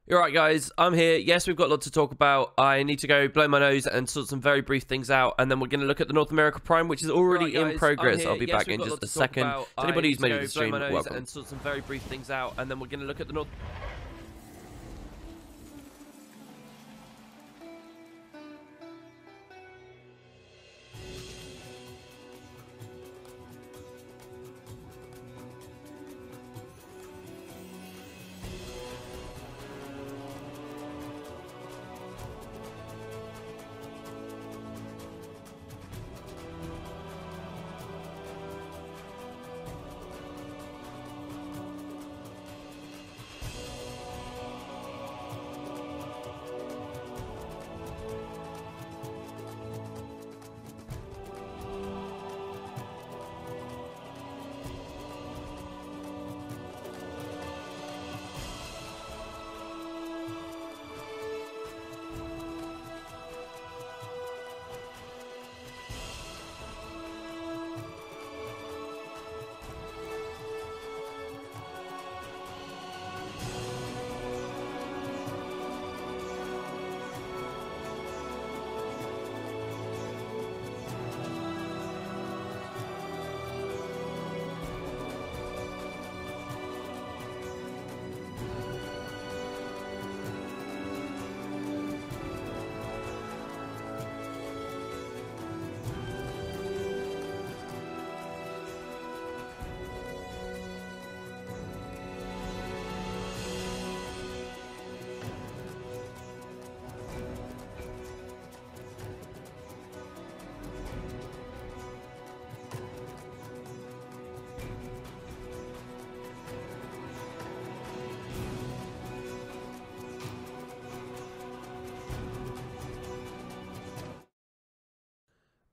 You're right, guys. I'm here. Yes, we've got a lot to talk about. I need to go blow my nose and sort some very brief things out, and then we're going to look at the North America Prime, which is already in progress. I'll be back in just a second. If anybody who's made it to the stream, welcome. And sort some very brief things out, and then we're going to look at the North.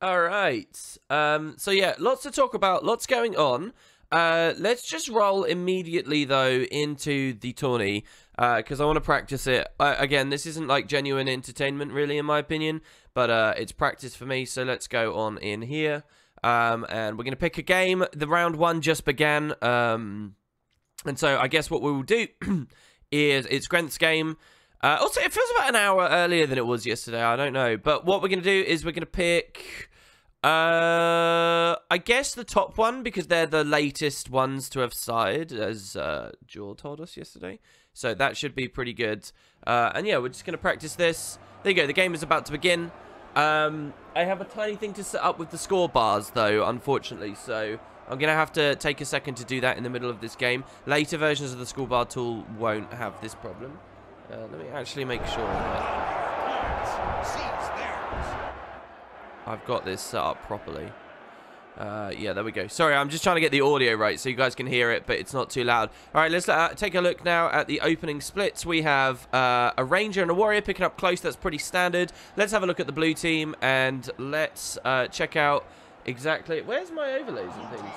All right. So yeah, lots to talk about, lots going on. Let's just roll immediately though into the tourney, because I want to practice it. Again, this isn't like genuine entertainment really in my opinion, but it's practice for me. So let's go on in here. And we're going to pick a game. The round one just began. And so I guess what we will do is it's Grenth's game. Also, it feels about an hour earlier than it was yesterday. I don't know. But what we're going to do is we're going to pick, I guess, the top one, because they're the latest ones to have started, as Jewel told us yesterday. So that should be pretty good. And yeah, we're just going to practice this. There you go. The game is about to begin. I have a tiny thing to set up with the score bars, though, unfortunately. So I'm going to have to take a second to do that in the middle of this game. Later versions of the score bar tool won't have this problem. Let me actually make sure that I've got this set up properly. Yeah, there we go. Sorry, I'm just trying to get the audio right so you guys can hear it, but it's not too loud. All right, let's take a look now at the opening splits. We have a Ranger and a Warrior picking up close. That's pretty standard. Let's have a look at the blue team, and let's check out exactly... Where's my overlays and things?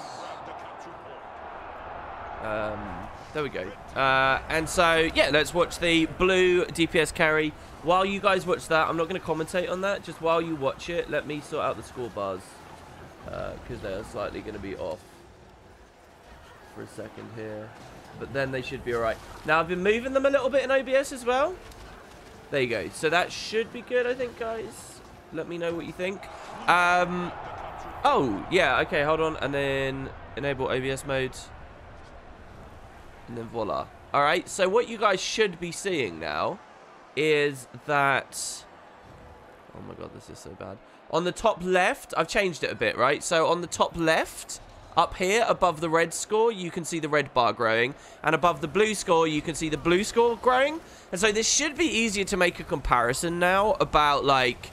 There we go. And so, yeah, let's watch the blue DPS carry. While you guys watch that, I'm not going to commentate on that. Just while you watch it, let me sort out the score bars. Because they're slightly going to be off for a second here. But then they should be alright. Now, I've been moving them a little bit in OBS as well. There you go. So that should be good, I think, guys. Let me know what you think. Oh, yeah. Okay, hold on. And then enable OBS mode. And then voila. Alright, so what you guys should be seeing now is that... Oh my god, this is so bad. On the top left, I've changed it a bit, right? So on the top left, up here, above the red score, you can see the red bar growing. And above the blue score, you can see the blue score growing. And so this should be easier to make a comparison now about, like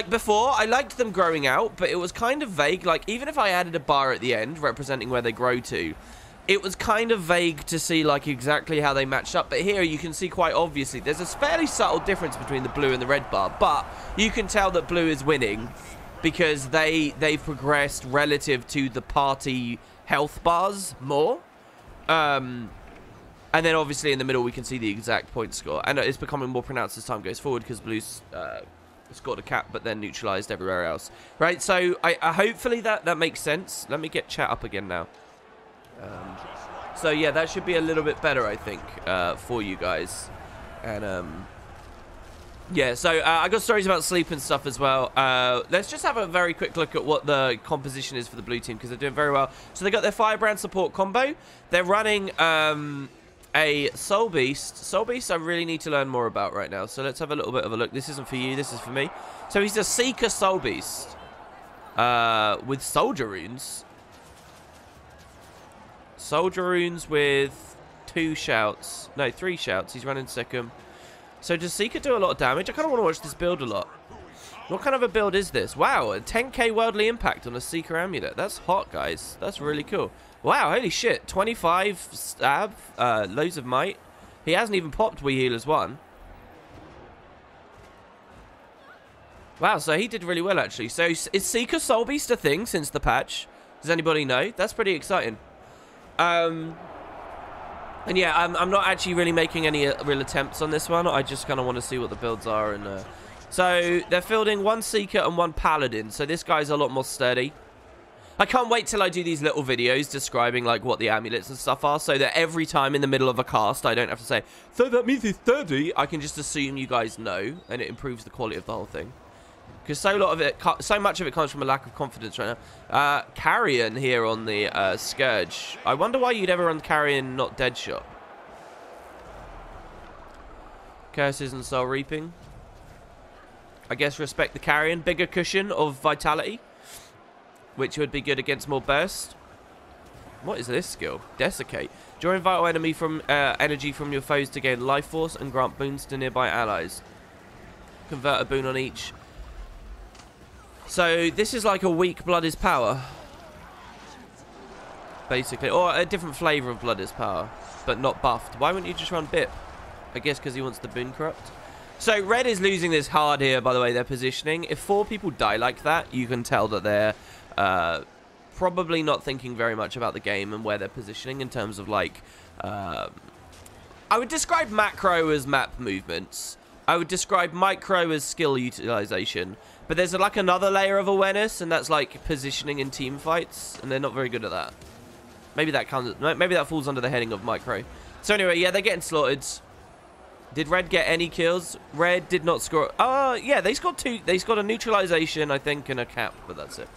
before, I liked them growing out, but it was kind of vague. Like, even if I added a bar at the end, representing where they grow to, it was kind of vague to see, like, exactly how they matched up. But here, you can see quite obviously, there's a fairly subtle difference between the blue and the red bar. But you can tell that blue is winning because they've progressed relative to the party health bars more. And then, obviously, in the middle, we can see the exact point score. And it's becoming more pronounced as time goes forward because blue's scored a cap, but then neutralized everywhere else. Right, so I hopefully that makes sense. Let me get chat up again now. So yeah, that should be a little bit better, I think, for you guys. And, yeah, so I got stories about sleep and stuff as well. Let's just have a very quick look at what the composition is for the blue team, because they're doing very well. So they got their Firebrand support combo. They're running a Soul Beast. Soul Beast I really need to learn more about right now. So let's have a little bit of a look. This isn't for you. This is for me. So he's a Seeker Soul Beast with Soldier Runes. Soldier Runes with 2 shouts. No, 3 shouts. He's running second. So does Seeker do a lot of damage? I kind of want to watch this build a lot. What kind of a build is this? Wow, a 10k worldly impact on a Seeker amulet. That's hot, guys. That's really cool. Wow, holy shit. 25 stab, loads of might. He hasn't even popped We Healers 1. Wow, so he did really well, actually. So is Seeker Soul Beast a thing since the patch? Does anybody know? That's pretty exciting. And yeah, I'm not actually really making any real attempts on this one. I just kind of want to see what the builds are. And so they're fielding 1 Seeker and 1 Paladin. So this guy's a lot more sturdy. I can't wait till I do these little videos describing like what the amulets and stuff are, so that every time in the middle of a cast I don't have to say, so that means he's sturdy. I can just assume you guys know, and it improves the quality of the whole thing. Because so much of it comes from a lack of confidence right now. Carrion here on the Scourge. I wonder why you'd ever run Carrion, not Deadshot. Curses and Soul Reaping. I guess respect the Carrion. Bigger cushion of Vitality, which would be good against more burst. What is this skill? Desiccate. Drawing vital enemy from energy from your foes to gain life force and grant boons to nearby allies. Convert a boon on each. So this is like a weak Blood is Power, basically, or a different flavor of Blood is Power, but not buffed. Why wouldn't you just run Bip? I guess because he wants the Boon Corrupt. So red is losing this hard here, by the way, their positioning. If 4 people die like that, you can tell that they're probably not thinking very much about the game and where they're positioning in terms of like, I would describe macro as map movements. I would describe micro as skill utilization. But there's like another layer of awareness, and that's like positioning in team fights, and they're not very good at that. Maybe that falls under the heading of micro. So anyway, yeah, they're getting slaughtered. Did red get any kills? Red did not score. Oh, yeah, they scored 2. They scored a neutralization, I think, and a cap, but that's it.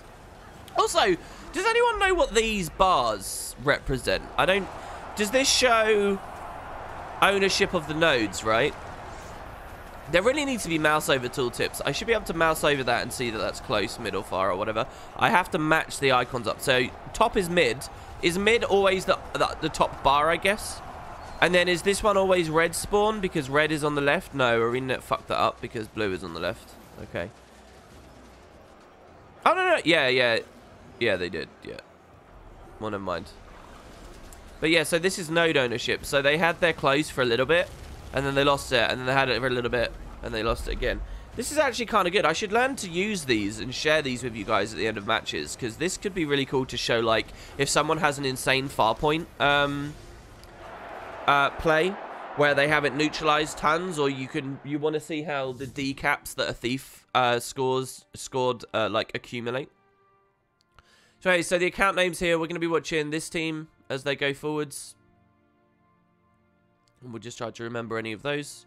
Also, does anyone know what these bars represent? I don't. Does this show ownership of the nodes, right? There really needs to be mouse over tooltips. I should be able to mouse over that and see that that's close, middle, far, or whatever. I have to match the icons up. So top is mid. Is mid always the top bar, I guess? And then is this one always red spawn because red is on the left? No, ArenaNet fucked that up because blue is on the left. Okay. Oh, no. Yeah, they did. Yeah. Well, never mind. But yeah, so this is node ownership. So they had their close for a little bit, and then they lost it, and then they had it for a little bit, and they lost it again. This is actually kind of good. I should learn to use these and share these with you guys at the end of matches, because this could be really cool to show, like, if someone has an insane far point play, where they haven't neutralized tons, or you want to see how the decaps that a thief scored like accumulate. So, hey, so the account names here, we're going to be watching this team as they go forwards. And we'll just try to remember any of those.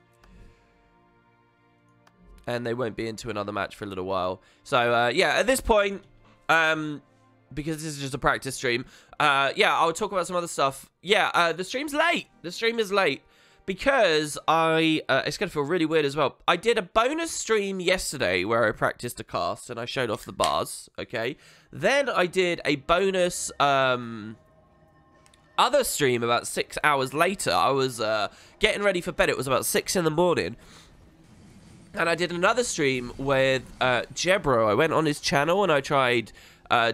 And they won't be into another match for a little while. So, yeah, at this point, because this is just a practice stream, yeah, I'll talk about some other stuff. Yeah, the stream's late. The stream is late because it's going to feel really weird as well. I did a bonus stream yesterday where I practiced a cast and I showed off the bars, okay? Then I did a bonus other stream about 6 hours later. I was getting ready for bed. It was about 6 in the morning. And I did another stream with Jebro. I went on his channel and I tried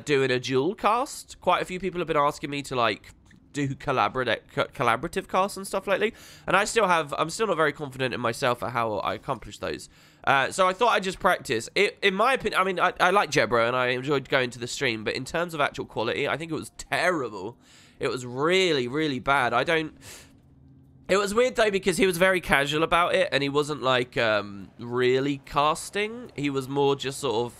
doing a dual cast. Quite a few people have been asking me to like do collaborative casts and stuff lately. And I'm still not very confident in myself at how I accomplish those. So I thought I'd just practice. In my opinion, I mean, I like Jebro and I enjoyed going to the stream. But in terms of actual quality, I think it was terrible. It was really, really bad. It was weird, though, because he was very casual about it, and he wasn't, like, really casting. He was more just sort of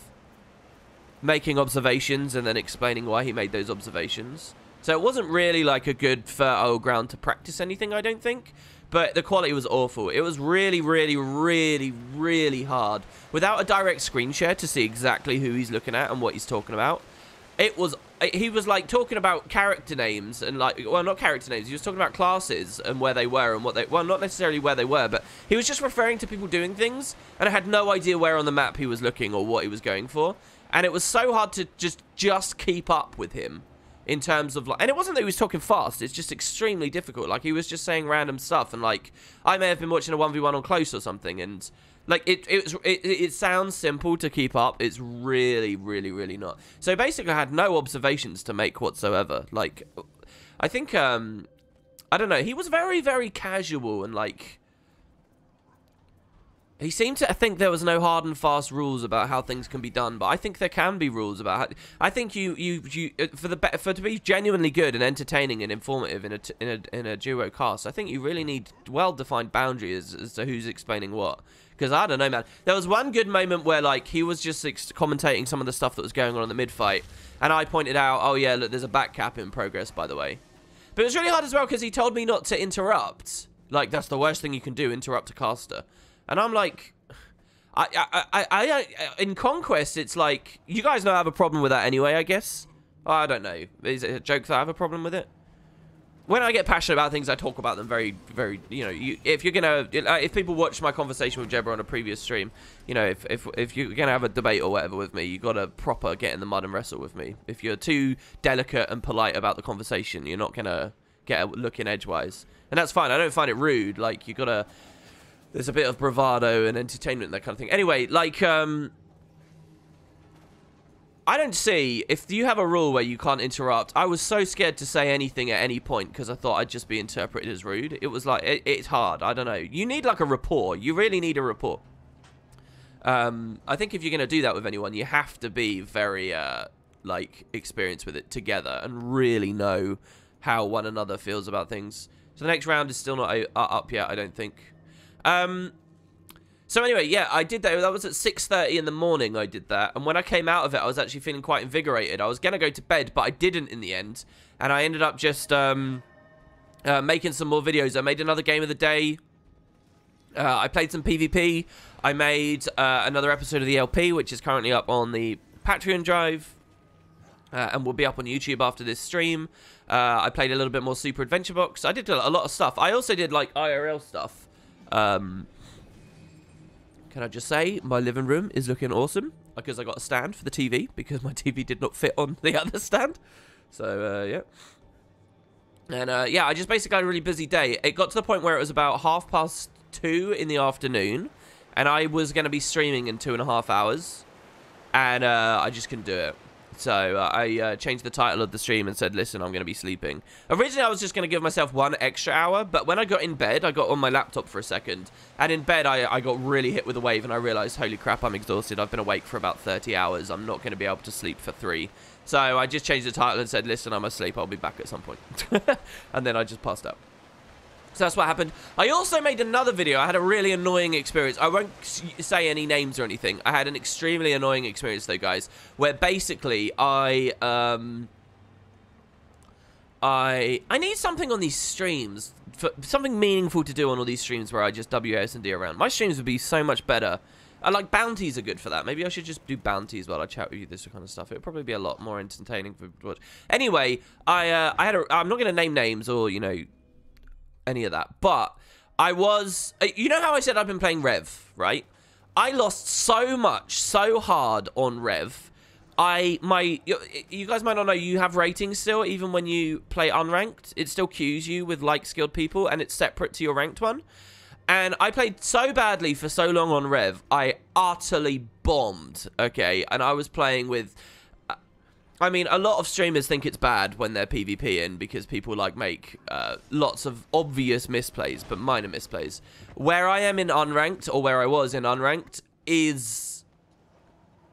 making observations and then explaining why he made those observations. So it wasn't really, like, a good fertile ground to practice anything, I don't think. but the quality was awful. It was really, really, really, really hard. Without a direct screen share to see exactly who he's looking at and what he's talking about. He was like talking about character names and like, well, not character names. He was talking about classes and where they were and what they, well, not necessarily where they were, but he was just referring to people doing things. And I had no idea where on the map he was looking or what he was going for. And it was so hard to just keep up with him in terms of like, and it wasn't that he was talking fast. It's just extremely difficult. Like he was just saying random stuff. And like, I may have been watching a 1v1 on Close or something. And like, it sounds simple to keep up. It's really, really, really not. So basically, I had no observations to make whatsoever. Like, I think, I don't know. He was very, very casual and like, he seemed to think there was no hard and fast rules about how things can be done, but I think there can be rules about how, I think for to be genuinely good and entertaining and informative in a duo cast, I think you really need well-defined boundaries as to who's explaining what. Because I don't know, man. There was one good moment where like he was just commentating some of the stuff that was going on in the mid-fight, and I pointed out, oh yeah, look, there's a back cap in progress, by the way. But it was really hard as well because he told me not to interrupt. Like that's the worst thing you can do, interrupt a caster. And I'm like, in Conquest, it's like, you guys don't have a problem with that anyway, I guess. I don't know. Is it a joke that I have a problem with it? When I get passionate about things, I talk about them very, very, you know, if you're going to, if people watch my conversation with Jebba on a previous stream, you know, if you're going to have a debate or whatever with me, you got to proper get in the mud and wrestle with me. If you're too delicate and polite about the conversation, you're not going to get a look in edgewise. And that's fine. I don't find it rude. Like, you got to... There's a bit of bravado and entertainment and that kind of thing. Anyway, like, I don't see, if you have a rule where you can't interrupt, I was so scared to say anything at any point because I thought I'd just be interpreted as rude. It was like, it's hard. I don't know. You need like a rapport. You really need a rapport. I think if you're going to do that with anyone, you have to be very, like, experienced with it together and really know how one another feels about things. So the next round is still not up yet, I don't think. So anyway, yeah, I did that. That was at 6:30 in the morning I did that. And when I came out of it, I was actually feeling quite invigorated. I was going to go to bed, but I didn't in the end. And I ended up just making some more videos. I made another game of the day. I played some PvP. I made another episode of the LP, which is currently up on the Patreon drive. And will be up on YouTube after this stream. I played a little bit more Super Adventure Box. I did a lot of stuff. I also did, like, IRL stuff. Can I just say, my living room is looking awesome. Because I got a stand for the TV. Because my TV did not fit on the other stand. So, yeah. And, yeah, I just basically had a really busy day. It got to the point where it was about 2:30 in the afternoon. And I was going to be streaming in 2.5 hours. And, I just couldn't do it. So I changed the title of the stream and said, listen, I'm going to be sleeping. Originally, I was just going to give myself 1 extra hour. But when I got in bed, I got on my laptop for a second. And in bed, I got really hit with a wave. And I realized, holy crap, I'm exhausted. I've been awake for about 30 hours. I'm not going to be able to sleep for 3. So I just changed the title and said, listen, I'm asleep. I'll be back at some point. And then I just passed out. So that's what happened. I also made another video. I had a really annoying experience. I won't say any names or anything. I had an extremely annoying experience, though, guys, where basically I need something on these streams, for something meaningful to do on all these streams where I just WASD around. My streams would be so much better. Like, bounties are good for that. Maybe I should just do bounties while I chat with you, this kind of stuff. It would probably be a lot more entertaining for watch. Anyway, I'm not going to name names or, you know, any of that, but I was, you know how I said I've been playing Rev, right? I lost so much, so hard on Rev. You guys might not know, you have ratings still, even when you play unranked. It still queues you with, like, skilled people, and it's separate to your ranked one. And I played so badly for so long on Rev, I utterly bombed, okay? And I was playing with... I mean, a lot of streamers think it's bad when they're PvPing because people, like, make lots of obvious misplays, but minor misplays. Where I am in unranked, or where I was in unranked, is,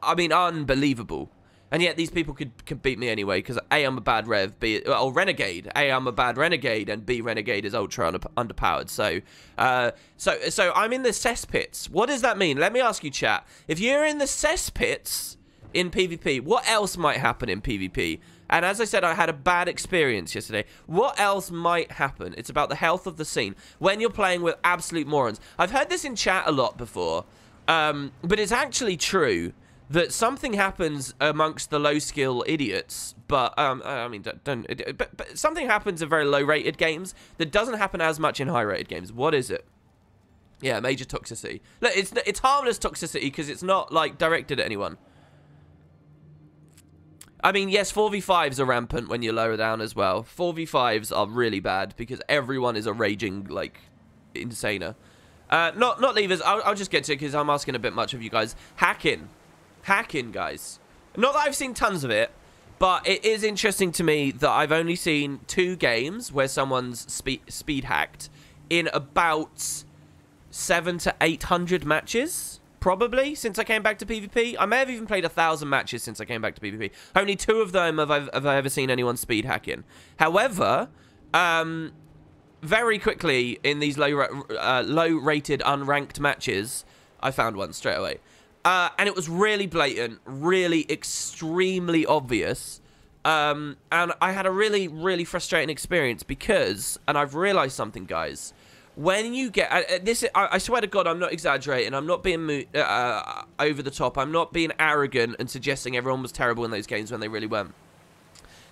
I mean, unbelievable. And yet these people could beat me anyway, because A, I'm a bad Rev, B, or Renegade. A, I'm a bad Renegade, and B, Renegade is ultra underpowered. So I'm in the cesspits. What does that mean? Let me ask you, chat. If you're in the cesspits... in PvP, what else might happen in PvP? And as I said, I had a bad experience yesterday. What else might happen? It's about the health of the scene. When you're playing with absolute morons. I've heard this in chat a lot before. But it's actually true that something happens amongst the low-skill idiots. But, I mean, but something happens in very low-rated games that doesn't happen as much in high-rated games. What is it? Yeah, major toxicity. Look, it's harmless toxicity because it's not, like, directed at anyone. I mean, yes, 4v5s are rampant when you're lower down as well. 4v5s are really bad because everyone is a raging, like, insaner. Not leavers. I'll just get to it because I'm asking a bit much of you guys. Hacking. Hacking, guys. Not that I've seen tons of it, but it is interesting to me that I've only seen 2 games where someone's speed hacked in about 700 to 800 matches. Probably, since I came back to PvP. I may have even played 1,000 matches since I came back to PvP. Only 2 of them have I ever seen anyone speed hacking. However, very quickly in these low-rated, unranked matches, I found one straight away. And it was really blatant, really extremely obvious. And I had a really, really frustrating experience because, and I've realized something, guys. When you get this, I swear to God, I'm not exaggerating. I'm not being over the top. I'm not being arrogant and suggesting everyone was terrible in those games when they really weren't.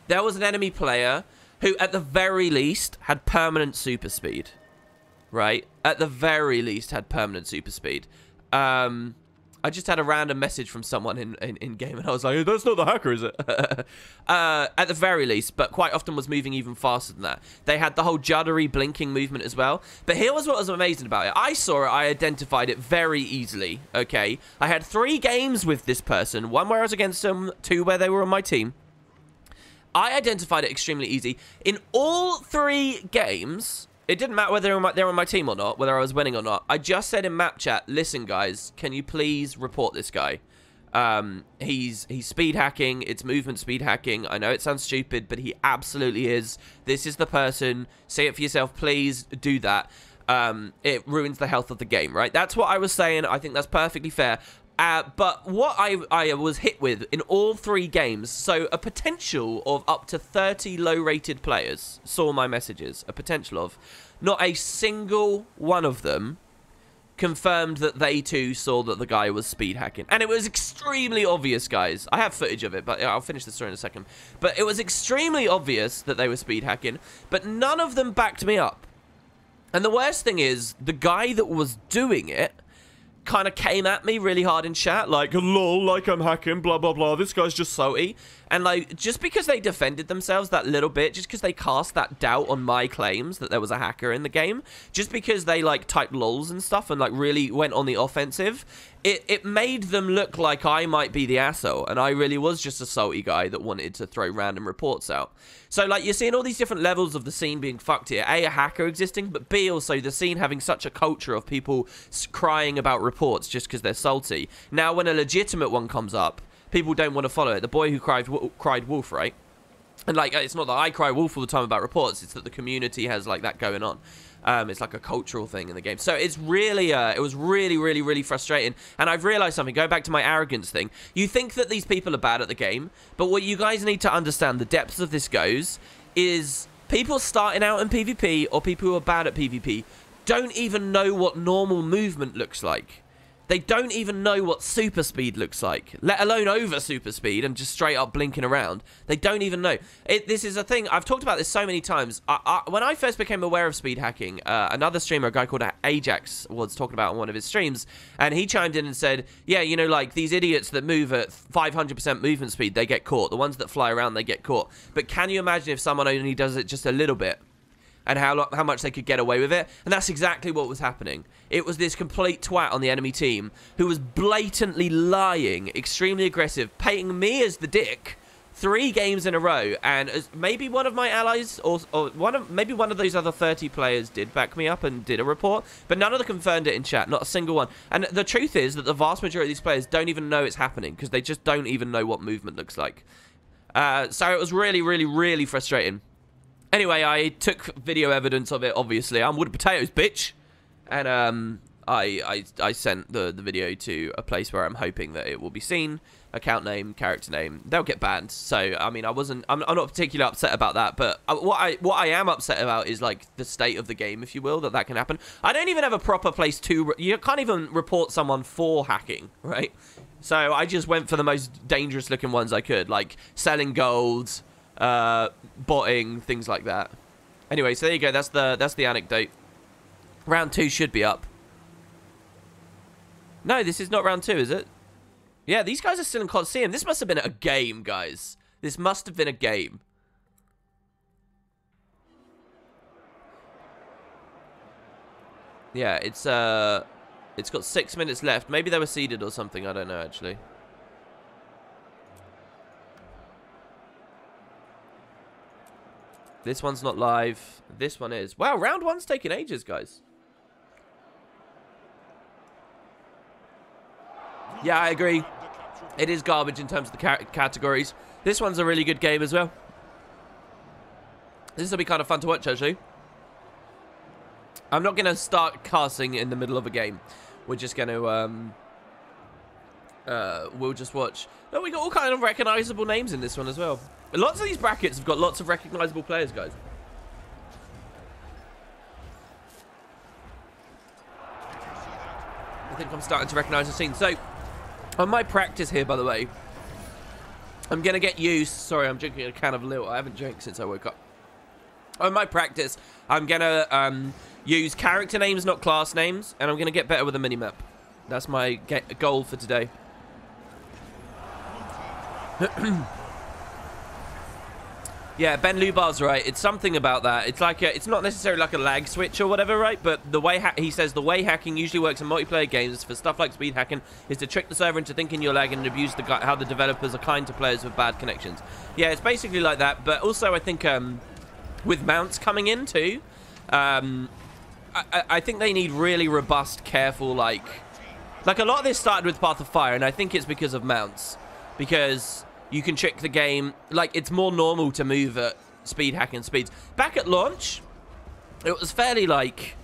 There was an enemy player who, at the very least, had permanent super speed. Right? At the very least, had permanent super speed. I just had a random message from someone in game, and I was like, oh, that's not the hacker, is it? At the very least, but quite often was moving even faster than that. They had the whole juddery blinking movement as well. But here was what was amazing about it. I saw it, I identified it very easily, okay? I had 3 games with this person, 1 where I was against them, 2 where they were on my team. I identified it extremely easy. In all 3 games, it didn't matter whether they were on my team or not, whether I was winning or not. I just said in map chat, listen, guys, can you please report this guy? He's speed hacking. It's movement speed hacking. I know it sounds stupid, but he absolutely is. This is the person. Say it for yourself. Please do that. It ruins the health of the game, right? That's what I was saying. I think that's perfectly fair. But what I was hit with in all 3 games, so a potential of up to 30 low-rated players saw my messages. A potential of. Not a single one of them confirmed that they too saw that the guy was speed hacking. And it was extremely obvious, guys. I have footage of it, but I'll finish the story in a second. But it was extremely obvious that they were speed hacking, but none of them backed me up. And the worst thing is, the guy that was doing it kind of came at me really hard in chat, like, lol, like I'm hacking, blah, blah, blah, this guy's just salty. And, like, just because they defended themselves that little bit, just because they cast that doubt on my claims that there was a hacker in the game, just because they, like, typed lols and stuff and, like, really went on the offensive, it made them look like I might be the asshole, and I really was just a salty guy that wanted to throw random reports out. So, like, you're seeing all these different levels of the scene being fucked here. A hacker existing, but B, also the scene having such a culture of people crying about reports just because they're salty. Now, when a legitimate one comes up, people don't want to follow it. The boy who cried wolf, right? And, like, it's not that I cry wolf all the time about reports. It's that the community has, like, that going on. It's like a cultural thing in the game. So it's really, it was really, really, really frustrating. And I've realized something, going back to my arrogance thing. You think that these people are bad at the game, but what you guys need to understand, the depths of this goes, is people starting out in PvP, or people who are bad at PvP, don't even know what normal movement looks like. They don't even know what super speed looks like, let alone over super speed and just straight up blinking around. They don't even know. This is a thing. I've talked about this so many times. When I first became aware of speed hacking, another streamer, a guy called Ajax, was talking about on one of his streams, and he chimed in and said, yeah, you know, like, these idiots that move at 500% movement speed, they get caught. The ones that fly around, they get caught. But can you imagine if someone only does it just a little bit? And how much they could get away with it. And that's exactly what was happening. It was this complete twat on the enemy team who was blatantly lying, extremely aggressive, painting me as the dick 3 games in a row. And as maybe one of my allies, or maybe one of those other 30 players did back me up and did a report, but none of them confirmed it in chat, not a single one. And the truth is that the vast majority of these players don't even know it's happening, because they just don't even know what movement looks like. So it was really, really, really frustrating. Anyway, I took video evidence of it, obviously. I'm wood and potatoes, bitch. And I sent the video to a place where I'm hoping that it will be seen. Account name, character name, they'll get banned. So I mean, I'm not particularly upset about that, but what I am upset about is like the state of the game, if you will, that can happen. I don't even have a proper place to. You can't even report someone for hacking, right? So I just went for the most dangerous looking ones I could, like selling gold, botting, things like that. Anyway, so there you go. That's the anecdote. Round 2 should be up. No, this is not round 2, is it? Yeah, these guys are still in Coliseum. This must have been a game, guys. This must have been a game. Yeah, it's got 6 minutes left. Maybe they were seeded or something. I don't know, actually. This one's not live. This one is. Wow, round 1's taking ages, guys. Yeah, I agree. It is garbage in terms of the categories. This one's a really good game as well. This will be kind of fun to watch, actually. I'm not going to start casting in the middle of a game. We're just going to... we'll just watch. Oh, we got all kind of recognizable names in this one as well. Lots of these brackets have got lots of recognizable players, guys. I think I'm starting to recognize the scene. So... on my practice here, by the way, I'm going to get used... Sorry, I'm drinking a can of Lil. I haven't drank since I woke up. On my practice, I'm going to use character names, not class names, and I'm going to get better with the minimap. That's my goal for today. Yeah, Ben Lubar's right. It's something about that. It's like it's not necessarily like a lag switch or whatever, right? But the way he says the way hacking usually works in multiplayer games for stuff like speed hacking is to trick the server into thinking you're lagging and abuse how the developers are kind to players with bad connections. Yeah, it's basically like that. But also, I think with mounts coming in too, I think they need really robust, careful like a lot of this started with Path of Fire, and I think it's because of mounts, because you can trick the game. Like, it's more normal to move at speed hacking speeds. Back at launch, it was fairly, like,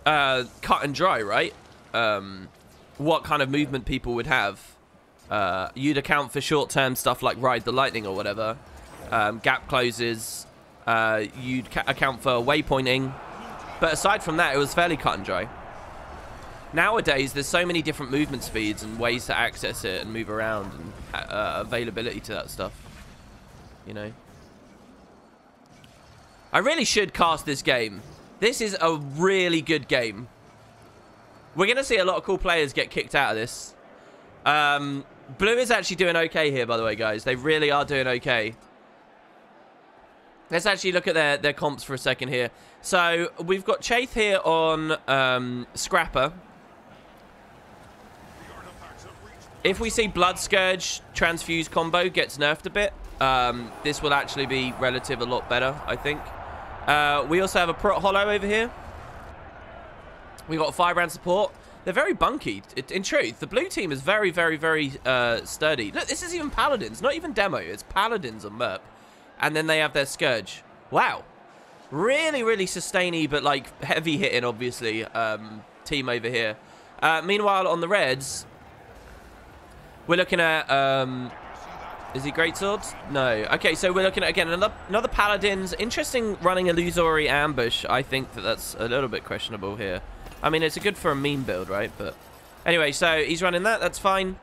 cut and dry, right? What kind of movement people would have. You'd account for short-term stuff like Ride the Lightning or whatever. Gap closes. You'd account for waypointing. But aside from that, it was fairly cut and dry. Nowadays, there's so many different movement speeds and ways to access it and move around and availability to that stuff, you know. I really should cast this game. This is a really good game. We're going to see a lot of cool players get kicked out of this. Blue is actually doing okay here, by the way, guys. They really are doing okay. Let's actually look at their comps for a second here. So, we've got Chaith here on Scrapper. If we see Blood Scourge Transfuse combo gets nerfed a bit, this will actually be relative a lot better, I think. We also have a Prot Hollow over here. We got a Firebrand support. They're very bunky. In truth, the blue team is very, very, very sturdy. Look, this is even Paladins, not even demo. It's Paladins on Merp. And then they have their Scourge. Wow. Really, really sustainy, but like heavy hitting, obviously, team over here. Meanwhile, on the Reds... we're looking at, is he Greatswords? No. Okay, so we're looking at, again, another Paladins. Interesting running Illusory Ambush. I think that's a little bit questionable here. I mean, it's good for a meme build, right? But anyway, so he's running that. That's fine.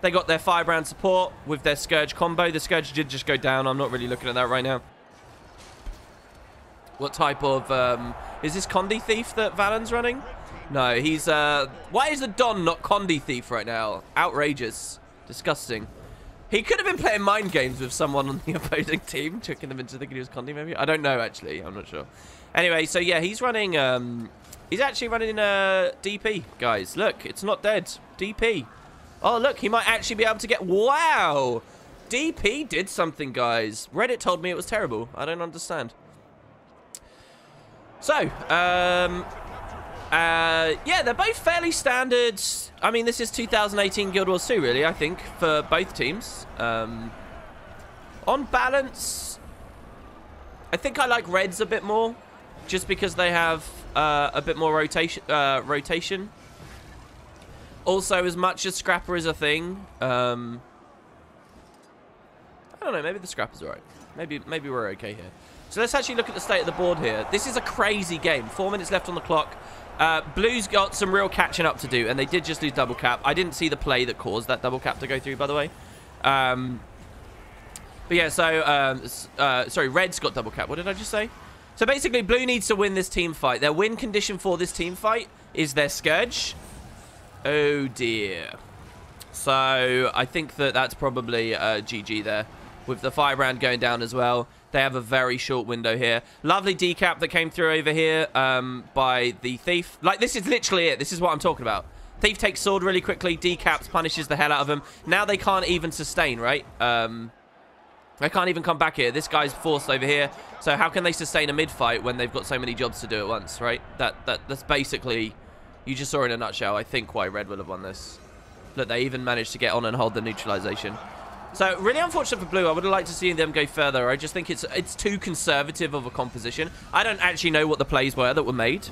They got their Firebrand support with their Scourge combo. The Scourge did just go down. I'm not really looking at that right now. What type of, is this Condi Thief that Valen's running? No, he's, why is the Don not Condi Thief right now? Outrageous. Disgusting. He could have been playing mind games with someone on the opposing team, tricking them into thinking he was Condi, maybe? I don't know, actually. I'm not sure. Anyway, so yeah, he's running, he's actually running DP, guys. Look, it's not dead. DP. Oh, look, he might actually be able to get... wow! DP did something, guys. Reddit told me it was terrible. I don't understand. So, yeah, they're both fairly standard. I mean, this is 2018 Guild Wars 2, really, I think, for both teams. On balance, I think I like Reds a bit more, just because they have a bit more rotation. Also, as much as Scrapper is a thing, I don't know, maybe the Scrapper's alright. Maybe we're okay here. So let's actually look at the state of the board here. This is a crazy game. 4 minutes left on the clock. Blue's got some real catching up to do, and they did just lose double cap. I didn't see the play that caused that double cap to go through, by the way. But yeah, so, sorry, Red's got double cap. What did I just say? So basically, Blue needs to win this team fight. Their win condition for this team fight is their Scourge. Oh, dear. So I think that that's probably GG there, with the firebrand going down as well. They have a very short window here. Lovely decap that came through over here by the Thief. Like, this is literally it. This is what I'm talking about. Thief takes sword really quickly, decaps, punishes the hell out of him. Now they can't even sustain, right? They can't even come back here. This guy's forced over here. So how can they sustain a mid-fight when they've got so many jobs to do at once, right? That's basically, you just saw in a nutshell, I think, why Red will have won this. Look, they even managed to get on and hold the neutralization. So, really unfortunate for Blue. I would have liked to see them go further. I just think it's too conservative of a composition. I don't actually know what the plays were that were made.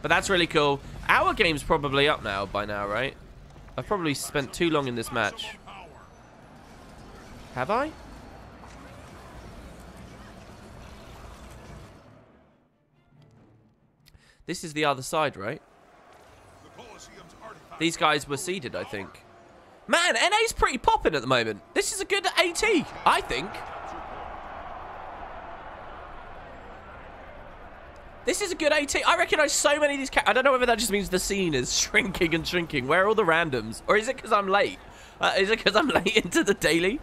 But that's really cool. Our game's probably up now by now, right? I've probably spent too long in this match. Have I? This is the other side, right? These guys were seeded, I think. Man, NA's pretty popping at the moment. This is a good AT, I think. This is a good AT. I recognize so many of these I don't know whether that just means the scene is shrinking and shrinking. Where are all the randoms? Or is it because I'm late? Is it because I'm late into the daily?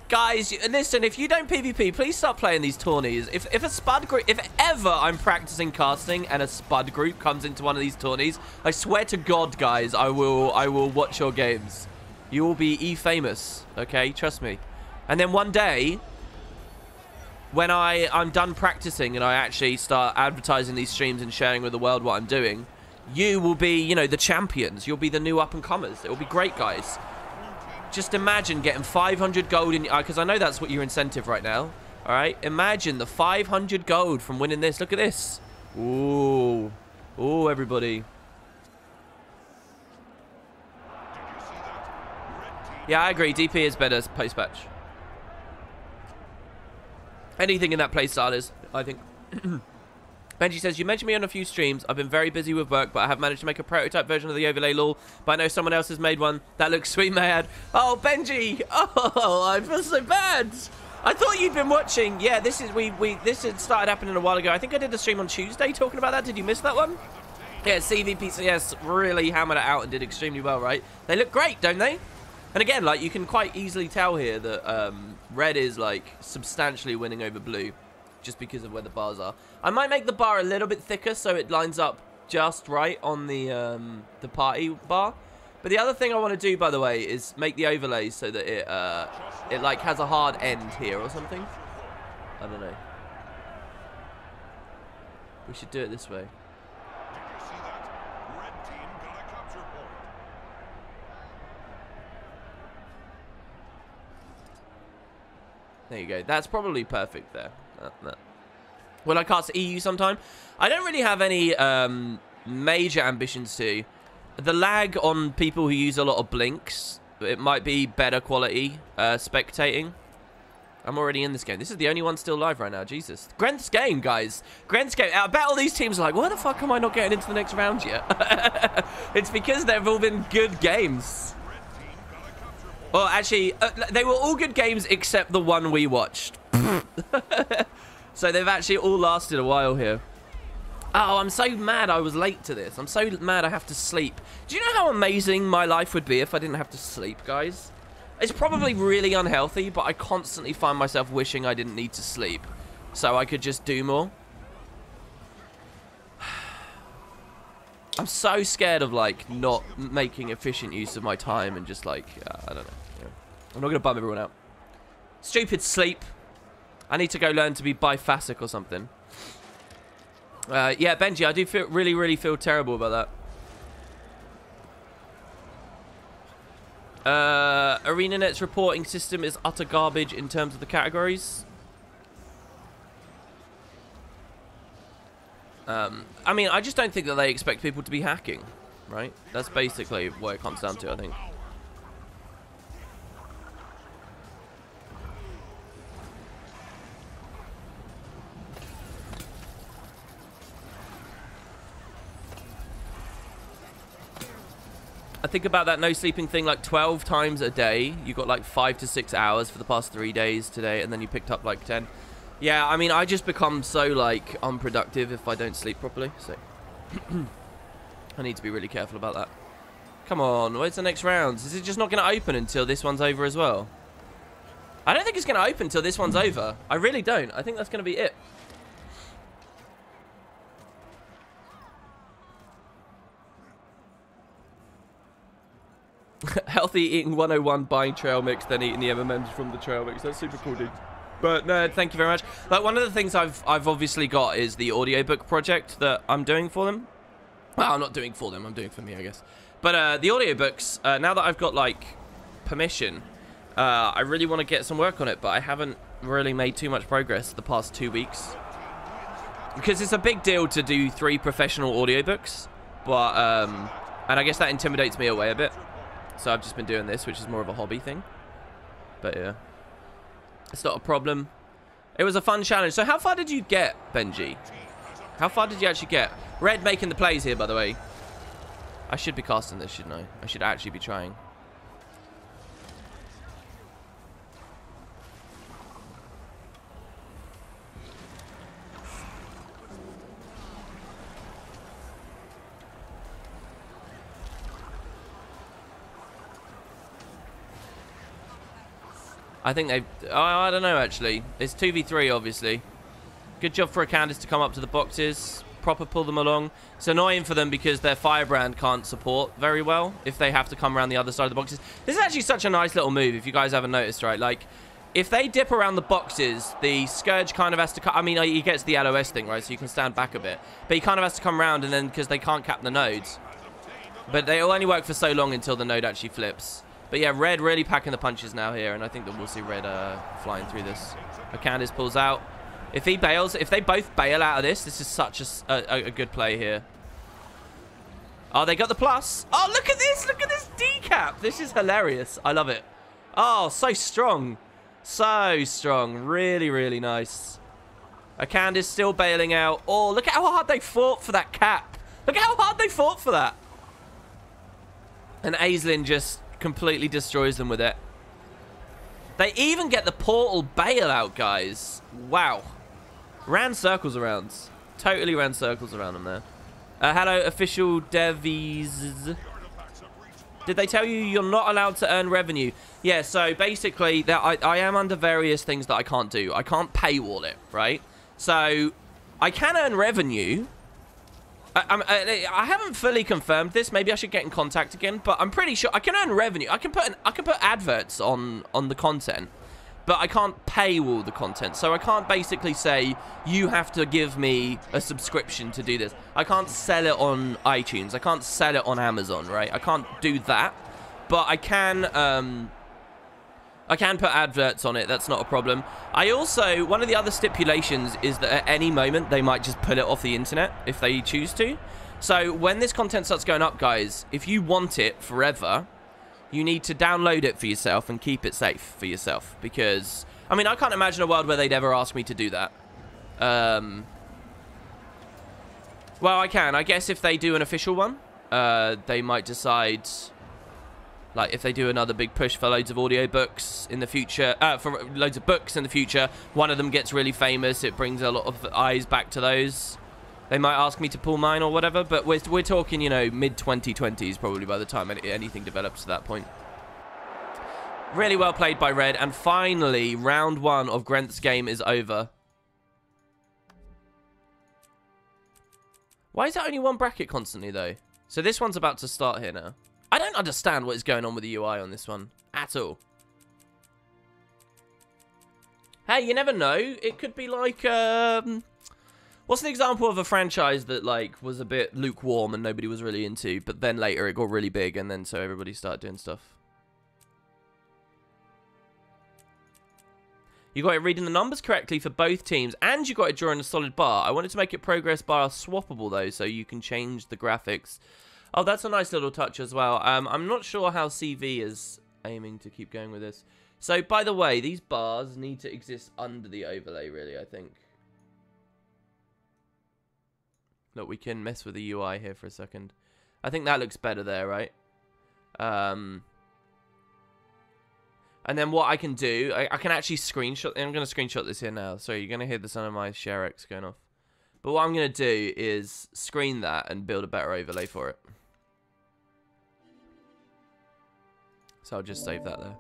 Guys, listen, if you don't PvP, please start playing these tourneys. If a Spud group, if ever I'm practicing casting and a Spud group comes into one of these tourneys, I swear to God, guys, I will watch your games. You will be E-famous, okay? Trust me. And then one day, when I'm done practicing and I actually start advertising these streams and sharing with the world what I'm doing, you will be, you know, the champions. You'll be the new up-and-comers. It will be great, guys. Just imagine getting 500 gold in... Because I know that's what your incentive right now. All right? Imagine the 500 gold from winning this. Look at this. Ooh. Ooh, everybody. Yeah, I agree. DP is better post-patch. Anything in that playstyle is, I think. Benji says, you mentioned me on a few streams. I've been very busy with work, but I have managed to make a prototype version of the overlay lol. But I know someone else has made one. That looks sweet, man. Oh, Benji. Oh, I feel so bad. I thought you'd been watching. Yeah, this is this had started happening a while ago. I think I did a stream on Tuesday talking about that. Did you miss that one? Yeah, CVPCS really hammered it out and did extremely well, right? They look great, don't they? And again, like, you can quite easily tell here that Red is, like, substantially winning over Blue just because of where the bars are. I might make the bar a little bit thicker so it lines up just right on the party bar. But the other thing I want to do, by the way, is make the overlays so that it like, has a hard end here or something. I don't know. We should do it this way. There you go. That's probably perfect there. Will I cast EU sometime? I don't really have any major ambitions to. The lag on people who use a lot of blinks, it might be better quality spectating. I'm already in this game. This is the only one still live right now. Jesus. Grenth's game, guys. Grenth's game. I bet all these teams are like, why the fuck am I not getting into the next round yet? It's because they've all been good games. Well, actually, they were all good games except the one we watched. So they've actually all lasted a while here. Oh, I'm so mad I was late to this. I'm so mad I have to sleep. Do you know how amazing my life would be if I didn't have to sleep, guys? It's probably really unhealthy, but I constantly find myself wishing I didn't need to sleep so I could just do more. I'm so scared of, like, not making efficient use of my time and just, like, I don't know. Yeah. I'm not going to bum everyone out. Stupid sleep. I need to go learn to be biphasic or something. Yeah, Benji, I do really feel terrible about that. ArenaNet's reporting system is utter garbage in terms of the categories. I mean, I just don't think that they expect people to be hacking. right? That's basically what it comes down to, I think. I think about that no sleeping thing like 12 times a day. You got like 5 to 6 hours for the past 3 days today, and then you picked up like 10. Yeah, I mean, I just become so like unproductive if I don't sleep properly, so I need to be really careful about that. Come on, where's the next round? Is it just not going to open until this one's over as well? I don't think it's going to open until this one's over. I really don't. I think that's going to be it. Healthy eating 101, buying trail mix, then eating the M&Ms from the trail mix. That's super cool, dude. But no, thank you very much. Like, one of the things I've obviously got is the audiobook project that I'm doing for them. Well, I'm not doing for them. I'm doing for me, I guess. But the audiobooks, now that I've got, like, permission, I really want to get some work on it, but I haven't really made too much progress the past 2 weeks. Because it's a big deal to do 3 professional audiobooks. But, and I guess that intimidates me away a bit. So I've just been doing this, which is more of a hobby thing. But yeah, it's not a problem. It was a fun challenge. So how far did you get, Benji? How far did you actually get? Red making the plays here, by the way. I should be casting this, shouldn't I? I should actually be trying. I think they've... Oh, I don't know, actually. It's 2v3, obviously. Good job for a Candace to come up to the boxes. Proper pull them along. It's annoying for them because their Firebrand can't support very well if they have to come around the other side of the boxes. This is actually such a nice little move, if you guys haven't noticed, right? Like, if they dip around the boxes, the Scourge kind of has to... I mean, he gets the LOS thing, right? So you can stand back a bit. But he kind of has to come around, and then... Because they can't cap the nodes. But they'll only work for so long until the node actually flips. But yeah, Red really packing the punches now here, and I think that we'll see Red flying through this. Candace pulls out. If he bails, if they both bail out of this, this is such a good play here. Oh, they got the plus. Oh, look at this. Look at this decap. This is hilarious. I love it. Oh, so strong. So strong. Really, really nice. Candace still bailing out. Oh, look at how hard they fought for that cap. Look at how hard they fought for that. And Aislinn just... completely destroys them with it. They even get the portal bailout, guys. Wow. Ran circles around. Totally ran circles around them there. Hello, official Devies. Did they tell you you're not allowed to earn revenue? Yeah, so basically, I am under various things that I can't do. I can't paywall it, right? So, I can earn revenue. I haven't fully confirmed this. Maybe I should get in contact again, but I'm pretty sure I can earn revenue. I can put adverts on the content, but I can't paywall the content. So I can't basically say you have to give me a subscription to do this. I can't sell it on iTunes. I can't sell it on Amazon, right? I can't do that, but I can put adverts on it. That's not a problem. I also, one of the other stipulations is that at any moment, they might just pull it off the internet if they choose to. So when this content starts going up, guys, if you want it forever, you need to download it for yourself and keep it safe for yourself. Because, I mean, I can't imagine a world where they'd ever ask me to do that. Well, I can. I guess if they do an official one, they might decide... Like, if they do another big push for loads of audiobooks in the future, for loads of books in the future, one of them gets really famous, it brings a lot of eyes back to those. They might ask me to pull mine or whatever, but we're talking, you know, mid-2020s probably by the time anything develops to that point. Really well played by Red, and finally, round 1 of Grenth's game is over. Why is that only one bracket constantly, though? So this one's about to start here now. I don't understand what is going on with the UI on this one at all. Hey, you never know. It could be like, what's an example of a franchise that, like, was a bit lukewarm and nobody was really into, but then later it got really big and then so everybody started doing stuff? You got it reading the numbers correctly for both teams, and you got it drawing a solid bar. I wanted to make it progress bar swappable, though, so you can change the graphics Oh, that's a nice little touch as well. I'm not sure how CV is aiming to keep going with this. So, by the way, these bars need to exist under the overlay, really, I think. Look, we can mess with the UI here for a second. I think that looks better there, right? And then what I can do, I can actually screenshot. I'm going to screenshot this here now. Sorry, you're going to hear the sound of my ShareX going off. But what I'm going to do is screen that and build a better overlay for it. So I'll just save that there.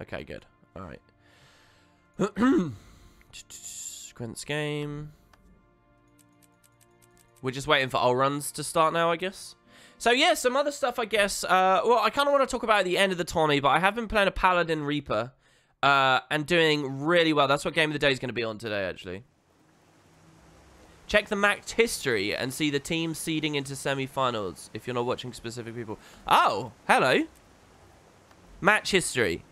Okay, good. All right. Grant's game. We're just waiting for all runs to start now, I guess. So, yeah, some other stuff, I guess. Well, I kind of want to talk about at the end of the tourney, but I have been playing a Paladin Reaper and doing really well. That's what Game of the Day is going to be on today, actually. Check the match history and see the team seeding into semi-finals if you're not watching specific people. Oh, hello. Match history.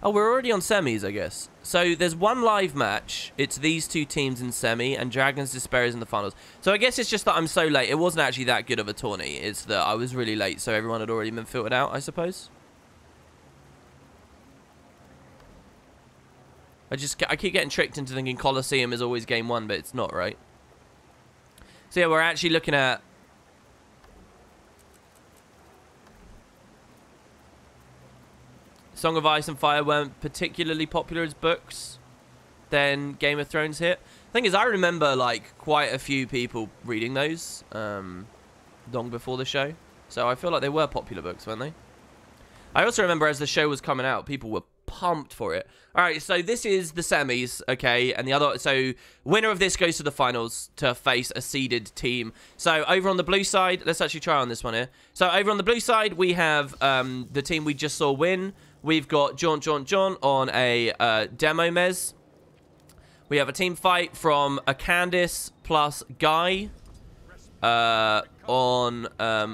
Oh, we're already on semis, I guess. So there's one live match. It's these two teams in semi, and Dragons Despair is in the finals. So I guess it's just that I'm so late. It wasn't actually that good of a tourney. It's that I was really late, so everyone had already been filtered out, I suppose. I keep getting tricked into thinking Colosseum is always game one, but it's not, right? So yeah, we're actually looking at... Song of Ice and Fire weren't particularly popular as books. Then Game of Thrones hit. Thing is, I remember like quite a few people reading those long before the show. So I feel like they were popular books, weren't they? I also remember as the show was coming out, people were pumped for it. All right, so this is the semis, okay, and the other. So winner of this goes to the finals to face a seeded team. So over on the blue side, let's actually try on this one here. So over on the blue side, we have the team we just saw win. We've got John on a demo mez. We have a team fight from a Candice plus Guy on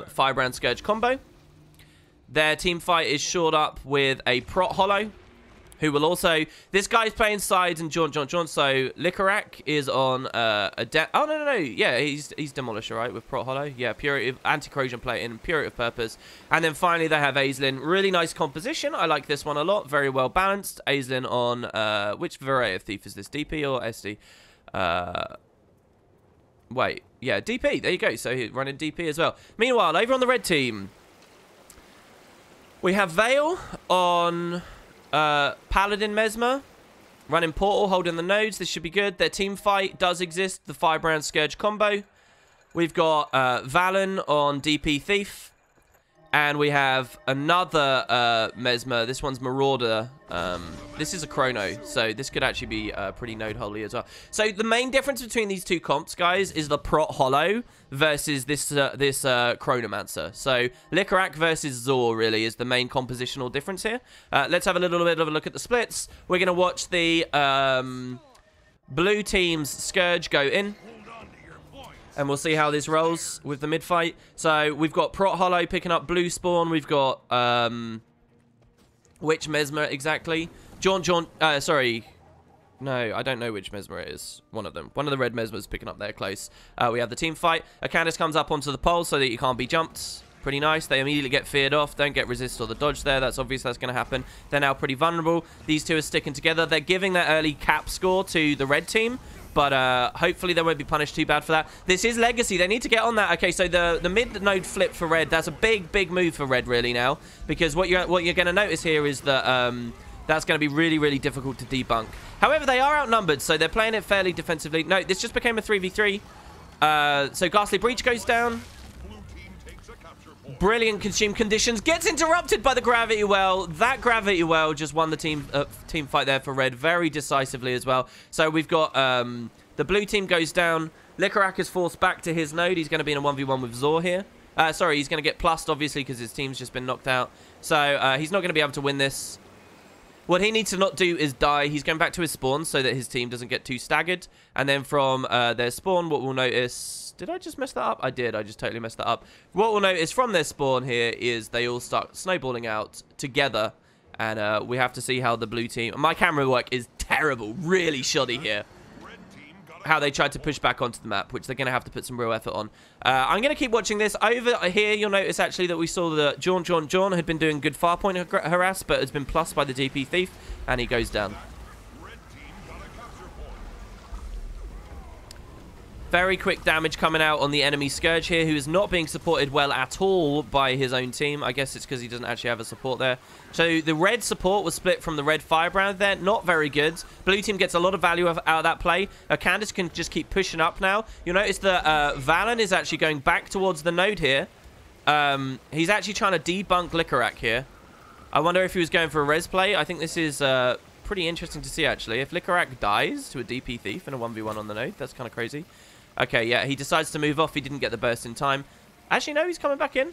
Firebrand Scourge combo. Their team fight is shored up with a Prot Hollow, who will also... This guy's playing sides and John. So Licorice is on oh, no. Yeah, he's Demolisher, right, with Prot Hollow. Yeah, Purity of Anti-Corrosion Plating, Purity of Purpose. And then finally they have Aislinn. Really nice composition. I like this one a lot. Very well balanced. Aislinn on... which variety of Thief is this? DP or SD? Wait. Yeah, DP. There you go. So he's running DP as well. Meanwhile, over on the red team... We have Vale on Paladin Mesmer, running Portal, holding the nodes. This should be good. Their team fight does exist, the Firebrand Scourge combo. We've got Valen on DP Thief. And we have another Mesmer. This one's Marauder. This is a Chrono, so this could actually be pretty node holy as well. So the main difference between these two comps, guys, is the Prot Hollow versus this Chronomancer. So Licorice versus Zor really is the main compositional difference here. Let's have a little bit of a look at the splits. We're going to watch the blue team's Scourge go in. And we'll see how this rolls with the mid fight. So we've got Prot Hollow picking up blue spawn. We've got which Mesmer exactly? Sorry. No, I don't know which Mesmer it is. One of them. One of the red Mesmers picking up there close. We have the team fight. A Candice comes up onto the pole so that you can't be jumped. Pretty nice. They immediately get feared off. Don't get resist or the dodge there. That's obvious that's going to happen. They're now pretty vulnerable. These two are sticking together. They're giving that early cap score to the red team. But hopefully they won't be punished too bad for that. This is Legacy. They need to get on that. Okay, so the mid node flip for red. That's a big move for red really now. Because what you're going to notice here is that that's going to be really difficult to debunk. However, they are outnumbered, so they're playing it fairly defensively. No, this just became a 3v3. So Ghastly Breach goes down. Brilliant consume conditions. Gets interrupted by the Gravity Well. That Gravity Well just won the team fight there for red very decisively as well. So we've got the blue team goes down. Licorice is forced back to his node. He's going to be in a 1v1 with Zor here. Sorry, he's going to get plussed, obviously, because his team's just been knocked out. So he's not going to be able to win this. What he needs to not do is die. He's going back to his spawn so that his team doesn't get too staggered. And then from their spawn, what we'll notice... Did I just mess that up? I did. I just totally messed that up. What we'll notice from their spawn here is they all start snowballing out together. And we have to see how the blue team... My camera work is terrible. Really shoddy here. how they tried to push back onto the map, which they're going to have to put some real effort on. I'm going to keep watching this. Over here, you'll notice actually that we saw that Jaunt had been doing good far point harass, but has been plussed by the DP Thief, and he goes down. Very quick damage coming out on the enemy Scourge here, who is not being supported well at all by his own team. I guess it's because he doesn't actually have a support there. So the red support was split from the red Firebrand there. Not very good. Blue team gets a lot of value out of that play. Candace can just keep pushing up now. You'll notice that Valen is actually going back towards the node here. He's actually trying to debunk Licorice here. I wonder if he was going for a res play. I think this is pretty interesting to see, actually. If Licorice dies to a DP Thief in a 1v1 on the node, that's kind of crazy. Okay, yeah, he decides to move off. He didn't get the burst in time. Actually, no, he's coming back in.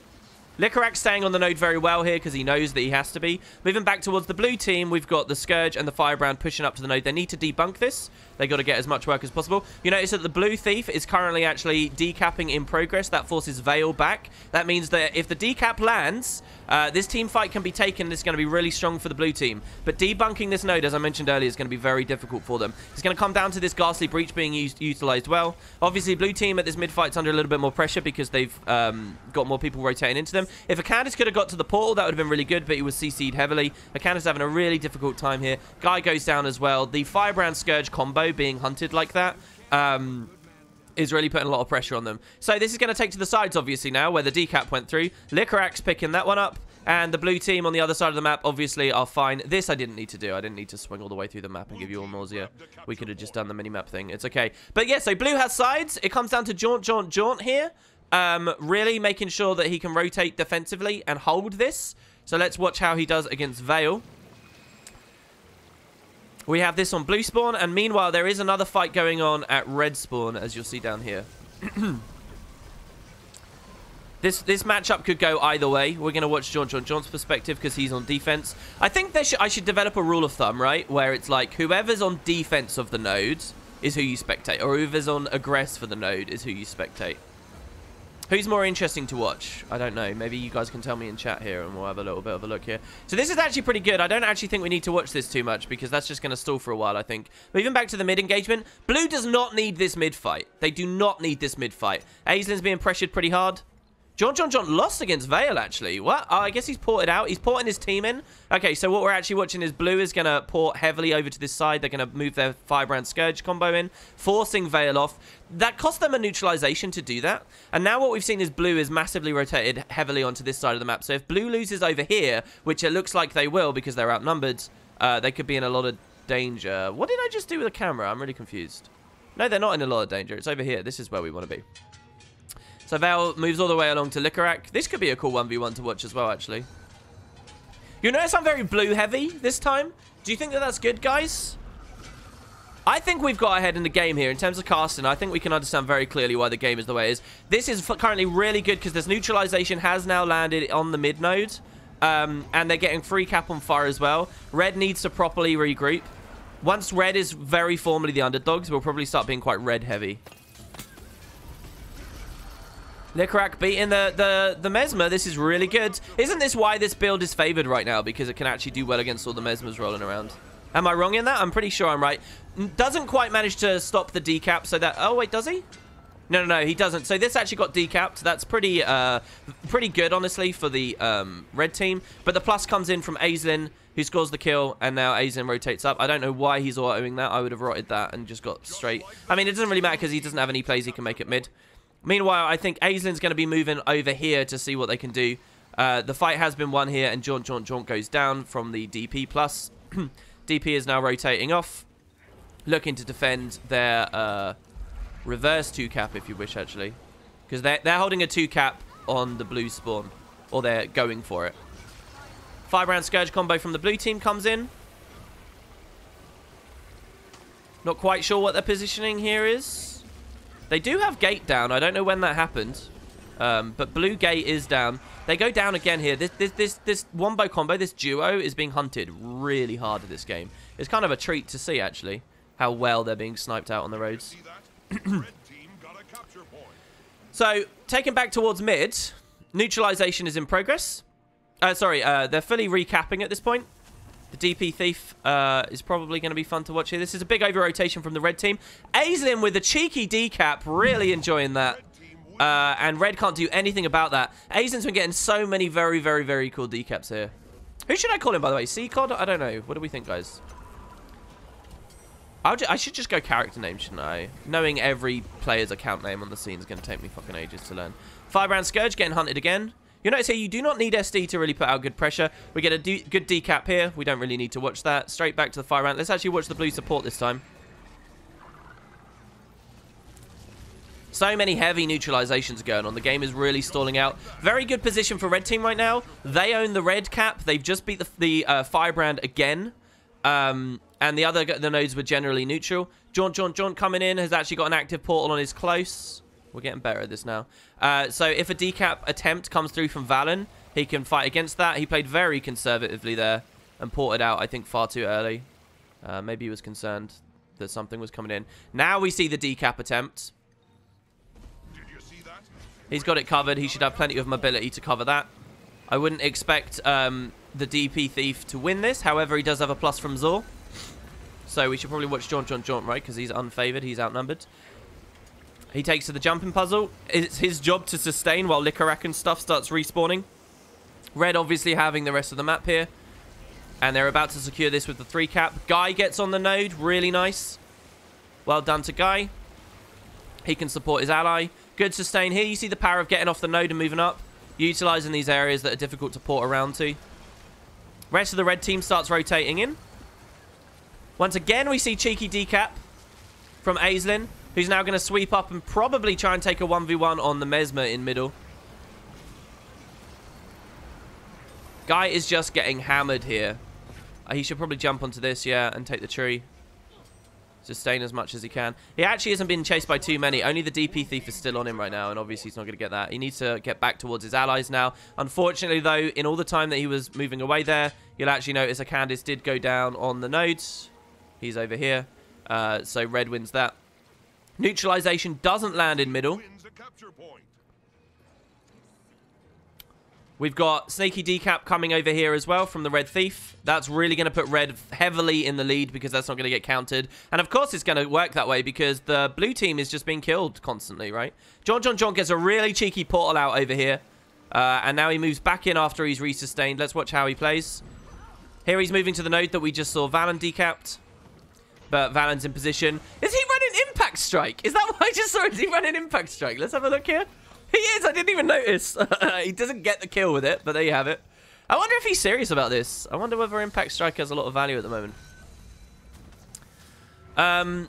Licorice staying on the node very well here because he knows that he has to be. Moving back towards the blue team, we've got the Scourge and the Firebrand pushing up to the node. They need to debunk this. They got to get as much work as possible. You notice that the blue Thief is currently actually decapping in progress. That forces Veil back. That means that if the decap lands, this team fight can be taken. This is going to be really strong for the blue team. But debunking this node, as I mentioned earlier, is going to be very difficult for them. It's going to come down to this Ghastly Breach being utilized well. Obviously, blue team at this mid fight's under a little bit more pressure because they've got more people rotating into them. If a Candace could have got to the portal, that would have been really good, but he was CC'd heavily. A Candace having a really difficult time here. Guy goes down as well. The Firebrand Scourge combo being hunted like that is really putting a lot of pressure on them. So this is going to take to the sides, obviously, now, where the decap went through. Licorice picking that one up. And the blue team on the other side of the map, obviously, are fine. This I didn't need to do. I didn't need to swing all the way through the map and give you all nausea. We could have just done the mini-map thing. It's okay. But yeah, so blue has sides. It comes down to Jaunt here. Really making sure that he can rotate defensively and hold this. So let's watch how he does against Veil. We have this on blue spawn, and meanwhile, there is another fight going on at red spawn, as you'll see down here. This matchup could go either way. We're going to watch Jaunt's perspective because he's on defense. I think I should develop a rule of thumb, right? Where it's like, whoever's on defense of the node is who you spectate, or whoever's on aggress for the node is who you spectate. Who's more interesting to watch? I don't know. Maybe you guys can tell me in chat here and we'll have a little bit of a look here. So this is actually pretty good. I don't actually think we need to watch this too much because that's just going to stall for a while, I think. Moving back to the mid engagement. Blue does not need this mid fight. They do not need this mid fight. Aislin's being pressured pretty hard. Jaunt lost against Veil, actually. What? Oh, I guess he's ported out. He's porting his team in. Okay, so what we're actually watching is blue is going to port heavily over to this side. They're going to move their Firebrand Scourge combo in, forcing Veil off. That cost them a neutralization to do that. And now what we've seen is blue is massively rotated heavily onto this side of the map. So if blue loses over here, which it looks like they will because they're outnumbered, they could be in a lot of danger. What did I just do with the camera? I'm really confused. No, they're not in a lot of danger. It's over here. This is where we want to be. So Veil moves all the way along to Licorice. This could be a cool 1v1 to watch as well, actually. You notice I'm very blue heavy this time. Do you think that that's good, guys? I think we've got ahead in the game here in terms of casting. I think we can understand very clearly why the game is the way it is. This is currently really good because this neutralization has now landed on the mid node. And they're getting free cap on fire as well. Red needs to properly regroup. Once red is very formally the underdogs, we'll probably start being quite red heavy. Licorice beating the Mesmer. This is really good. Isn't this why this build is favored right now? Because it can actually do well against all the Mesmers rolling around. Am I wrong in that? I'm pretty sure I'm right. Doesn't quite manage to stop the decap so that... Oh, wait, does he? No, he doesn't. So this actually got decapped. That's pretty good, honestly, for the red team. But the plus comes in from Aislinn, who scores the kill, and now Aislinn rotates up. I don't know why he's autoing that. I would have rotted that and just got straight. I mean, it doesn't really matter because he doesn't have any plays he can make at mid. Meanwhile, I think Aislinn's going to be moving over here to see what they can do. The fight has been won here, and Jaunt goes down from the DP+. DP is now rotating off, looking to defend their reverse 2-cap, if you wish, actually. Because they're holding a 2-cap on the blue spawn, or they're going for it. Firebrand Scourge combo from the blue team comes in. Not quite sure what their positioning here is. They do have gate down. I don't know when that happened. But blue gate is down. They go down again here. This wombo combo, this duo, is being hunted really hard in this game. It's kind of a treat to see, actually, how well they're being sniped out on the roads. So, taken back towards mid, neutralization is in progress. They're fully recapping at this point. The DP Thief is probably going to be fun to watch here. This is a big over-rotation from the red team. Aislinn with a cheeky decap. Really enjoying that. And red can't do anything about that. Aislinn's been getting so many very, very, very cool decaps here. Who should I call him, by the way? C-Cod? I don't know. What do we think, guys? I should just go character name, shouldn't I? Knowing every player's account name on the scene is going to take me fucking ages to learn. Firebrand Scourge getting hunted again. You'll notice here you do not need SD to really put out good pressure. We get a good decap here. We don't really need to watch that. Straight back to the Firebrand. Let's actually watch the blue support this time. So many heavy neutralizations going on. The game is really stalling out. Very good position for red team right now. They own the red cap. They've just beat the Firebrand again. And the nodes were generally neutral. Jaunt coming in. Has actually got an active portal on his close. We're getting better at this now. So if a decap attempt comes through from Valen, he can fight against that. He played very conservatively there and ported out, I think, far too early. Maybe he was concerned that something was coming in. Now we see the decap attempt. Did you see that? He's got it covered. He should have plenty of mobility to cover that. I wouldn't expect the DP Thief to win this. However, he does have a plus from Zor. So we should probably watch Jaunt, right? Because he's unfavored. He's outnumbered. He takes to the jumping puzzle. It's his job to sustain while Licorice and stuff starts respawning. Red obviously having the rest of the map here. And they're about to secure this with the 3 cap. Guy gets on the node. Really nice. Well done to Guy. He can support his ally. Good sustain here. You see the power of getting off the node and moving up. Utilizing these areas that are difficult to port around to. Rest of the red team starts rotating in. Once again, we see cheeky decap from Aislinn, who's now going to sweep up and probably try and take a 1v1 on the Mesmer in middle. Guy is just getting hammered here. He should probably jump onto this, yeah, and take the tree. Sustain as much as he can. He actually hasn't been chased by too many. Only the DP Thief is still on him right now, and obviously he's not going to get that. He needs to get back towards his allies now. Unfortunately, though, in all the time that he was moving away there, you'll actually notice a Candice did go down on the nodes. He's over here. So red wins that. Neutralization doesn't land in middle. We've got Sneaky Decap coming over here as well from the Red Thief. That's really going to put Red heavily in the lead because that's not going to get countered. And of course it's going to work that way because the blue team is just being killed constantly, right? Jaunt gets a really cheeky portal out over here. And now he moves back in after he's resustained. Let's watch how he plays. Here he's moving to the node that we just saw Valen decapped. But Valen's in position. Is he running Impact Strike? Is that what I just saw? Is he running Impact Strike? Let's have a look here. He is. I didn't even notice. He doesn't get the kill with it, but there you have it. I wonder if he's serious about this. I wonder whether Impact Strike has a lot of value at the moment.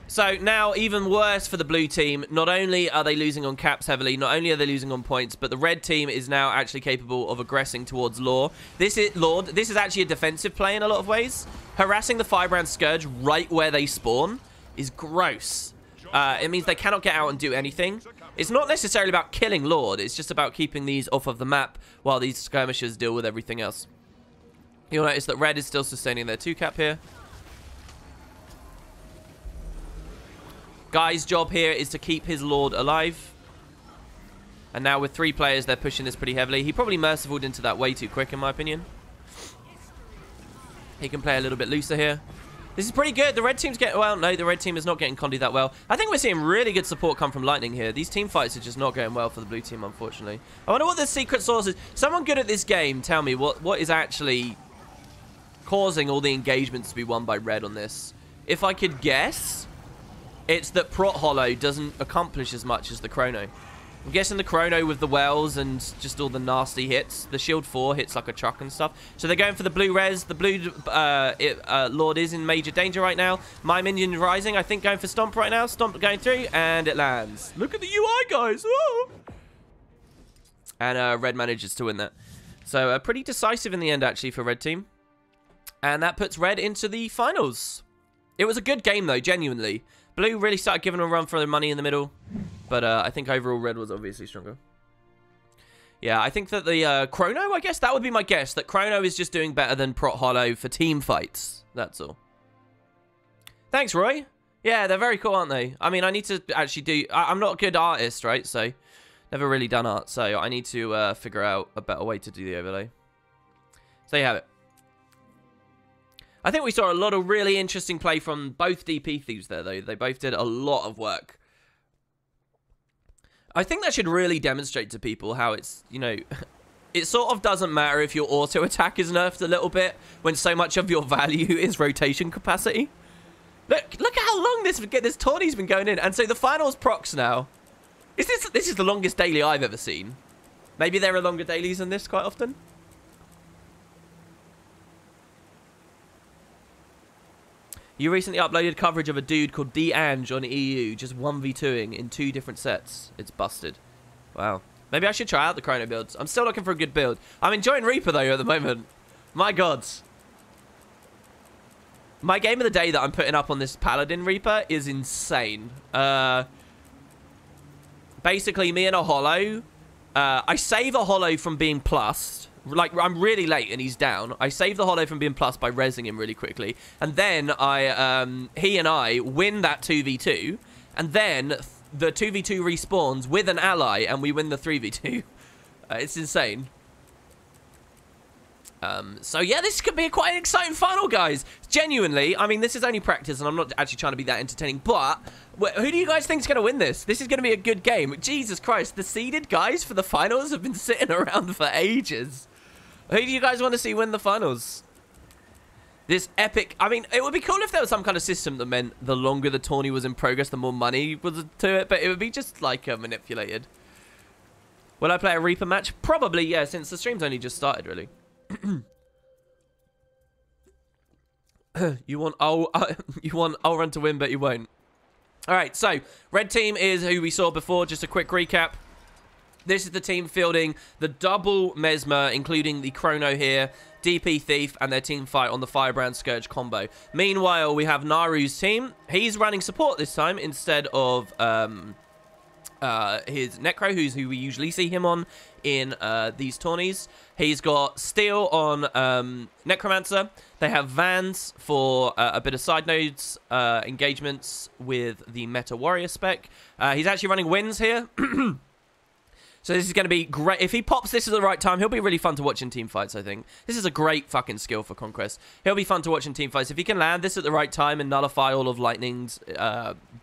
So now, even worse for the blue team. Not only are they losing on caps heavily, not only are they losing on points, but the red team is now actually capable of aggressing towards Lord. This is actually a defensive play in a lot of ways. Harassing the Firebrand Scourge right where they spawn is gross. It means they cannot get out and do anything. It's not necessarily about killing Lord. It's just about keeping these off of the map while these skirmishers deal with everything else. You'll notice that red is still sustaining their 2 cap here. Guy's job here is to keep his Lord alive. And now with 3 players, they're pushing this pretty heavily. He probably mercifuled into that way too quick, in my opinion. He can play a little bit looser here. This is pretty good. The red team's getting... Well, no, the red team is not getting Condi that well. I think we're seeing really good support come from Lightning here. These team fights are just not going well for the blue team, unfortunately. I wonder what the secret source is. Someone good at this game, tell me what is actually causing all the engagements to be won by red on this. If I could guess, it's that Prot Hollow doesn't accomplish as much as the Chrono. I'm guessing the Chrono with the wells and just all the nasty hits. The Shield 4 hits like a truck and stuff. So they're going for the blue res. The blue Lord is in major danger right now. My minion rising. I think going for Stomp right now. Stomp going through and it lands. Look at the UI, guys. Woo! And red manages to win that. So pretty decisive in the end, actually, for red team. And that puts red into the finals. It was a good game, though, genuinely. Blue really started giving a run for their money in the middle. But I think overall red was obviously stronger. Yeah, I think that the Chrono, I guess, that would be my guess. That Chrono is just doing better than Prot Hollow for team fights. That's all. Thanks, Roy. Yeah, they're very cool, aren't they? I mean, I need to actually do... I'm not a good artist, right? So, never really done art. So, I need to figure out a better way to do the overlay. So, there you have it. I think we saw a lot of really interesting play from both DP thieves there, though. They both did a lot of work. I think that should really demonstrate to people how it's, you know, it sort of doesn't matter if your auto attack is nerfed a little bit when so much of your value is rotation capacity. Look at how long this tourney's been going in. And so the finals procs now. This is the longest daily I've ever seen. Maybe there are longer dailies than this quite often. You recently uploaded coverage of a dude called D-Ange on EU, just 1v2ing in 2 different sets. It's busted. Wow. Maybe I should try out the Chrono builds. I'm still looking for a good build. I'm enjoying Reaper, though, at the moment. My gods. My game of the day that I'm putting up on this Paladin Reaper is insane. Basically, me and a Hollow. I save a Hollow from being plussed. Like, I'm really late and he's down. I save the Hollow from being plussed by rezzing him really quickly. And then he and I win that 2v2. And then the 2v2 respawns with an ally and we win the 3v2. It's insane. So yeah, this could be a quite an exciting final, guys. Genuinely, I mean, this is only practice and I'm not actually trying to be that entertaining, but who do you guys think is going to win this? This is going to be a good game. Jesus Christ, the seeded guys for the finals have been sitting around for ages. Who do you guys want to see win the finals? This epic... I mean, it would be cool if there was some kind of system that meant the longer the tourney was in progress, the more money was to it, but it would be just, like, manipulated. Will I play a Reaper match? Probably, yeah, since the stream's only just started, really. You want I'll run to win, but you won't. Alright, so, red team is who we saw before. Just a quick recap. This is the team fielding the double Mesmer, including the Chrono here, DP Thief, and their team fight on the Firebrand Scourge combo. Meanwhile, we have Naru's team. He's running support this time instead of his Necro, who we usually see him on in these tourneys. He's got Steel on Necromancer. They have Vans for a bit of side nodes engagements with the Meta Warrior spec. He's actually running Winds here. So this is going to be great. If he pops this at the right time, he'll be really fun to watch in team fights, I think. This is a great fucking skill for Conquest. He'll be fun to watch in team fights. If he can land this at the right time and nullify all of Lightning's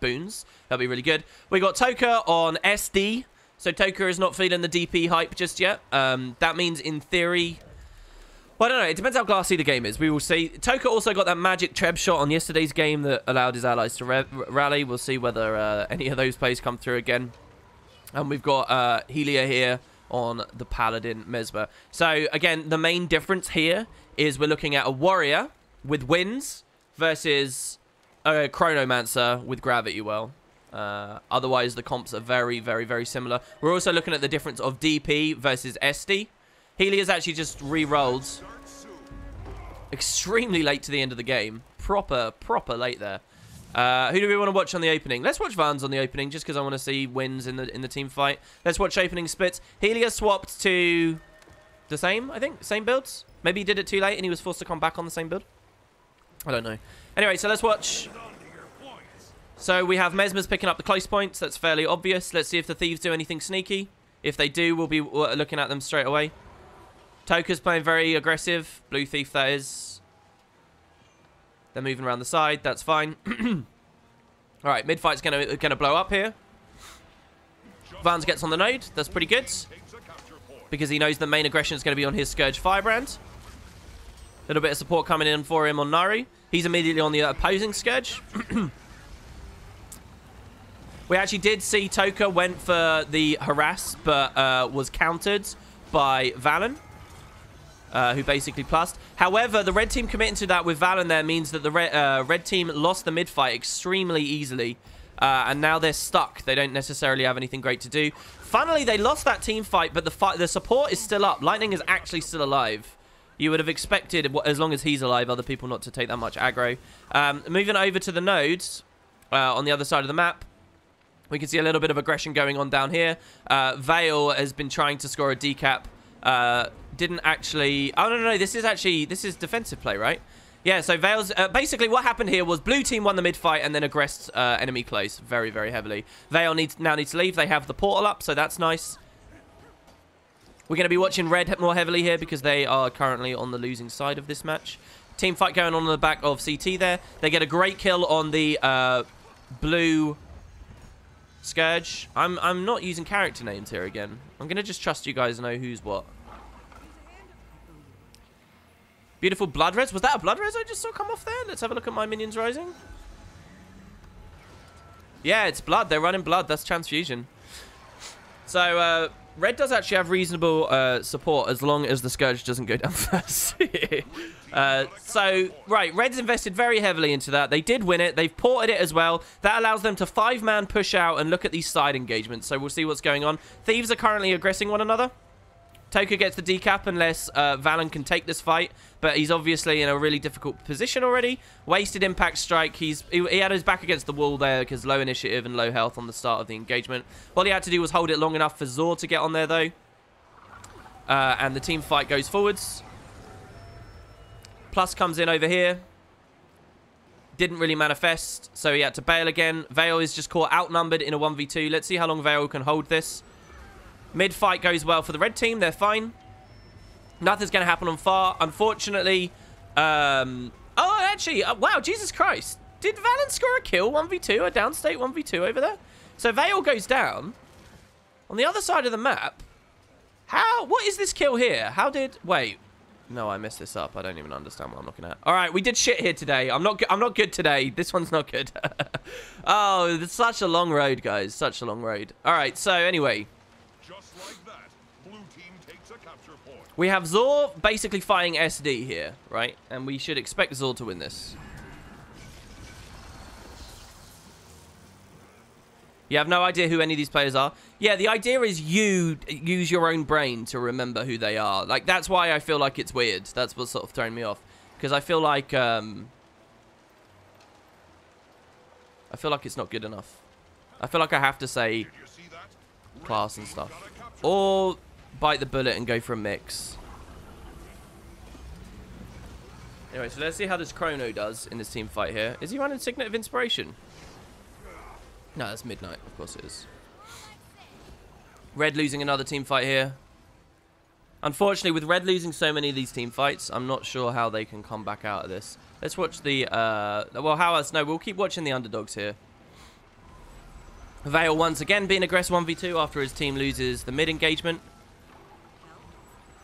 boons, that'll be really good. We got Toka on SD. So Toka is not feeling the DP hype just yet. That means, in theory... Well, I don't know. It depends how glassy the game is. We will see. Toka also got that magic Treb shot on yesterday's game that allowed his allies to rally. We'll see whether any of those plays come through again. And we've got Helia here on the Paladin Mesmer. So, again, the main difference here is we're looking at a Warrior with Winds versus a Chronomancer with Gravity Well. Otherwise, the comps are very, very, very similar. We're also looking at the difference of DP versus SD. Helia's actually just re-rolled extremely late to the end of the game. Proper late there. Who do we want to watch on the opening? Let's watch Vans on the opening, just because I want to see wins in the team fight. Let's watch opening splits. Helia swapped to the same, I think. Same builds. Maybe he did it too late and he was forced to come back on the same build. I don't know. Anyway, so let's watch. So we have Mesmer's picking up the close points. That's fairly obvious. Let's see if the Thieves do anything sneaky. If they do, we'll be looking at them straight away. Toka's playing very aggressive. Blue Thief, that is. They're moving around the side. That's fine. All right, mid-fight's gonna blow up here. Vans gets on the node. That's pretty good. Because he knows the main aggression is going to be on his Scourge Firebrand. A little bit of support coming in for him on Nari. He's immediately on the opposing Scourge. We actually did see Toka went for the harass, but was countered by Valen, who basically plussed. However, the red team committing to that with Valen there means that the red team lost the mid-fight extremely easily. And now they're stuck. They don't necessarily have anything great to do. Funnily, they lost that team fight, but the support is still up. Lightning is actually still alive. You would have expected, as long as he's alive, other people not to take that much aggro. Moving over to the nodes on the other side of the map. We can see a little bit of aggression going on down here. Vale has been trying to score a decap. Didn't actually... Oh, no. This is defensive play, right? Yeah, so Vale's... basically, what happened here was blue team won the mid-fight and then aggressed enemy close very, very heavily. Vale now needs to leave. They have the portal up, so that's nice. We're going to be watching red more heavily here because they are currently on the losing side of this match. Team fight going on the back of CT there. They get a great kill on the blue Scourge. I'm not using character names here again. I'm going to just trust you guys to know who's what. Beautiful blood res. Was that a blood res I just saw come off there? Let's have a look at my minions rising. Yeah, it's blood. They're running blood. That's transfusion. So, red does actually have reasonable support as long as the Scourge doesn't go down first. So, right, red's invested very heavily into that. They did win it. They've ported it as well. That allows them to 5-man push out and look at these side engagements. So we'll see what's going on. Thieves are currently aggressing one another. Toka gets the decap unless Valen can take this fight, but he's obviously in a really difficult position already. Wasted impact strike. He had his back against the wall there because low initiative and low health on the start of the engagement. All he had to do was hold it long enough for Zor to get on there, though. And the team fight goes forwards. Plus comes in over here. Didn't really manifest, so he had to bail again. Vale is just caught outnumbered in a 1v2. Let's see how long Vale can hold this. Mid-fight goes well for the red team. They're fine. Nothing's going to happen on far. Unfortunately, oh, actually, wow, Jesus Christ. Did Valen score a kill 1v2, a downstate 1v2 over there? So Vale goes down. On the other side of the map, what is this kill here? Wait. No, I messed this up. I don't even understand what I'm looking at. All right, we did shit here today. I'm not good today. This one's not good. Oh, it's such a long road, guys. Such a long road. All right, so anyway. Just like that, blue team takes a capture point. We have Zor basically fighting SD here, right? And we should expect Zor to win this. You have no idea who any of these players are? Yeah, the idea is you use your own brain to remember who they are. Like, that's why I feel like it's weird. That's what's sort of throwing me off. Because I feel like it's not good enough. I feel like I have to say class and stuff. Or bite the bullet and go for a mix. Anyway, so let's see how this Chrono does in this team fight here. Is he running Signet of Inspiration? No, that's Midnight. Of course it is. Red losing another team fight here. Unfortunately, with Red losing so many of these team fights, I'm not sure how they can come back out of this. Let's watch the... well, how else? No, we'll keep watching the underdogs here. Vale once again being aggressive 1v2 after his team loses the mid engagement.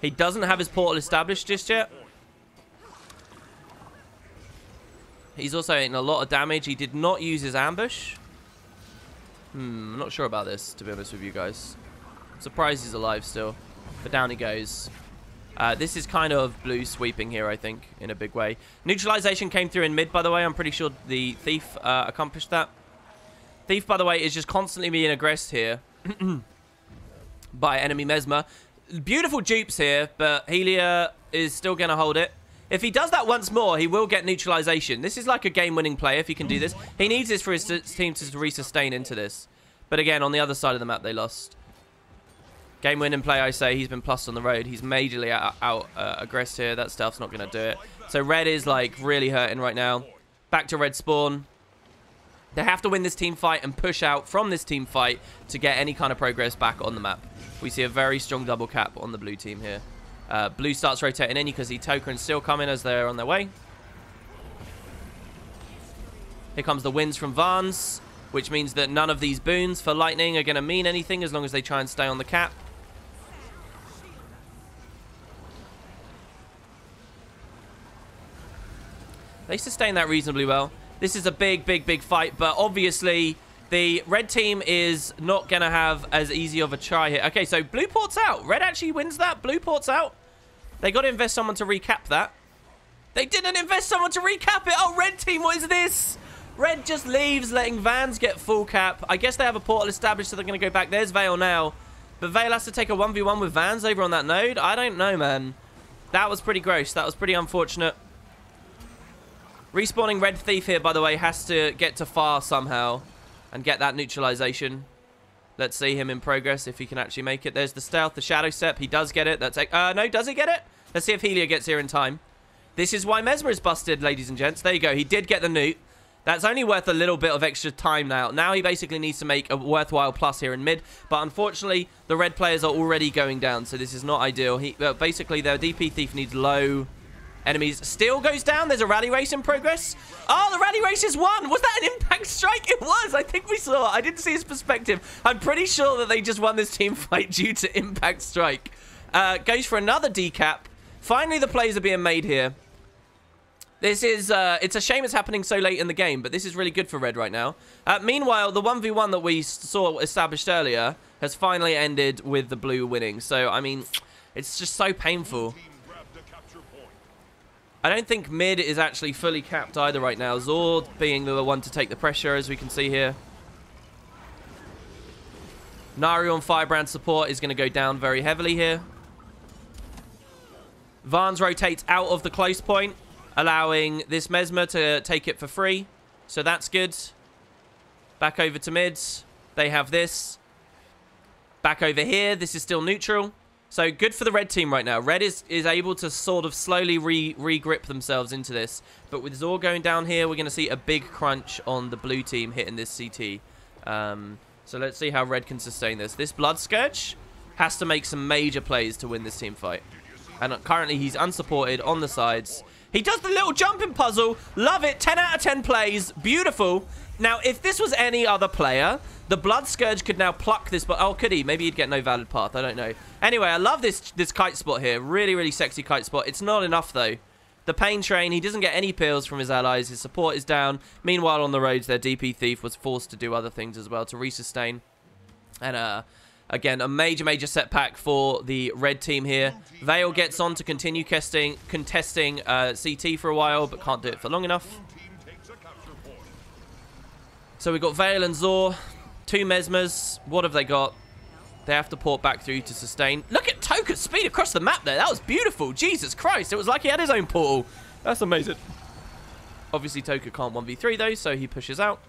He doesn't have his portal established just yet. He's also eating a lot of damage. He did not use his ambush. I'm not sure about this, to be honest with you guys. I'm surprised he's alive still. But down he goes. This is kind of blue sweeping here, I think, in a big way. Neutralization came through in mid, by the way. I'm pretty sure the Thief accomplished that. Thief, by the way, is just constantly being aggressed here by enemy Mesmer. Beautiful dupes here, but Helia is still going to hold it. If he does that once more, he will get neutralization. This is like a game-winning play if he can do this. He needs this for his team to resustain into this. But again, on the other side of the map, they lost. Game-winning play, I say. He's been plussed on the road. He's majorly out-aggressed here. That stuff's not going to do it. So red is, like, really hurting right now. Back to red spawn. They have to win this team fight and push out from this team fight to get any kind of progress back on the map. We see a very strong double cap on the blue team here. Blue starts rotating in. You can see Toka and Seal coming as they're on their way. Here comes the winds from Vans, which means that none of these boons for Lightning are going to mean anything as long as they try and stay on the cap. They sustain that reasonably well. This is a big, big, big fight, but obviously the red team is not going to have as easy of a try here. Okay, so blue ports out. Red actually wins that. Blue ports out. They got to invest someone to recap that. They didn't invest someone to recap it. Oh, red team, what is this? Red just leaves, letting Vans get full cap. I guess they have a portal established, so they're going to go back. There's Vale now. But Vale has to take a 1v1 with Vans over on that node. I don't know, man. That was pretty gross. That was pretty unfortunate. Respawning Red Thief here, by the way, has to get to far somehow and get that neutralization. Let's see him in progress if he can actually make it. There's the stealth, the shadow step. He does get it. That's no, does he get it? Let's see if Helia gets here in time. This is why Mesmer is busted, ladies and gents. There you go. He did get the newt. That's only worth a little bit of extra time now. Now he basically needs to make a worthwhile plus here in mid. But unfortunately, the red players are already going down, so this is not ideal. Basically, their DP Thief needs low Enemies still goes down. There's a rally race in progress. Oh, the rally race is won. Was that an impact strike? It was. I think we saw. I didn't see his perspective. I'm pretty sure that they just won this team fight due to impact strike. Goes for another decap. Finally, the plays are being made here. This is, it's a shame it's happening so late in the game, but this is really good for Red right now. Meanwhile, the 1v1 that we saw established earlier has finally ended with the blue winning. So, I mean, it's just so painful. I don't think mid is actually fully capped either right now. Zord being the one to take the pressure, as we can see here. Nari on Firebrand support is going to go down very heavily here. Vans rotates out of the close point, allowing this Mesmer to take it for free. So that's good. Back over to mids. They have this. Back over here. This is still neutral. So good for the red team right now. Red is able to sort of slowly re-grip themselves into this. But with Zor going down here, we're going to see a big crunch on the blue team hitting this CT. So let's see how Red can sustain this. This Blood Scourge has to make some major plays to win this team fight. And currently he's unsupported on the sides. He does the little jumping puzzle. Love it. 10 out of 10 plays. Beautiful. Now, if this was any other player, the Blood Scourge could now pluck this. But oh, could he? Maybe he'd get no valid path. I don't know. Anyway, I love this kite spot here. Really, really sexy kite spot. It's not enough, though. The Pain Train, he doesn't get any pills from his allies. His support is down. Meanwhile, on the roads, their DP Thief was forced to do other things as well to resustain. And, again, a major, major setback for the red team here. Vale gets on to continue contesting CT for a while, but can't do it for long enough. So we've got Vale and Zor. 2 Mesmers. What have they got? They have to port back through to sustain. Look at Toka's speed across the map there. That was beautiful. Jesus Christ. It was like he had his own portal. That's amazing. Obviously, Toka can't 1v3 though, so he pushes out.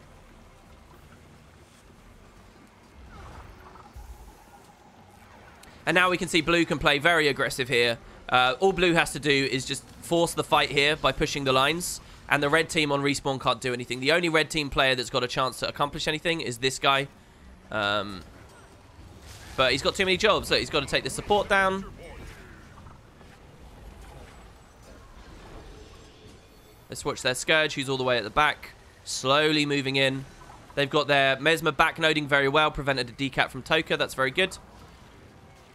And now we can see Blue can play very aggressive here. All Blue has to do is just force the fight here by pushing the lines. And the red team on respawn can't do anything. The only red team player that's got a chance to accomplish anything is this guy. But he's got too many jobs, so he's got to take the support down. Let's watch their Scourge, who's all the way at the back. Slowly moving in. They've got their Mesmer backnoding very well. Prevented a decap from Toka. That's very good.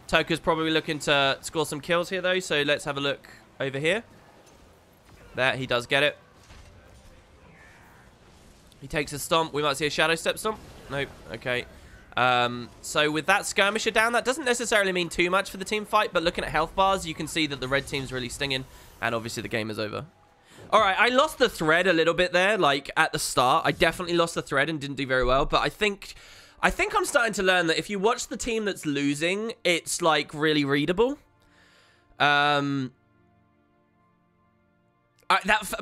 Toka's probably looking to score some kills here, though. So let's have a look over here. There, he does get it. He takes a stomp. We might see a Shadow Step stomp. Nope. Okay. So with that skirmisher down, that doesn't necessarily mean too much for the team fight, but looking at health bars, you can see that the red team's really stinging, and obviously the game is over. Alright, I lost the thread a little bit there, like, at the start. I definitely lost the thread and didn't do very well, but I think I'm starting to learn that if you watch the team that's losing, it's, like, really readable.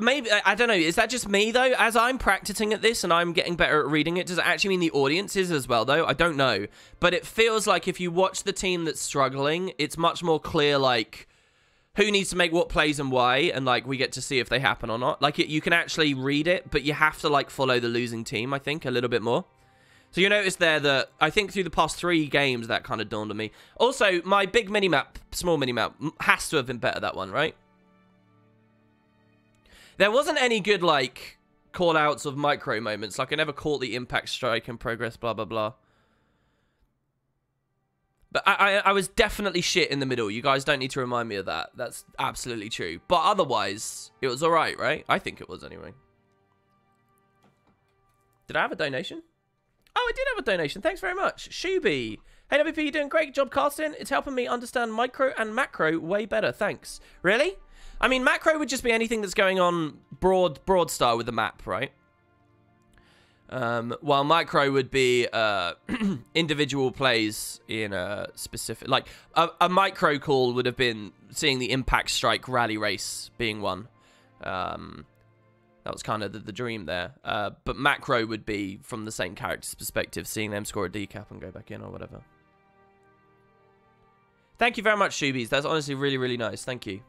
Maybe, I don't know, is that just me, though? As I'm practicing at this and I'm getting better at reading it, does it actually mean the audience is as well, though? I don't know. But it feels like if you watch the team that's struggling, it's much more clear, like, who needs to make what plays and why, and, like, we get to see if they happen or not. Like, you can actually read it, but you have to, like, follow the losing team, I think, a little bit more. So you notice there that, I think through the past 3 games, that kind of dawned on me. Also, my big minimap, small minimap, has to have been better, that one, right? There wasn't any good, like, call-outs of micro moments. Like, I never caught the impact strike in progress, blah, blah, blah. But I was definitely shit in the middle. You guys don't need to remind me of that. That's absolutely true. But otherwise, it was alright, right? I think it was, anyway. Did I have a donation? Oh, I did have a donation. Thanks very much. Shuby. Hey, WP, you're doing a great job casting. It's helping me understand micro and macro way better. Thanks. Really? I mean, macro would just be anything that's going on broad style with the map, right? While micro would be individual plays in a specific... Like, a micro call would have been seeing the impact strike rally race being one. That was kind of the dream there. But macro would be, from the same character's perspective, seeing them score a decap and go back in or whatever. Thank you very much, Shubies. That's honestly really, really nice. Thank you.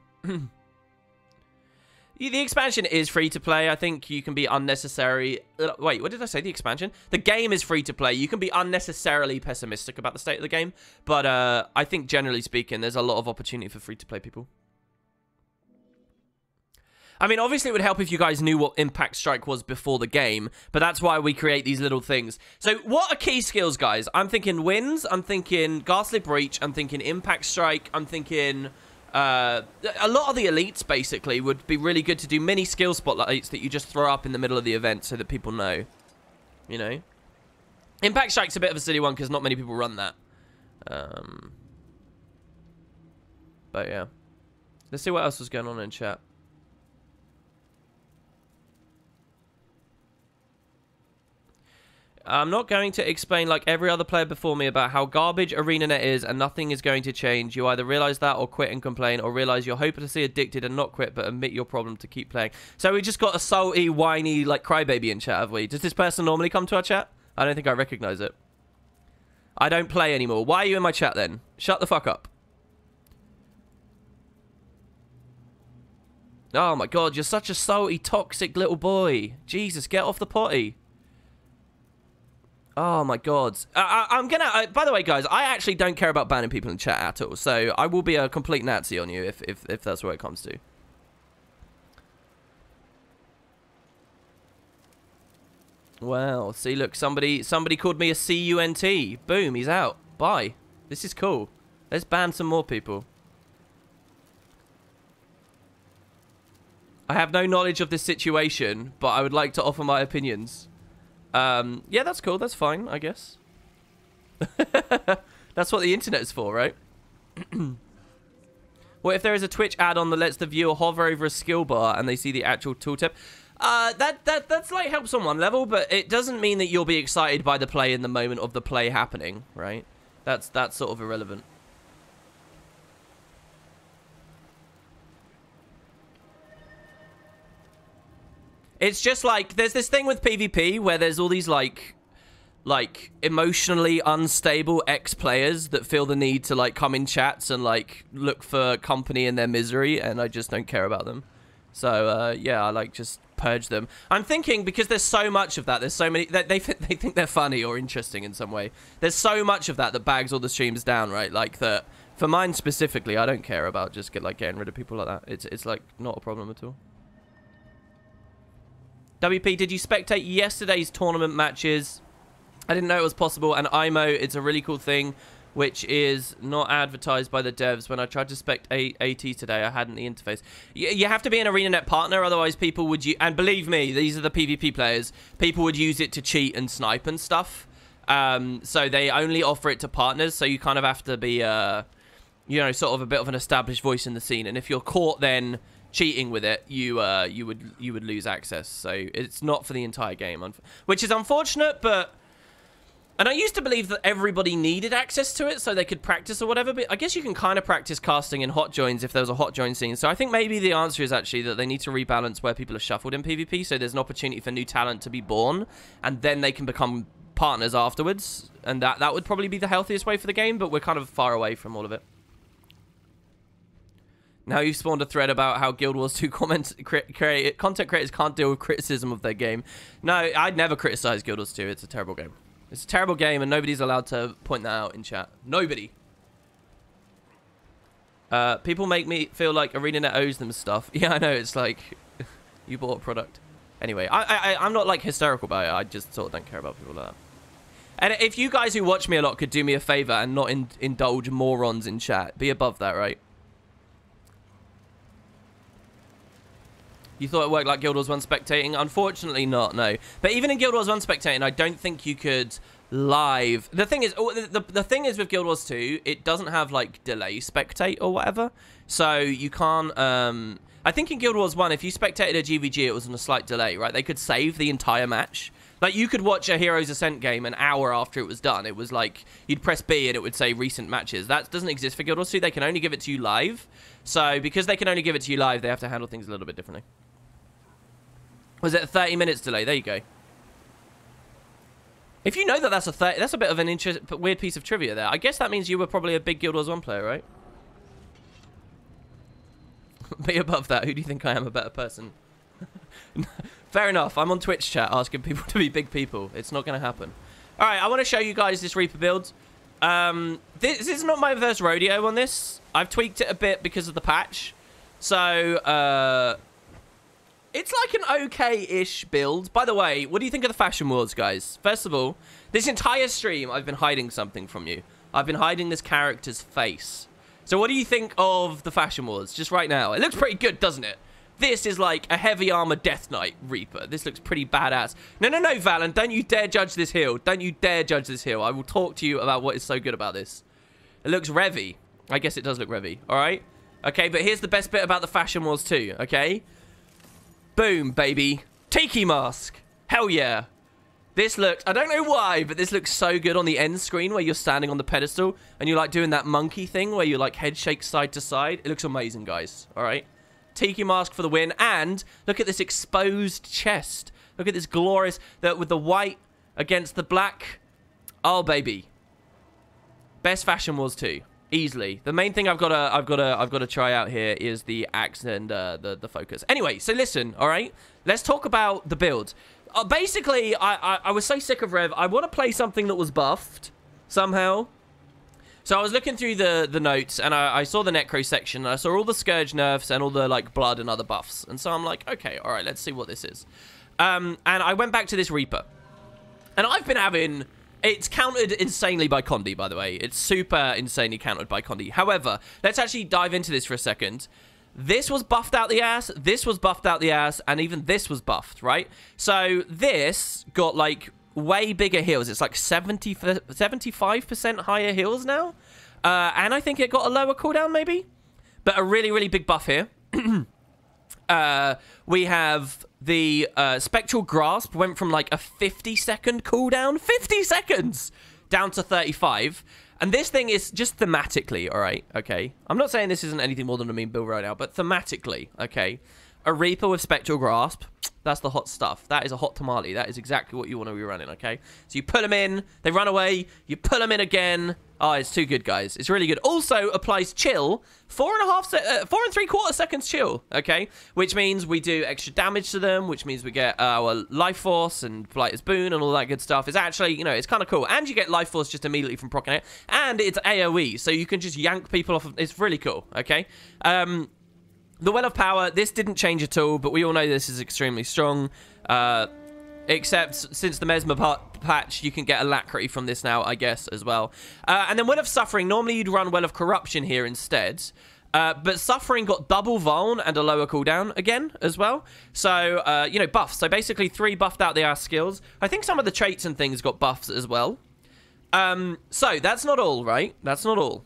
The expansion is free to play. I think you can be unnecessary... Wait, what did I say? The expansion? The game is free to play. You can be unnecessarily pessimistic about the state of the game. But I think generally speaking, there's a lot of opportunity for free to play people. I mean, obviously it would help if you guys knew what Impact Strike was before the game, but that's why we create these little things. So what are key skills, guys? I'm thinking Winds, I'm thinking Ghastly Breach, I'm thinking Impact Strike, I'm thinking... a lot of the elites, basically, would be really good to do mini skill spotlights that you just throw up in the middle of the event so that people know. You know? Impact Strike's a bit of a silly one because not many people run that. But yeah. Let's see what else was going on in chat. I'm not going to explain like every other player before me about how garbage ArenaNet is and nothing is going to change. You either realize that or quit and complain, or realize you're hopelessly addicted and not quit but admit your problem to keep playing. So we just got a salty, whiny, like crybaby in chat, have we? Does this person normally come to our chat? I don't think I recognize it. I don't play anymore. Why are you in my chat then? Shut the fuck up. Oh my god, you're such a salty, toxic little boy. Jesus, get off the potty. Oh my god. I'm gonna... by the way, guys, I actually don't care about banning people in chat at all. So I will be a complete Nazi on you if that's what it comes to. Wow. See, look, somebody called me a CUNT. Boom, he's out. Bye. This is cool. Let's ban some more people. I have no knowledge of this situation, but I would like to offer my opinions. Yeah, that's cool. That's fine, I guess. That's what the internet is for, right? What if there is a Twitch add-on that lets the viewer hover over a skill bar and they see the actual tooltip? That's like helps on one level, but it doesn't mean that you'll be excited by the play in the moment of the play happening, right? That's sort of irrelevant. It's just like, there's this thing with PvP where there's all these like emotionally unstable ex-players that feel the need to like come in chats and like look for company in their misery, and I just don't care about them. So yeah, I like just purge them. I'm thinking, because there's so much of that, there's so many that they think they're funny or interesting in some way. There's so much of that bags all the streams down, right? Like that for mine specifically, I don't care about just getting rid of people like that. It's like not a problem at all. WP, did you spectate yesterday's tournament matches? I didn't know it was possible. And IMO, it's a really cool thing, which is not advertised by the devs. When I tried to spectate AT today, I hadn't the interface. You have to be an ArenaNet partner, otherwise people would use... And believe me, these are the PvP players. People would use it to cheat and snipe and stuff. So they only offer it to partners, so you kind of have to be, you know, sort of a bit of an established voice in the scene. And if you're caught then... cheating with it, you would lose access. So it's not for the entire game, which is unfortunate. But and I used to believe that everybody needed access to it so they could practice or whatever. But I guess you can kind of practice casting in hot joins if there was a hot join scene. So I think maybe the answer is actually that they need to rebalance where people are shuffled in PvP, so there's an opportunity for new talent to be born, and then they can become partners afterwards. And that would probably be the healthiest way for the game. But we're kind of far away from all of it. Now you've spawned a thread about how Guild Wars 2 content creators can't deal with criticism of their game. No, I'd never criticize Guild Wars 2. It's a terrible game. It's a terrible game, and nobody's allowed to point that out in chat. Nobody. People make me feel like ArenaNet owes them stuff. Yeah, I know. It's like you bought a product. Anyway, I'm not like hysterical about it. I just sort of don't care about people like that. And if you guys who watch me a lot could do me a favor and not indulge morons in chat, be above that, right? You thought it worked like Guild Wars 1 spectating? Unfortunately not, no. But even in Guild Wars 1 spectating, I don't think you could live... The thing is, the thing is with Guild Wars 2, it doesn't have, like, delay spectate or whatever. So you can't... I think in Guild Wars 1, if you spectated a GVG, it was on a slight delay, right? They could save the entire match. Like, you could watch a Heroes Ascent game an hour after it was done. It was like, you'd press B and it would say recent matches. That doesn't exist for Guild Wars 2. They can only give it to you live. So, because they can only give it to you live, they have to handle things a little bit differently. Was it a 30 minutes delay? There you go. If you know that that's a bit of an weird piece of trivia there. I guess that means you were probably a big Guild Wars 1 player, right? Be above that. Who do you think I am, a better person? Fair enough. I'm on Twitch chat asking people to be big people. It's not going to happen. All right, I want to show you guys this Reaper build. This is not my first rodeo on this. I've tweaked it a bit because of the patch. So, It's like an okay-ish build. By the way, what do you think of the Fashion Wars, guys? First of all, this entire stream, I've been hiding something from you. I've been hiding this character's face. So what do you think of the Fashion Wars, just right now? It looks pretty good, doesn't it? This is like a heavy armor Death Knight Reaper. This looks pretty badass. No, Valen, don't you dare judge this heal. Don't you dare judge this heal. I will talk to you about what is so good about this. It looks revy. I guess it does look revy, all right? Okay, but here's the best bit about the Fashion Wars too, okay? Boom, baby. Tiki mask. Hell yeah. This looks, I don't know why, but this looks so good on the end screen where you're standing on the pedestal and you're like doing that monkey thing where you like head shake side to side. It looks amazing, guys. All right. Tiki mask for the win. And look at this exposed chest. Look at this glorious, with the white against the black. Oh, baby. Best Fashion Wars 2. Easily. The main thing I've got to try out here is the axe and the focus. Anyway, so listen, all right? Let's talk about the build. Basically, I was so sick of Rev. I want to play something that was buffed somehow. So I was looking through the notes, and I saw the Necro section, and I saw all the Scourge nerfs and all the, like, blood and other buffs. And so I'm like, okay, all right, let's see what this is. And I went back to this Reaper. And I've been having... It's countered insanely by Condi, by the way. It's super insanely countered by Condi. However, let's actually dive into this for a second. This was buffed out the ass, this was buffed out the ass, and even this was buffed, right? So this got, like, way bigger heals. It's like 75% higher heals now. And I think it got a lower cooldown, maybe? But a really, really big buff here. We have the Spectral Grasp went from like a 50-second cooldown, 50 seconds, down to 35. And this thing is just thematically, all right, okay? I'm not saying this isn't anything more than a meme build right now, but thematically, okay? A Reaper with Spectral Grasp, that's the hot stuff. That is a hot tamale. That is exactly what you want to be running, okay? So you put them in, they run away, you put them in again. Oh, it's too good, guys. It's really good. Also applies chill, 4 3/4 seconds chill, okay? Which means we do extra damage to them, which means we get our Life Force and Blighter's Boon and all that good stuff. It's actually, you know, it's kind of cool. And you get Life Force just immediately from proccing it. And it's AoE, so you can just yank people off of... It's really cool, okay? The Well of Power, this didn't change at all, but we all know this is extremely strong. Except since the Mesmer patch, you can get Alacrity from this now, I guess, as well. And then Well of Suffering, normally you'd run Well of Corruption here instead. But Suffering got double Vuln and a lower cooldown again as well. So, you know, buffs. So basically 3 buffed out the ass skills. I think some of the traits and things got buffs as well. So that's not all, right? That's not all.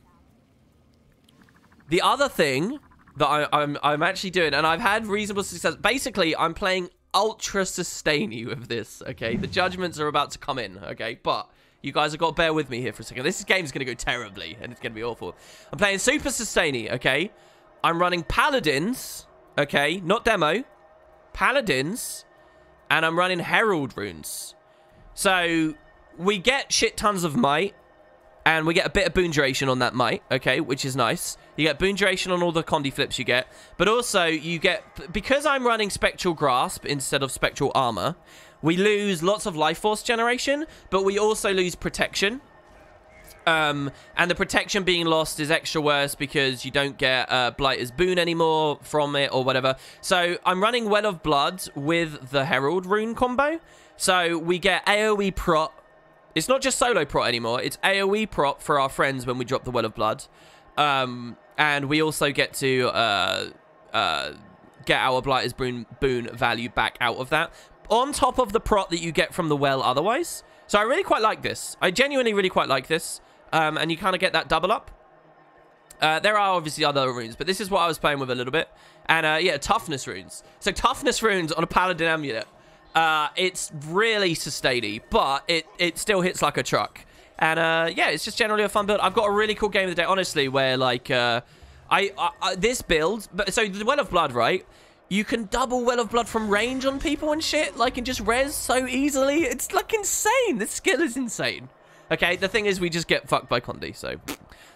The other thing that I'm actually doing, and I've had reasonable success. Basically, I'm playing ultra sustainy with this, okay? The judgments are about to come in, okay? But you guys have got to bear with me here for a second. This game's going to go terribly, and it's going to be awful. I'm playing super sustainy, okay? I'm running Paladins, okay? Not demo. Paladins. And I'm running Herald runes. So we get shit tons of might. And we get a bit of boon duration on that might, okay, which is nice. You get boon duration on all the Condi flips you get. But also, you get... Because I'm running Spectral Grasp instead of Spectral Armor, we lose lots of Life Force generation, but we also lose Protection. And the Protection being lost is extra worse because you don't get Blighter's Boon anymore from it or whatever. So, I'm running Well of Blood with the Herald rune combo. So, we get AoE prot. It's not just solo prot anymore. It's AoE prot for our friends when we drop the Well of Blood. And we also get to get our Blighter's Boon value back out of that. On top of the prot that you get from the Well otherwise. So I really quite like this. I genuinely really quite like this. And you kind of get that double up. There are obviously other runes, but this is what I was playing with a little bit. And yeah, toughness runes. So toughness runes on a Paladin amulet. It's really sustainy, but it still hits like a truck. And, yeah, it's just generally a fun build. I've got a really cool game of the day, honestly, where, like, this build... So, the Well of Blood, right? You can double Well of Blood from range on people and shit, like, and just res so easily. It's, like, insane. This skill is insane. Okay, the thing is, we just get fucked by Condi, so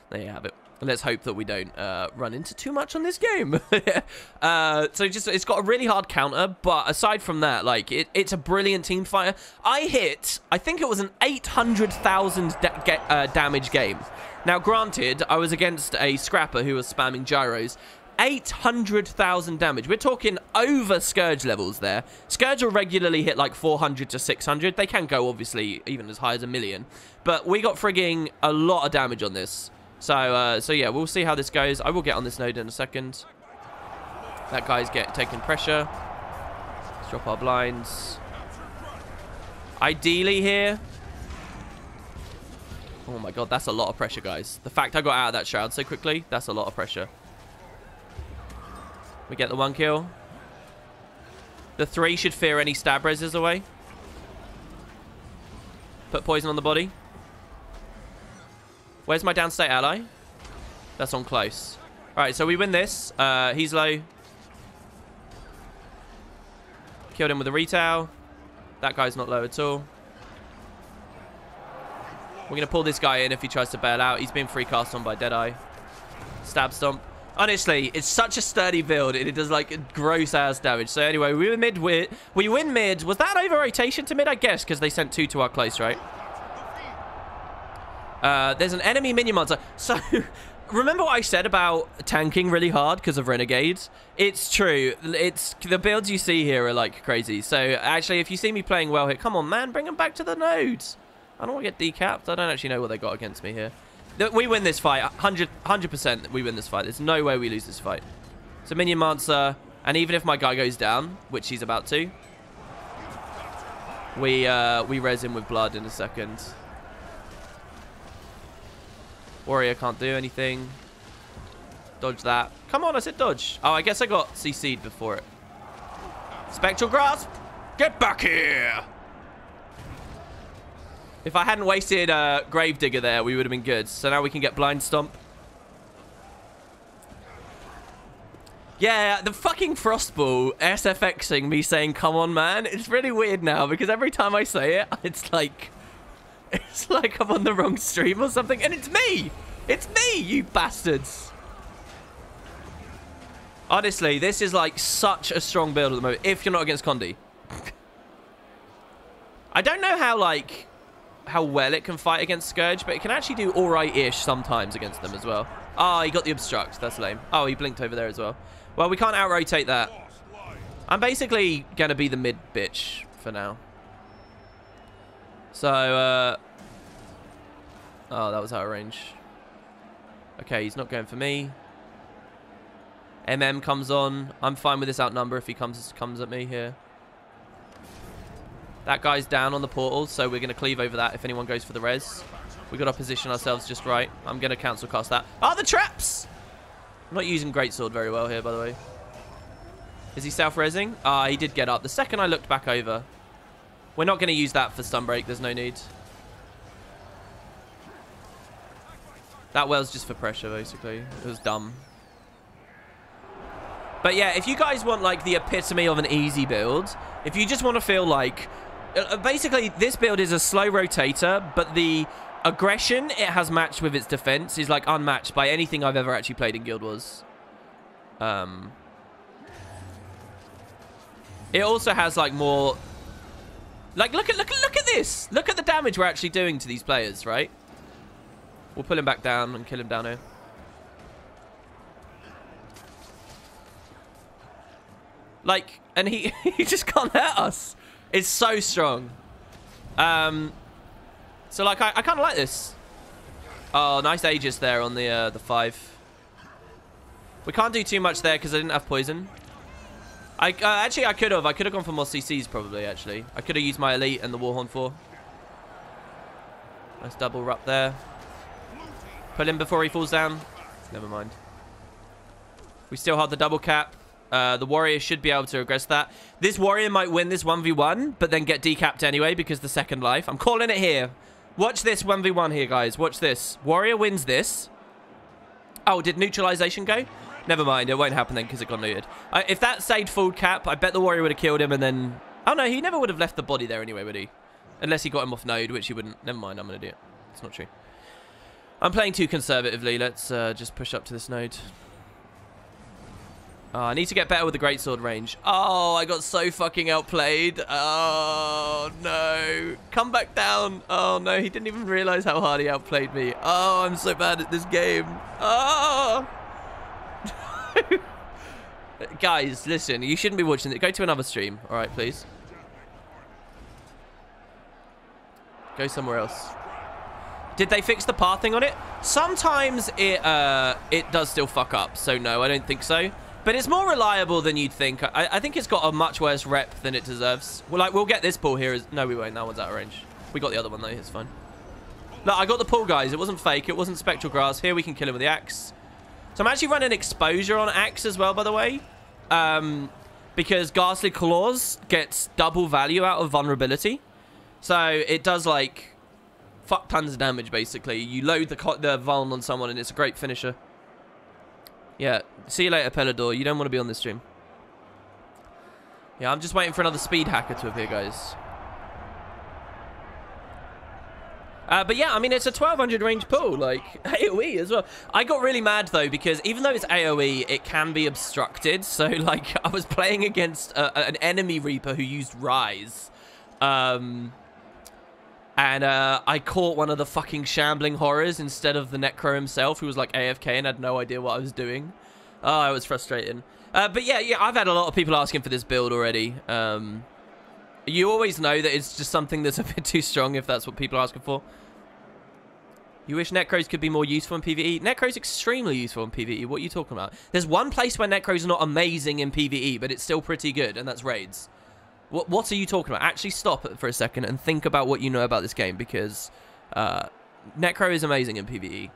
there you have it. Let's hope that we don't run into too much on this game. So just it's got a really hard counter, but aside from that, like it's a brilliant team fighter. I think it was an 800,000 damage game. Now, granted, I was against a scrapper who was spamming gyros. 800,000 damage. We're talking over Scourge levels there. Scourge will regularly hit like 400 to 600. They can go, obviously, even as high as 1 million. But we got frigging a lot of damage on this. So yeah, we'll see how this goes. I will get on this node in a second. That guy's taking pressure. Let's drop our blinds. Ideally here... Oh my god, that's a lot of pressure, guys. The fact I got out of that shroud so quickly, that's a lot of pressure. We get the 1 kill. The 3 should fear any stab reses away. Put poison on the body. Where's my downstate ally? That's on close. Alright, so we win this. He's low. Killed him with a retail. That guy's not low at all. We're going to pull this guy in if he tries to bail out. He's been free cast on by Deadeye. Stab stomp. Honestly, it's such a sturdy build, and it does, like, gross-ass damage. So, anyway, we win mid. Was that over-rotation to mid? I guess, because they sent 2 to our close, right? There's an enemy minion monster. So, remember what I said about tanking really hard because of Renegades? It's true. The builds you see here are, like, crazy. So, actually, if you see me playing well here, come on, man, bring them back to the nodes. I don't want to get decapped. I don't actually know what they got against me here. We win this fight. 100% we win this fight. There's no way we lose this fight. So minion monster, and even if my guy goes down, which he's about to, we res him with blood in a second. Warrior can't do anything. Dodge that. Come on, I said dodge. Oh, I guess I got CC'd before it. Spectral Grasp. Get back here. If I hadn't wasted Gravedigger there, we would have been good. So now we can get Blind Stomp. Yeah, the fucking Frostball SFXing me saying, come on, man. It's really weird now because every time I say it, it's like I'm on the wrong stream or something. And it's me. It's me, you bastards. Honestly, this is like such a strong build at the moment. If you're not against Condi. I don't know how well it can fight against Scourge, but it can actually do alright-ish sometimes against them as well. Oh, he got the obstruct. That's lame. Oh, he blinked over there as well. Well, we can't out-rotate that. I'm basically going to be the mid bitch for now. So, oh, that was out of range. Okay, he's not going for me. MM comes on. I'm fine with this outnumber if he comes at me here. That guy's down on the portal, so we're going to cleave over that if anyone goes for the res. We've got to position ourselves just right. I'm going to cancel cast that. Oh, the traps! I'm not using Greatsword very well here, by the way. Is he self-resing? Ah, he did get up. The second I looked back over. We're not going to use that for stun break. There's no need. That well's just for pressure, basically. It was dumb. But yeah, if you guys want, like, the epitome of an easy build, if you just want to feel like... Basically, this build is a slow rotator, but the aggression it has matched with its defense is, like, unmatched by anything I've ever actually played in Guild Wars. It also has, like, more... Like, look at this! Look at the damage we're actually doing to these players, right? We'll pull him back down and kill him down here. Like, and he just can't hurt us. It's so strong. So, like, I kind of like this. Oh, nice Aegis there on the 5. We can't do too much there because I didn't have poison. Actually, I could have. I could have gone for more CCs, probably, actually. I could have used my Elite and the Warhorn 4. Nice double rup there. Pull him before he falls down. Never mind. We still have the double cap. The warrior should be able to regress that. This warrior might win this 1v1, but then get decapped anyway because the second life. I'm calling it here. Watch this 1v1 here, guys. Watch this. Warrior wins this. Oh, did neutralization go? Never mind. It won't happen then because it got neutered. If that stayed full cap, I bet the warrior would have killed him and then... Oh, no. He never would have left the body there anyway, would he? Unless he got him off node, which he wouldn't. Never mind. I'm going to do it. It's not true. I'm playing too conservatively. Let's just push up to this node. Oh, I need to get better with the greatsword range. Oh, I got so fucking outplayed. Oh, no. Come back down. Oh, no. He didn't even realize how hard he outplayed me. Oh, I'm so bad at this game. Oh. Guys, listen, you shouldn't be watching it. Go to another stream, all right, please. Go somewhere else. Did they fix the pathing on it? Sometimes it does still fuck up, so no, I don't think so. But it's more reliable than you'd think. I think it's got a much worse rep than it deserves. Well, like, we'll get this pull here. No, we won't. That one's out of range. We got the other one, though. It's fine. Look, I got the pull, guys. It wasn't fake. It wasn't spectral grass. Here we can kill him with the axe. So I'm actually running exposure on axe as well, by the way. Because Ghastly Claws gets double value out of vulnerability. So it does, like, fuck tons of damage, basically. You load the vuln on someone, and it's a great finisher. Yeah, see you later, Paladin. You don't want to be on this stream. Yeah, I'm just waiting for another speed hacker to appear, guys. But yeah, I mean, it's a 1200 range pull, like, AoE as well. I got really mad, though, because even though it's AoE, it can be obstructed. So, like, I was playing against an enemy Reaper who used Rise. And I caught one of the fucking shambling horrors instead of the Necro himself, who was like AFK and had no idea what I was doing. Oh, it was frustrating. But yeah, I've had a lot of people asking for this build already. You always know that it's just something that's a bit too strong if that's what people are asking for. You wish Necros could be more useful in PvE? Necro's extremely useful in PvE. What are you talking about? There's one place where Necro's not amazing in PvE, but it's still pretty good, and that's raids. What are you talking about? Actually stop for a second and think about what you know about this game, because Necro is amazing in PvE.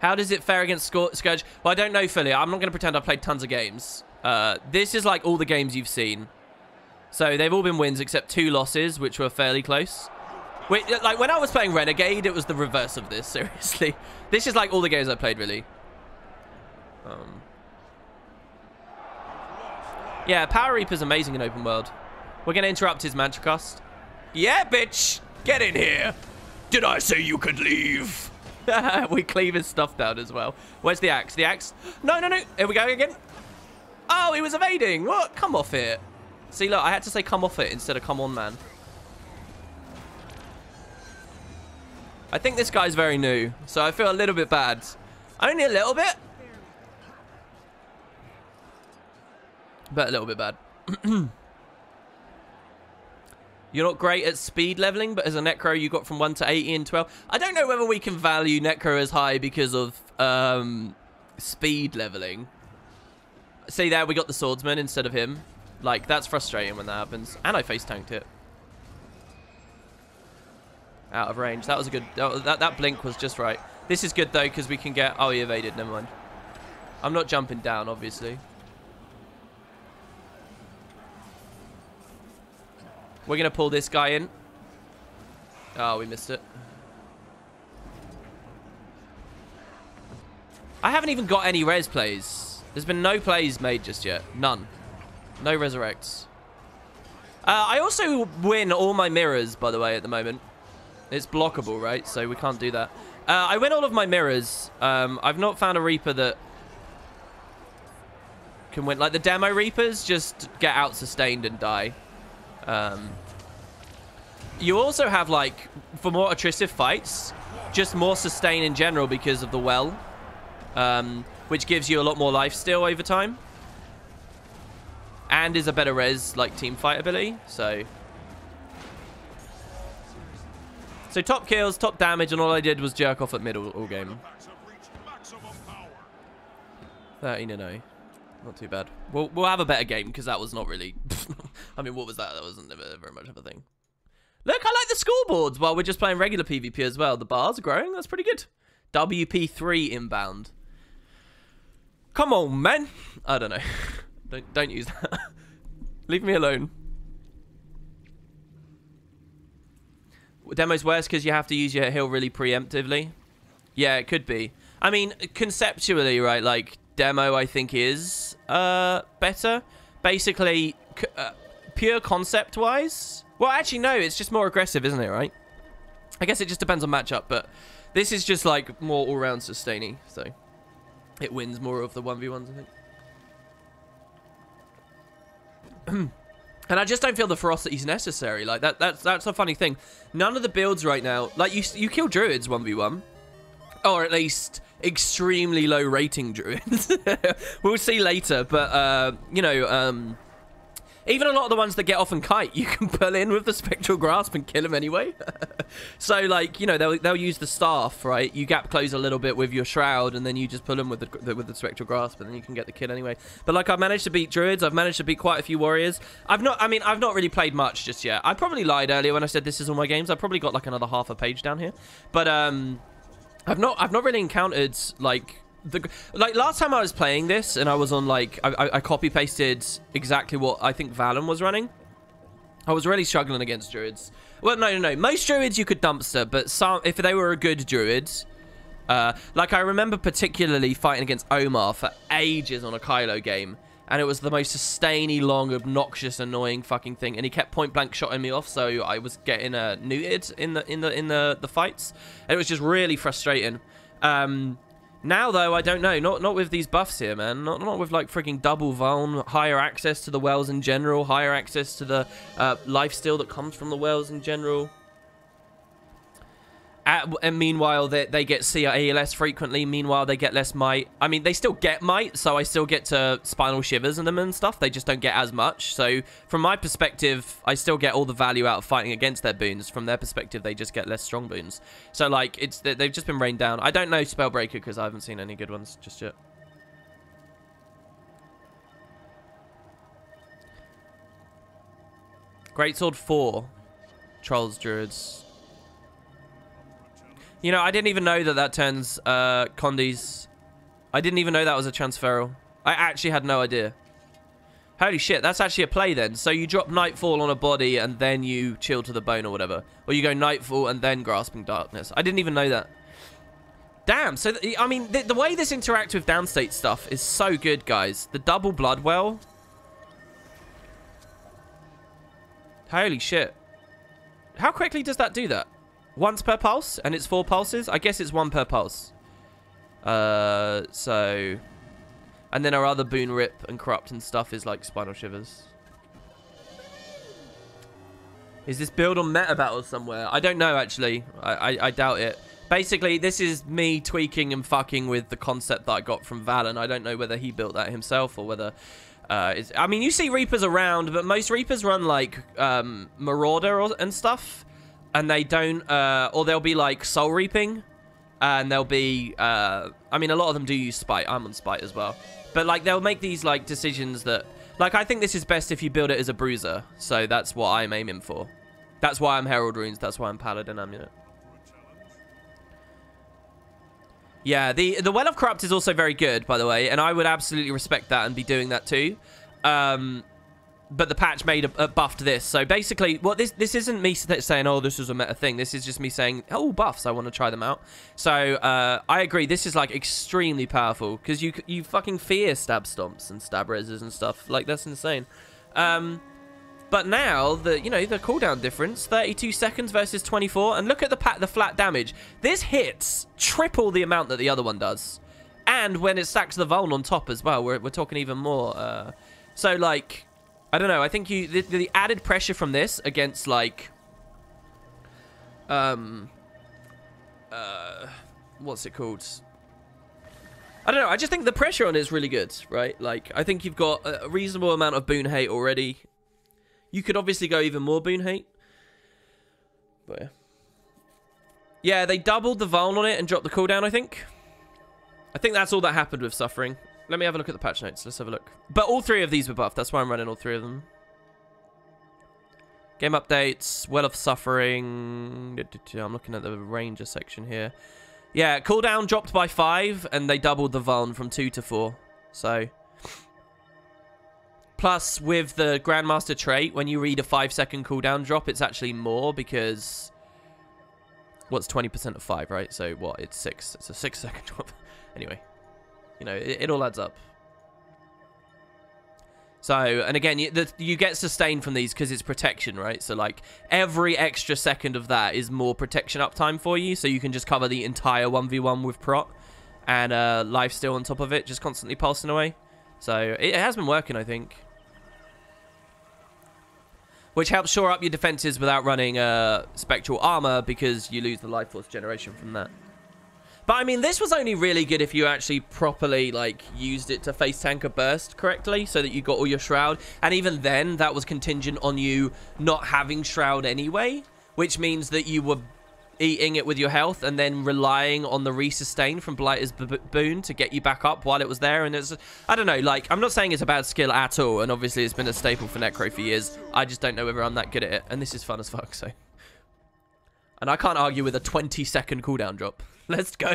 How does it fare against Scourge? Well, I don't know, Philly. I'm not going to pretend I've played tons of games. This is like all the games you've seen. So they've all been wins except 2 losses, which were fairly close. Wait, like when I was playing Renegade, it was the reverse of this, seriously. This is like all the games I played, really. Yeah, Power Reaper's amazing in open world. We're going to interrupt his mantra cost. Yeah, bitch! Get in here! Did I say you could leave? We cleave his stuff down as well. Where's the axe? The axe? No, no, no. Here we go again. Oh, he was evading. What? Come off it. See, look, I had to say come off it instead of come on, man. I think this guy's very new, so I feel a little bit bad. Only a little bit. But a little bit bad. You're not great at speed leveling, but as a Necro, you got from 1 to 80 in 12. I don't know whether we can value Necro as high because of speed leveling. See there, we got the swordsman instead of him. Like, that's frustrating when that happens. And I face tanked it. Out of range. That was a good... That blink was just right. This is good, though, because we can get... Oh, he evaded. Never mind. I'm not jumping down, obviously. We're going to pull this guy in. Oh, we missed it. I haven't even got any res plays. There's been no plays made just yet. None. No resurrects. I also win all my mirrors, by the way, at the moment. It's blockable, right? So we can't do that. I win all of my mirrors. I've not found a Reaper that can win. Like, the demo Reapers just get out-sustained and die. You also have, like, for more attritive fights, just more sustain in general because of the well, which gives you a lot more life steal over time. And is a better res, like, team fight ability, so top kills, top damage, and all I did was jerk off at mid all game. 13-0. Not too bad. We'll have a better game, because that was not really... I mean, what was that? That wasn't very much of a thing. Look, I like the scoreboards while we're just playing regular PvP as well. The bars are growing. That's pretty good. WP3 inbound. Come on, man. I don't know. Don't use that. Leave me alone. Demo's worse because you have to use your heal really preemptively. Yeah, it could be. I mean, conceptually, right, like, demo, I think, is better. Basically, pure concept-wise. Well, actually, no, it's just more aggressive, isn't it, right? I guess it just depends on matchup, but this is just, like, more all-round sustaining, so it wins more of the 1v1s, I think. And I just don't feel the ferocity is necessary. Like, that's a funny thing. None of the builds right now... Like, you kill druids 1v1. Or at least extremely low rating druids. We'll see later, but you know, even a lot of the ones that get off and kite, you can pull in with the spectral grasp and kill them anyway. So like, you know, they'll use the staff, right? You gap close a little bit with your shroud, and then you just pull them with the spectral grasp, and then you can get the kill anyway. But like, I've managed to beat druids. I've managed to beat quite a few warriors. I've not really played much just yet. I probably lied earlier when I said this is all my games. I've probably got like another half a page down here, but I've not really encountered like last time I was playing this, and I was on like I copy pasted exactly what I think Valen was running. I was really struggling against druids. Well, no. Most druids you could dumpster, but some, if they were a good druid, like I remember particularly fighting against Omar for ages on a Kylo game, and it was the most sustainy, long, obnoxious, annoying fucking thing, and he kept point blank shotting me off, so I was getting neutered in the fights, and it was just really frustrating. Now, though, I don't know. Not with these buffs here, man. Not with, like, freaking double vuln, higher access to the wells in general, higher access to the lifesteal that comes from the wells in general. And meanwhile, they get CRE less frequently. Meanwhile, they get less might. I mean, they still get might, so I still get to spinal shivers in them and stuff. They just don't get as much. So, from my perspective, I still get all the value out of fighting against their boons. From their perspective, they just get less strong boons. So, like, they've just been rained down. I don't know Spellbreaker because I haven't seen any good ones just yet. Greatsword 4. Trolls, Druids. You know, I didn't even know that turns Condi's. I didn't even know that was a transferal. I actually had no idea. Holy shit, that's actually a play then. So you drop Nightfall on a body and then you chill to the bone or whatever. Or you go Nightfall and then Grasping Darkness. I didn't even know that. Damn, so, I mean, the way this interacts with downstate stuff is so good, guys. The double Bloodwell. Holy shit. How quickly does that do that? Once per pulse, and it's 4 pulses. I guess it's 1 per pulse. So, and then our other boon rip and corrupt and stuff is like spinal shivers. Is this build on meta battle somewhere? I don't know actually. I doubt it. Basically, this is me tweaking and fucking with the concept that I got from Valen. I don't know whether he built that himself or whether. I mean, you see Reapers around, but most Reapers run like Marauder and stuff. And they don't, or they'll be like soul reaping, and they'll be, I mean, a lot of them do use spite. I'm on spite as well. But like, they'll make these like decisions that, like, I think this is best if you build it as a bruiser. So that's what I'm aiming for. That's why I'm Herald Runes. That's why I'm Paladin Amulet. Yeah, the Well of Corrupt is also very good, by the way, and I would absolutely respect that and be doing that too. But the patch made buffed this. So basically, what this isn't me saying, oh, this is a meta thing. This is just me saying, oh, buffs, I want to try them out. So I agree. This is like extremely powerful because you fucking fear stab stomps and stab reses and stuff. Like, that's insane. But now the cooldown difference, 32 seconds versus 24, and look at the flat damage. This hits triple the amount that the other one does, and when it stacks the vuln on top as well, we're talking even more. So like. I don't know. I think the added pressure from this against like, what's it called? I don't know. I just think the pressure on it is really good, right? Like, I think you've got a reasonable amount of boon hate already. You could obviously go even more boon hate, but yeah, they doubled the vuln on it and dropped the cooldown. I think that's all that happened with Suffering. Let me have a look at the patch notes. Let's have a look. But all 3 of these were buffed. That's why I'm running all 3 of them. Game updates. Well of Suffering. I'm looking at the Ranger section here. Yeah, cooldown dropped by 5, and they doubled the vuln from 2 to 4. So. Plus, with the Grandmaster trait, when you read a 5-second cooldown drop, it's actually more because. What's 20% of 5, right? So what? It's 6. It's a 6-second drop. Anyway. You know, it all adds up. So, and again, you get sustain from these because it's protection, right? So, like, every extra second of that is more protection uptime for you. So, you can just cover the entire 1v1 with prot. And lifesteal on top of it, just constantly pulsing away. So, it has been working, I think. Which helps shore up your defenses without running spectral armor because you lose the life force generation from that. But I mean, this was only really good if you actually properly, like, used it to face tank a burst correctly so that you got all your shroud. And even then, that was contingent on you not having shroud anyway, which means that you were eating it with your health and then relying on the resustain from Blighter's boon to get you back up while it was there. And it's, I don't know, like, I'm not saying it's a bad skill at all, and obviously it's been a staple for Necro for years. I just don't know whether I'm that good at it, and this is fun as fuck, so. And I can't argue with a 20-second cooldown drop. Let's go.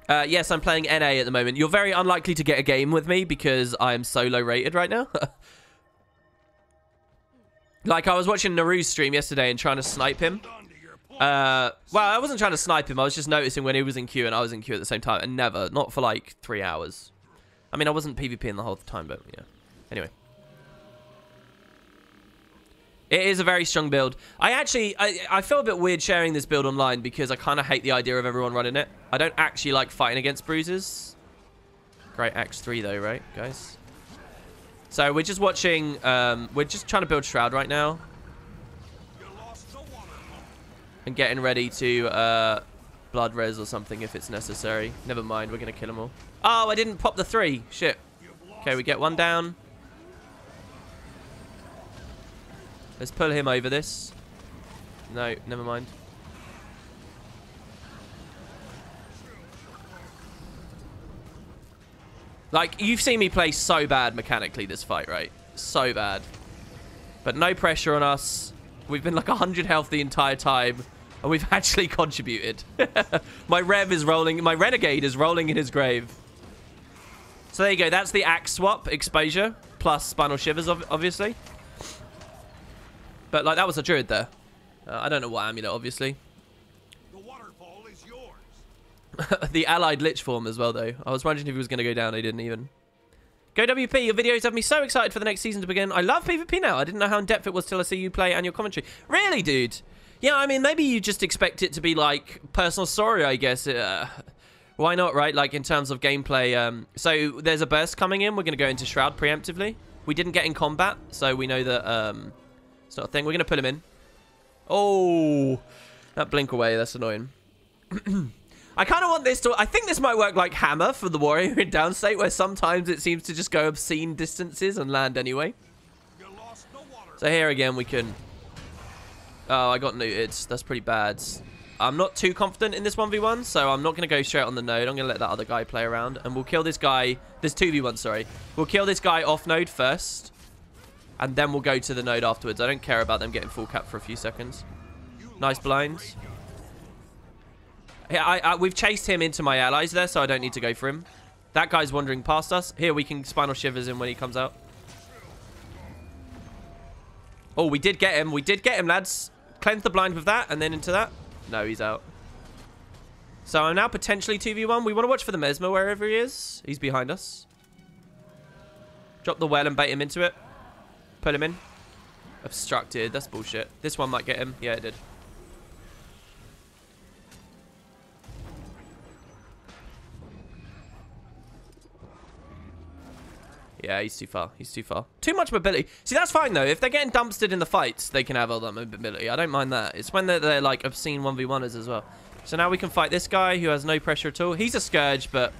Yes, I'm playing NA at the moment. You're very unlikely to get a game with me because I am so low rated right now. Like, I was watching Naru's stream yesterday and trying to snipe him. Well, I wasn't trying to snipe him. I was just noticing when he was in queue and I was in queue at the same time. And never. Not for like 3 hours. I mean, I wasn't PvPing the whole time, but yeah. Anyway. It is a very strong build. I feel a bit weird sharing this build online because I kind of hate the idea of everyone running it. I don't actually like fighting against bruisers. Great Axe 3 though, right, guys? So we're just watching, we're just trying to build Shroud right now. And getting ready to blood res or something if it's necessary. Never mind, we're going to kill them all. Oh, I didn't pop the 3. Shit. Okay, we get one down. Let's pull him over this. No, never mind. Like, you've seen me play so bad mechanically this fight, right? So bad. But no pressure on us. We've been like 100 health the entire time. And we've actually contributed. My Rev is rolling. My Renegade is rolling in his grave. So there you go. That's the axe swap exposure. Plus Spinal Shivers, obviously. But, like, that was a druid there. I don't know what amulet, obviously. The waterfall is yours. The allied lich form as well, though. I was wondering if he was going to go down. He didn't even. Go WP. Your videos have me so excited for the next season to begin. I love PvP now. I didn't know how in-depth it was till I see you play and your commentary. Really, dude? Yeah, I mean, maybe you just expect it to be, like, personal story, I guess. Why not, right? Like, in terms of gameplay. So, there's a burst coming in. We're going to go into Shroud preemptively. We didn't get in combat, so we know that... it's not a thing. We're going to put him in. Oh, that blink away. That's annoying. I kind of want this to... I think this might work like Hammer for the Warrior in Downstate, where sometimes it seems to just go obscene distances and land anyway. So here again, we can... Oh, I got neutered. That's pretty bad. I'm not too confident in this 1v1, so I'm not going to go straight on the node. I'm going to let that other guy play around, and we'll kill this guy... This 2v1, sorry. We'll kill this guy off node first. And then we'll go to the node afterwards. I don't care about them getting full cap for a few seconds. Nice blinds. Yeah, we've chased him into my allies there, so I don't need to go for him. That guy's wandering past us. Here, we can Spinal Shivers him when he comes out. Oh, we did get him. We did get him, lads. Cleanse the blind with that, and then into that. No, he's out. So I'm now potentially 2v1. We want to watch for the Mesmer wherever he is. He's behind us. Drop the well and bait him into it. Pull him in. Obstructed. That's bullshit. This one might get him. Yeah, it did. Yeah, he's too far. He's too far. Too much mobility. See, that's fine, though. If they're getting dumpstered in the fights, they can have all that mobility. I don't mind that. It's when they're like, obscene 1v1ers as well. So now we can fight this guy who has no pressure at all. He's a Scourge, but...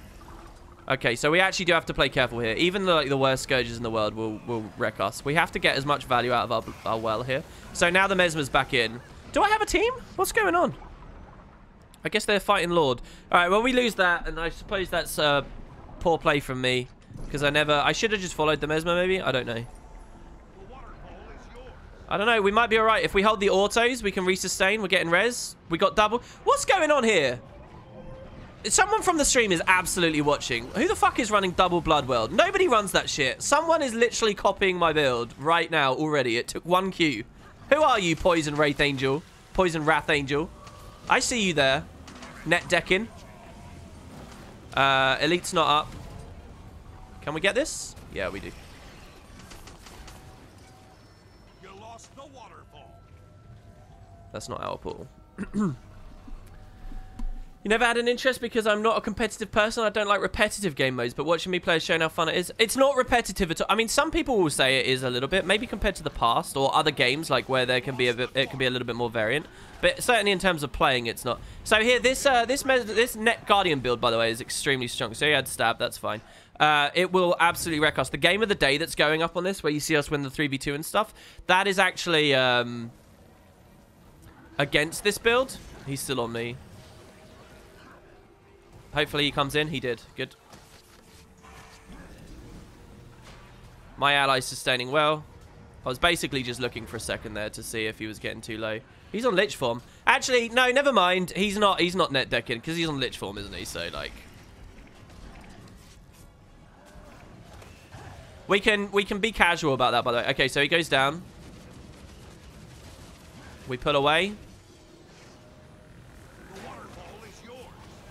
Okay, so we actually do have to play careful here. Even the worst Scourges in the world will wreck us. We have to get as much value out of our well here. So now the Mesmer's back in. Do I have a team? What's going on? I guess they're fighting Lord. All right, well, we lose that, and I suppose that's poor play from me. Because I should have just followed the Mesmer, maybe? I don't know. I don't know. We might be all right. If we hold the autos, we can resustain. We're getting res. We got double. What's going on here? Someone from the stream is absolutely watching. Who the fuck is running double blood world? Nobody runs that shit. Someone is literally copying my build right now already. It took 1 Q. Who are you, Poison Wraith Angel? Poison Wrath Angel. I see you there. Net decking. Elite's not up. Can we get this? Yeah, we do. You lost the waterfall. That's not our pool. You never had an interest because I'm not a competitive person. I don't like repetitive game modes, but watching me play has shown how fun it is. It's not repetitive at all. I mean, some people will say it is a little bit, maybe compared to the past or other games, like where there can be a bit, it can be a little bit more variant. But certainly in terms of playing, it's not. So here, this Net Guardian build, by the way, is extremely strong. So he had stab, that's fine. It will absolutely wreck us. The game of the day that's going up on this, where you see us win the 3v2 and stuff, that is actually against this build. He's still on me. Hopefully he comes in. He did. Good. My ally's sustaining well. I was basically just looking for a second there to see if he was getting too low. He's on Lich form. Actually, no, never mind. He's not net decking because he's on Lich form, isn't he? So, like... We can be casual about that, by the way. Okay, so he goes down. We pull away.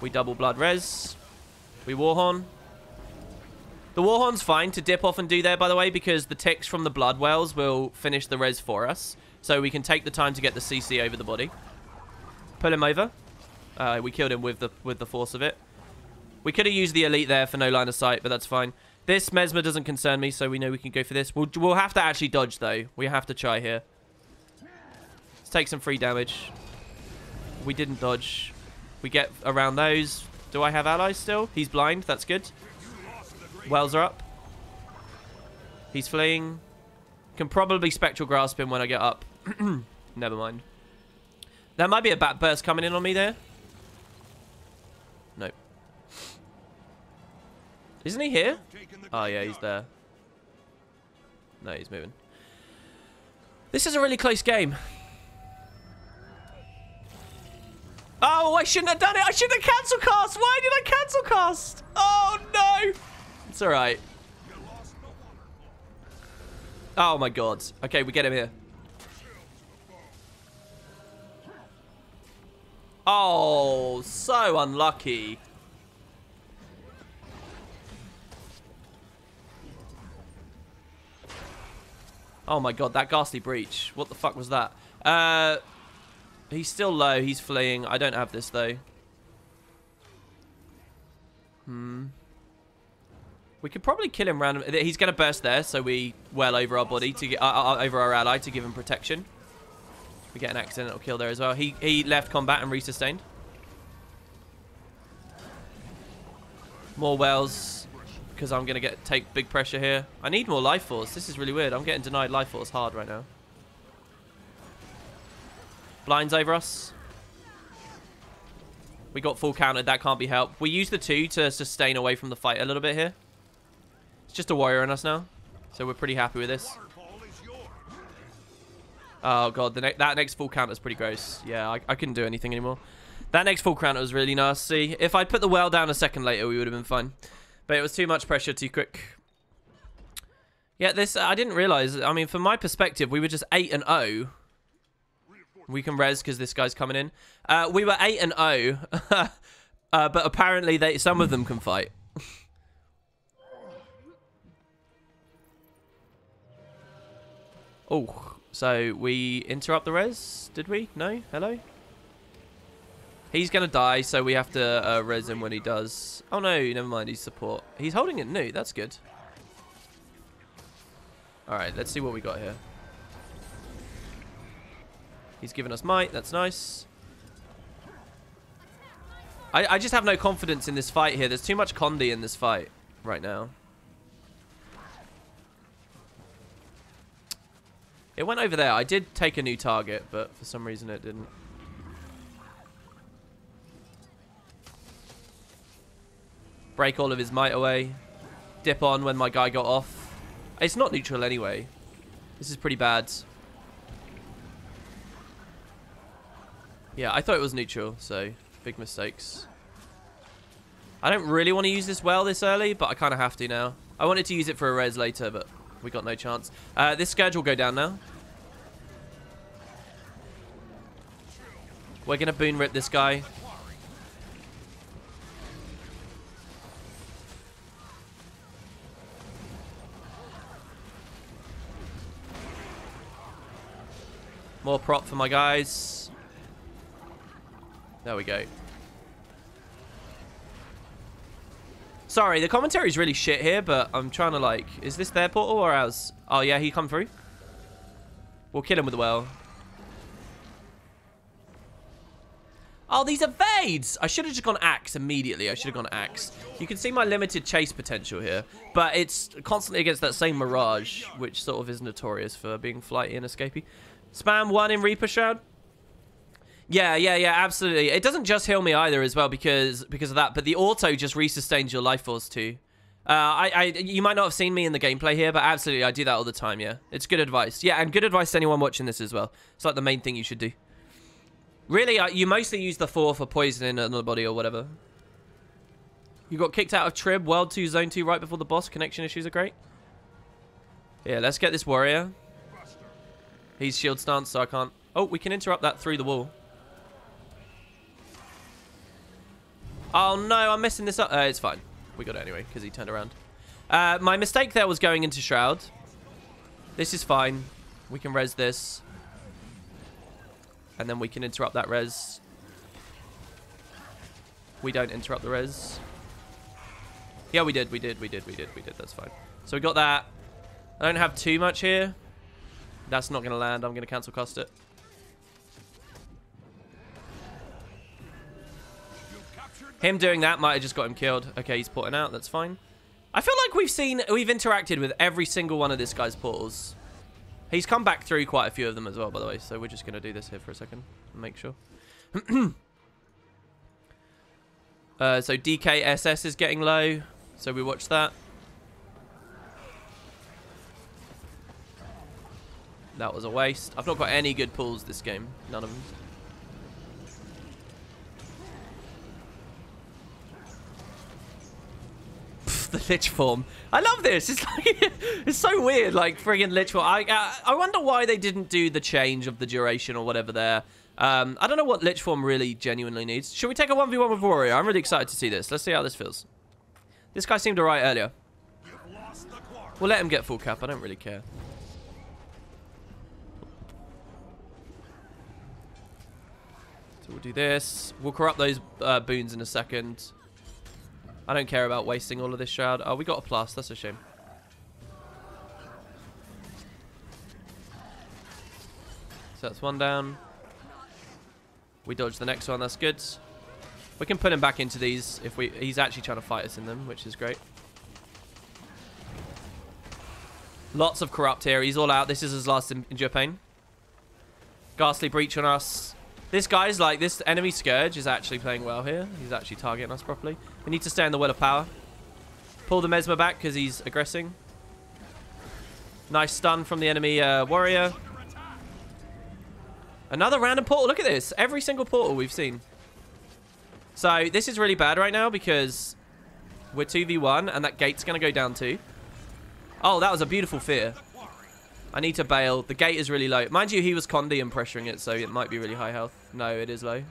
We double blood res. We warhorn. The warhorn's fine to dip off and do there, by the way, because the ticks from the blood wells will finish the res for us. So we can take the time to get the CC over the body. Pull him over. We killed him with the force of it. We could have used the elite there for no line of sight, but that's fine. This Mesmer doesn't concern me, so we know we can go for this. We'll have to actually dodge, though. We have to try here. Let's take some free damage. We didn't dodge. We get around those. Do I have allies still? He's blind. That's good. Wells are up. He's fleeing. Can probably Spectral Grasp him when I get up. Never mind. There might be a bat burst coming in on me there. Nope. Isn't he here? Oh, yeah, he's there. No, he's moving. This is a really close game. Oh, I shouldn't have done it. I shouldn't have cancel cast. Why did I cancel cast? Oh, no. It's all right. Oh, my God. Okay, we get him here. Oh, so unlucky. Oh, my God. That ghastly breach. What the fuck was that? He's still low. He's fleeing. I don't have this, though. We could probably kill him randomly. He's going to burst there, so we well over our body, to get over our ally to give him protection. We get an accidental kill there as well. He left combat and resustained. More wells, because I'm going to take big pressure here. I need more life force. This is really weird. I'm getting denied life force hard right now. Blinds over us. We got full countered. That can't be helped. We use the 2 to sustain away from the fight a little bit here. It's just a warrior on us now. So we're pretty happy with this. Oh, God. That next full counter is pretty gross. Yeah, I couldn't do anything anymore. That next full counter was really nasty. If I'd put the well down a second later, we would have been fine. But it was too much pressure too quick. Yeah, this... I didn't realize... I mean, from my perspective, we were just 8-0. We can res because this guy's coming in. We were 8-0. But apparently some of them can fight. Oh, so we interrupt the res? Did we? No? Hello? He's going to die, so we have to res him when he does. Oh, no, never mind. He's support. He's holding it new. That's good. All right, let's see what we got here. He's given us might. That's nice. I just have no confidence in this fight here. There's too much Condi in this fight right now. It went over there. I did take a new target, but for some reason it didn't. Break all of his might away. Dip on when my guy got off. It's not neutral anyway. This is pretty bad. Yeah, I thought it was neutral, so big mistakes. I don't really want to use this well this early, but I kind of have to now. I wanted to use it for a res later, but we got no chance. This scourge will go down now. We're going to boon rip this guy. More prop for my guys. There we go. Sorry, the commentary is really shit here, but I'm trying to, like... Is this their portal or ours? Oh, yeah, he come through. We'll kill him with the well. Oh, these evades! I should have just gone axe immediately. I should have gone axe. You can see my limited chase potential here. But it's constantly against that same Mirage, which sort of is notorious for being flighty and escapey. Spam 1 in Reaper Shroud. Yeah, absolutely. It doesn't just heal me either as well because of that, but the auto just resustains your life force too. You might not have seen me in the gameplay here, but absolutely, I do that all the time, yeah. It's good advice. Yeah, and good advice to anyone watching this as well. It's like the main thing you should do. Really, you mostly use the 4 for poisoning another body or whatever. You got kicked out of Trib, World 2, Zone 2 right before the boss. Connection issues are great. Yeah, let's get this warrior. He's shield stance, so I can't... Oh, we can interrupt that through the wall. Oh, no, I'm messing this up. It's fine. We got it anyway, because he turned around. My mistake there was going into Shroud. This is fine. We can res this. And then we can interrupt that res. We don't interrupt the res. Yeah, we did. That's fine. So we got that. I don't have too much here. That's not going to land. I'm going to cancel cost it. Him doing that might have just got him killed. Okay, he's porting out. That's fine. I feel like we've interacted with every single one of this guy's portals. He's come back through quite a few of them as well, by the way. So we're just going to do this here for a second and make sure. So DKSS is getting low. So we watch that. That was a waste. I've not got any good pulls this game. None of them. The lich form. I love this. It's like it's so weird. Like friggin' lich form. I wonder why they didn't do the change of the duration or whatever there. I don't know what lich form really genuinely needs. Should we take a 1v1 with warrior? I'm really excited to see this. Let's see how this feels. This guy seemed alright earlier. We'll let him get full cap. I don't really care. So we'll do this. We'll corrupt those boons in a second. I don't care about wasting all of this shroud. Oh, we got a plus. That's a shame. So that's one down. We dodged the next one. That's good. We can put him back into these if he's actually trying to fight us in them, which is great. Lots of corrupt here. He's all out. This is his last Endure Pain. Ghastly Breach on us. This guy's like, this enemy Scourge is actually playing well here. He's actually targeting us properly. We need to stay in the Well of Power. Pull the Mesmer back because he's aggressing. Nice stun from the enemy warrior. Another random portal. Look at this. Every single portal we've seen. So this is really bad right now because we're 2v1 and that gate's going to go down too. Oh, that was a beautiful fear. I need to bail. The gate is really low. Mind you, he was Condi and pressuring it, so it might be really high health. No, it is low.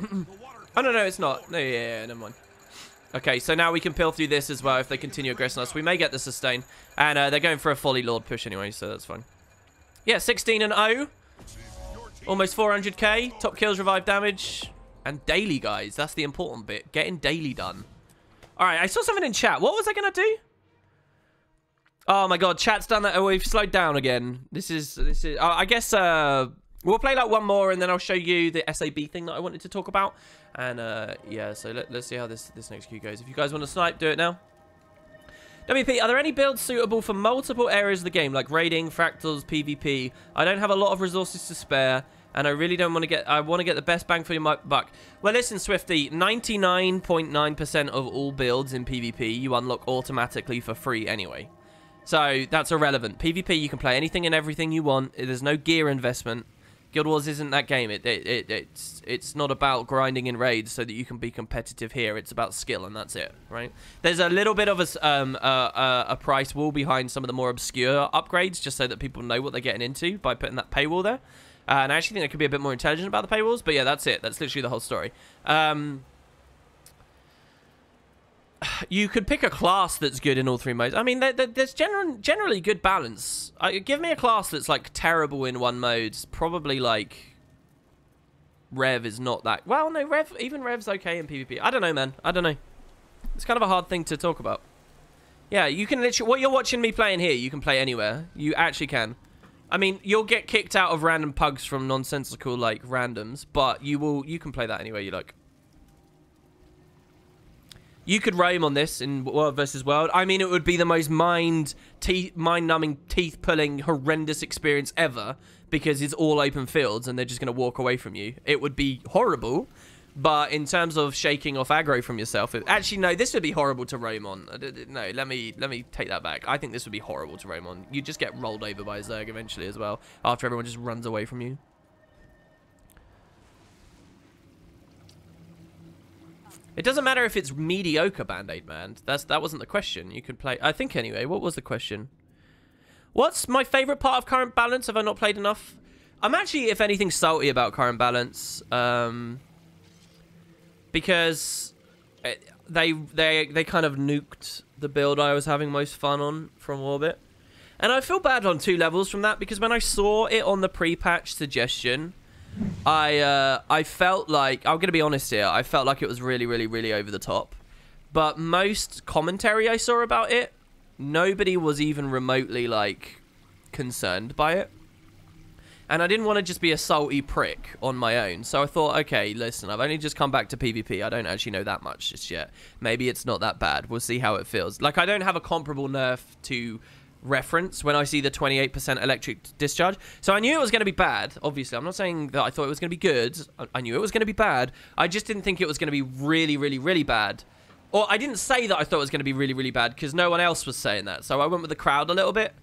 Oh, no, it's not. No, yeah, never mind. Okay, so now we can peel through this as well if they continue aggressing us. We may get the sustain. And they're going for a Folly Lord push anyway, so that's fine. Yeah, 16-0. Almost 400k. Top kills, revive damage. And daily, guys. That's the important bit. Getting daily done. All right, I saw something in chat. What was I going to do? Oh my god, chat's done that. Oh, we've slowed down again. This is. I guess we'll play like one more, and then I'll show you the SAB thing that I wanted to talk about. And yeah, so let's see how this next queue goes. If you guys want to snipe, do it now. WP, are there any builds suitable for multiple areas of the game, like raiding, fractals, PvP? I don't have a lot of resources to spare, and I really don't want to get. I want to get the best bang for your buck. Well, listen, Swifty, 99.9% of all builds in PvP you unlock automatically for free anyway. So that's irrelevant. PvP, you can play anything and everything you want. There's no gear investment. Guild Wars isn't that game. It's not about grinding in raids so that you can be competitive here. It's about skill, and that's it, right? There's a little bit of a price wall behind some of the more obscure upgrades, just so that people know what they're getting into by putting that paywall there. And I actually think I could be a bit more intelligent about the paywalls. But yeah, that's it. That's literally the whole story. You could pick a class that's good in all three modes. I mean, there's generally good balance. Give me a class that's, like, terrible in one mode. Probably, like, Rev is not that... Well, no, even Rev's okay in PvP. I don't know, man. I don't know. It's kind of a hard thing to talk about. Yeah, you can literally... What you're watching me playing here, you can play anywhere. You actually can. I mean, you'll get kicked out of random pugs from nonsensical, like, randoms, but you can play that anywhere you like. You could roam on this in World versus World. I mean, it would be the most mind-numbing, teeth-pulling, horrendous experience ever because it's all open fields and they're just going to walk away from you. It would be horrible, but in terms of shaking off aggro from yourself... Actually, no, this would be horrible to roam on. No, let me take that back. I think this would be horrible to roam on. You just get rolled over by a Zerg eventually as well after everyone just runs away from you. It doesn't matter if it's mediocre Band-Aid, man. That wasn't the question. You could play... I think anyway. What was the question? What's my favourite part of Current Balance? Have I not played enough? I'm actually, if anything, salty about Current Balance. Because they kind of nuked the build I was having most fun on from Orbit. And I feel bad on 2 levels from that, because when I saw it on the pre-patch suggestion... I felt like, I'm going to be honest here, I felt like it was really, really, really over the top. But most commentary I saw about it, nobody was even remotely, like, concerned by it. And I didn't want to just be a salty prick on my own. So I thought, okay, listen, I've only just come back to PvP. I don't actually know that much just yet. Maybe it's not that bad. We'll see how it feels. Like, I don't have a comparable nerf to... reference when I see the 28% electric discharge. So I knew it was going to be bad, obviously. I'm not saying that I thought it was going to be good. I knew it was going to be bad. I just didn't think it was going to be really, really, really bad. Or I didn't say that I thought it was going to be really, really bad because no one else was saying that. So I went with the crowd a little bit.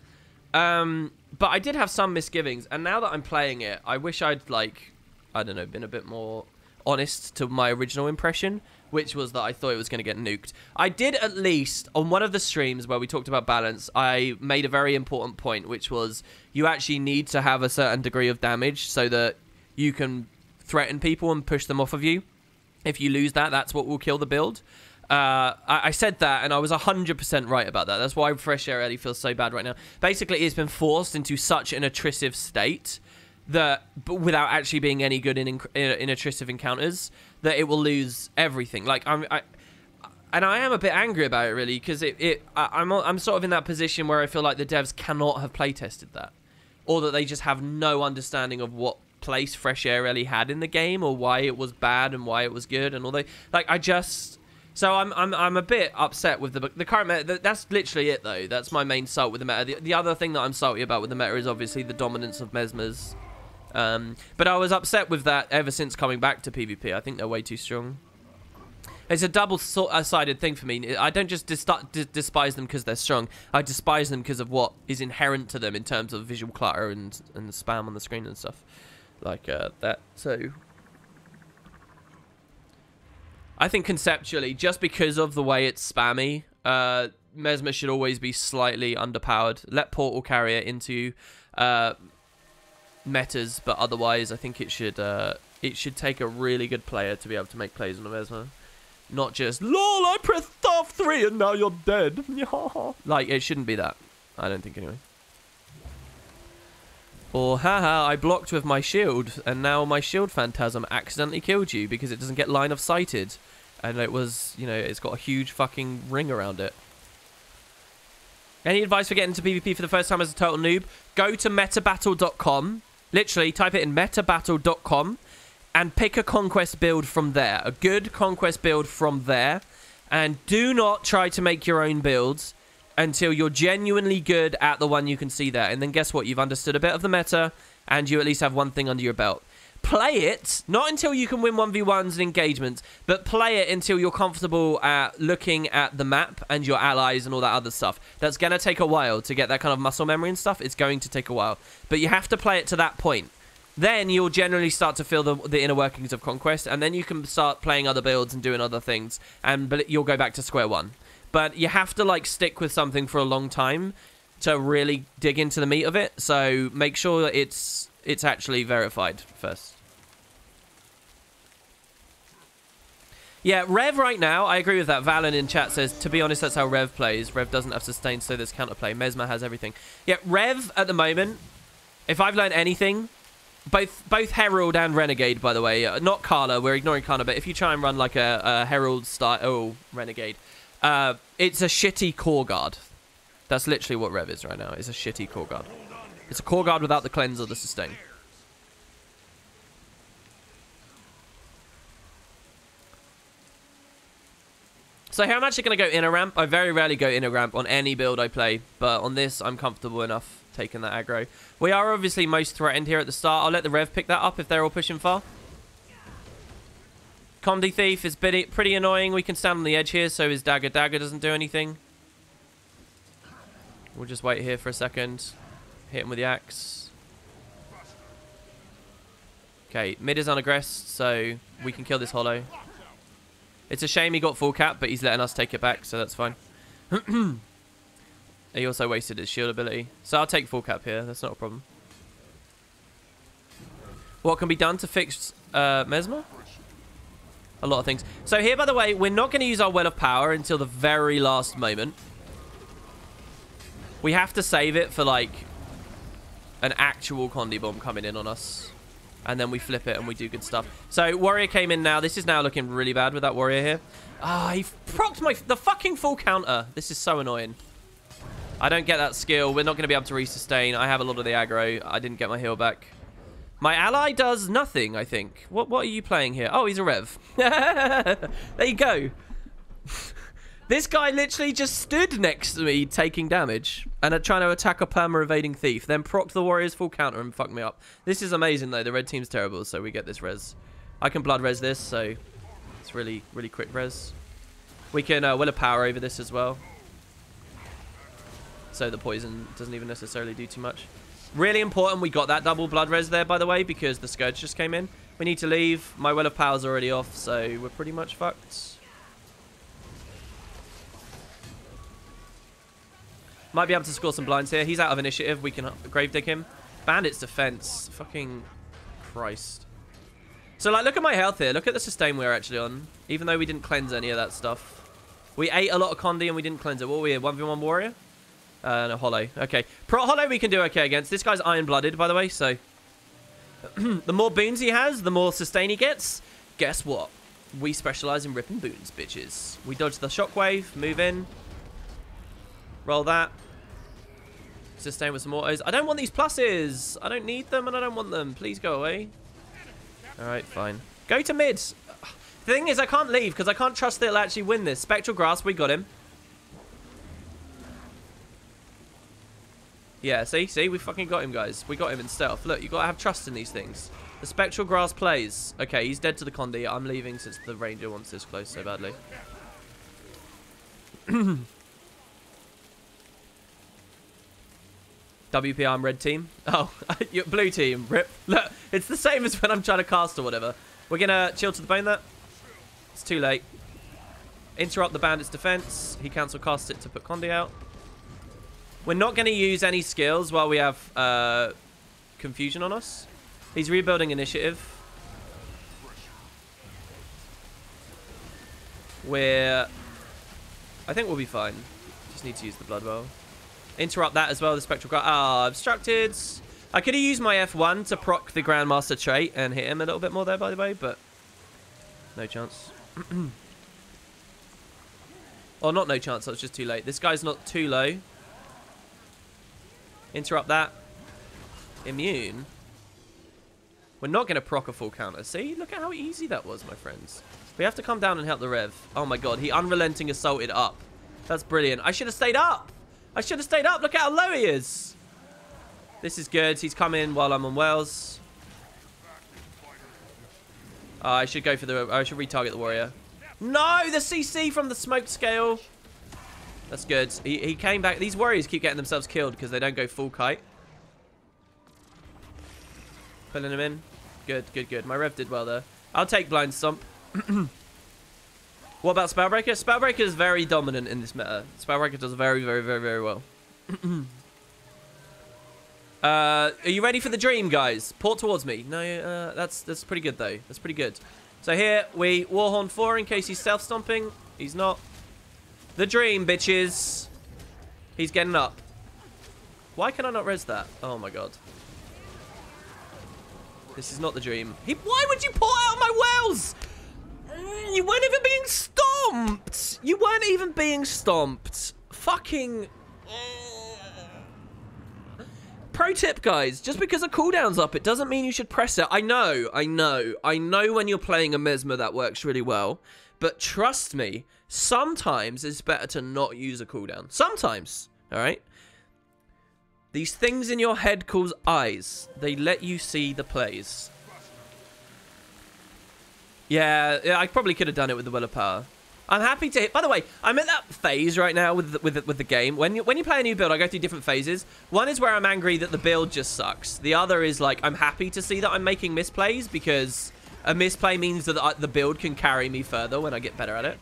But I did have some misgivings. And now that I'm playing it, I wish I'd, like, I don't know, been a bit more honest to my original impression, which was that I thought it was going to get nuked. I did at least, on one of the streams where we talked about balance, I made a very important point, which was you actually need to have a certain degree of damage so that you can threaten people and push them off of you. If you lose that, that's what will kill the build. I said that, and I was 100% right about that. That's why Fresh Air Ellie feels so bad right now. Basically, it's been forced into such an attritive state that, but without actually being any good in attritive encounters, that it will lose everything. Like and I am a bit angry about it really, because I'm sort of in that position where I feel like the devs cannot have playtested that, or that they just have no understanding of what place Fresh Air Ellie had in the game, or why it was bad and why it was good, and all they like. So I'm a bit upset with the current meta. That's literally it though. That's my main salt with the meta. The other thing that I'm salty about with the meta is obviously the dominance of Mesmers. But I was upset with that ever since coming back to PvP. I think they're way too strong. It's a double-sided thing for me. I don't just despise them because they're strong. I despise them because of what is inherent to them in terms of visual clutter and spam on the screen and stuff like that. So I think conceptually, just because of the way it's spammy, Mesmer should always be slightly underpowered. Let Portal carry it into metas, but otherwise I think it should take a really good player to be able to make plays on a Mesmer. Not just, lol, I pressed F3 and now you're dead. Like, it shouldn't be that. I don't think anyway. Or, haha, I blocked with my shield, and now my shield phantasm accidentally killed you because it doesn't get line of sighted. And it was, you know, it's got a huge fucking ring around it. Any advice for getting into PvP for the first time as a total noob? Go to metabattle.com. Literally, type it in metabattle.com and pick a conquest build from there. A good conquest build from there. And do not try to make your own builds until you're genuinely good at the one you can see there. And then guess what? You've understood a bit of the meta, and you at least have one thing under your belt. Play it, not until you can win 1v1s and engagements, but play it until you're comfortable at looking at the map and your allies and all that other stuff. That's going to take a while to get that kind of muscle memory and stuff. It's going to take a while. But you have to play it to that point. Then you'll generally start to feel the inner workings of Conquest, and then you can start playing other builds and doing other things, but you'll go back to square one. But you have to, like, stick with something for a long time to really dig into the meat of it. So make sure that it's actually verified first. Yeah, Rev right now, I agree with that. Valen in chat says, to be honest, that's how Rev plays. Rev doesn't have sustain, so there's counterplay. Mesmer has everything. Yeah, Rev at the moment, if I've learned anything, both Herald and Renegade, by the way, not Karla, we're ignoring Karla, but if you try and run like a Herald style Renegade, It's a shitty core guard. That's literally what Rev is right now. It's a shitty core guard. It's a core guard without the cleanse or the sustain. So here I'm actually going to go inner ramp. I very rarely go inner ramp on any build I play, but on this I'm comfortable enough taking that aggro. We are obviously most threatened here at the start. I'll let the Rev pick that up if they're all pushing far. Condi Thief is pretty annoying. We can stand on the edge here so his dagger doesn't do anything. We'll just wait here for a second. Hit him with the axe. Okay, mid is unaggressed, so we can kill this hollow. It's a shame he got full cap, but he's letting us take it back, so that's fine. He also wasted his shield ability. So I'll take full cap here. That's not a problem. What can be done to fix Mesmer? A lot of things. So here, by the way, we're not going to use our Well of Power until the very last moment. We have to save it for, like, an actual Condi Bomb coming in on us. And then we flip it and we do good stuff. So Warrior came in now. This is now looking really bad with that Warrior here. Ah, he procced the fucking full counter. This is so annoying. I don't get that skill. We're not going to be able to resustain. I have a lot of the aggro. I didn't get my heal back. My ally does nothing, I think. What are you playing here? Oh, he's a Rev. There you go. This guy literally just stood next to me taking damage and trying to attack a perma-evading thief, then procced the Warrior's full counter and fucked me up. This is amazing, though. The red team's terrible, so we get this res. I can blood res this, so it's really, really quick res. We can Will of Power over this as well. So the poison doesn't even necessarily do too much. Really important we got that double blood res there, by the way, because the Scourge just came in. We need to leave. My Will of Power's already off, so we're pretty much fucked. Might be able to score some blinds here. He's out of initiative. We can grave dig him. Bandit's defense. Fucking Christ. So, like, look at my health here. Look at the sustain we're actually on. Even though we didn't cleanse any of that stuff. We ate a lot of Condi and we didn't cleanse it. What were we here? 1v1 Warrior? No, Hollow. Okay. Pro Hollow we can do okay against. This guy's iron-blooded, by the way, so... the more boons he has, the more sustain he gets. Guess what? We specialize in ripping boons, bitches. We dodge the shockwave, move in. Roll that. Sustain with some autos. I don't want these pluses. I don't need them and I don't want them. Please go away. Alright, fine. Go to mid. The thing is, I can't leave because I can't trust that it'll actually win this. Spectral Grasp, we got him. Yeah, see? We fucking got him, guys. We got him in stealth. Look, you gotta have trust in these things. The Spectral Grasp plays. Okay, he's dead to the Condi. I'm leaving since the Ranger wants this close so badly. WP, I'm red team. Oh, you're blue team. Rip. Look, it's the same as when I'm trying to cast or whatever. We're gonna chill to the bone that. It's too late. Interrupt the bandit's defense. He cancel cast it to put Condi out. We're not going to use any skills while we have confusion on us. He's rebuilding initiative. I think we'll be fine. Just need to use the blood well. Interrupt that as well, the spectral guard. Ah, obstructed. I could have used my F1 to proc the Grandmaster trait and hit him a little bit more there, by the way, but no chance. Oh, not no chance. That was just too late. This guy's not too low. Interrupt that. Immune. We're not going to proc a full counter. See? Look at how easy that was, my friends. We have to come down and help the Rev. Oh my god, he unrelenting assaulted up. That's brilliant. I should have stayed up. I should have stayed up. Look at how low he is. This is good. He's come in while I'm on Wells. I should go for the... I should retarget the Warrior. No! The CC from the smoked scale. That's good. He came back. These Warriors keep getting themselves killed because they don't go full kite. Pulling him in. Good, good, good. My Rev did well there. I'll take Blind Stomp. What about Spellbreaker? Spellbreaker is very dominant in this meta. Spellbreaker does very, very, very, very well. Are you ready for the dream, guys? Port towards me. No, that's pretty good, though. That's pretty good. So here, we Warhorn 4 in case he's self-stomping. He's not. The dream, bitches. He's getting up. Why can I not res that? Oh, my God. This is not the dream. Why would you pull out my wells? You weren't even being stomped. You weren't even being stomped. Fucking... Pro tip, guys. Just because a cooldown's up, it doesn't mean you should press it. I know when you're playing a Mesmer that works really well. But trust me, sometimes it's better to not use a cooldown. Sometimes, alright? These things in your head called eyes. They let you see the plays. Yeah, I probably could have done it with the Will of Power. I'm happy to hit. By the way, I'm at that phase right now with the game. When you play a new build, I go through different phases. One is where I'm angry that the build just sucks. The other is like I'm happy to see that I'm making misplays because a misplay means that the build can carry me further when I get better at it.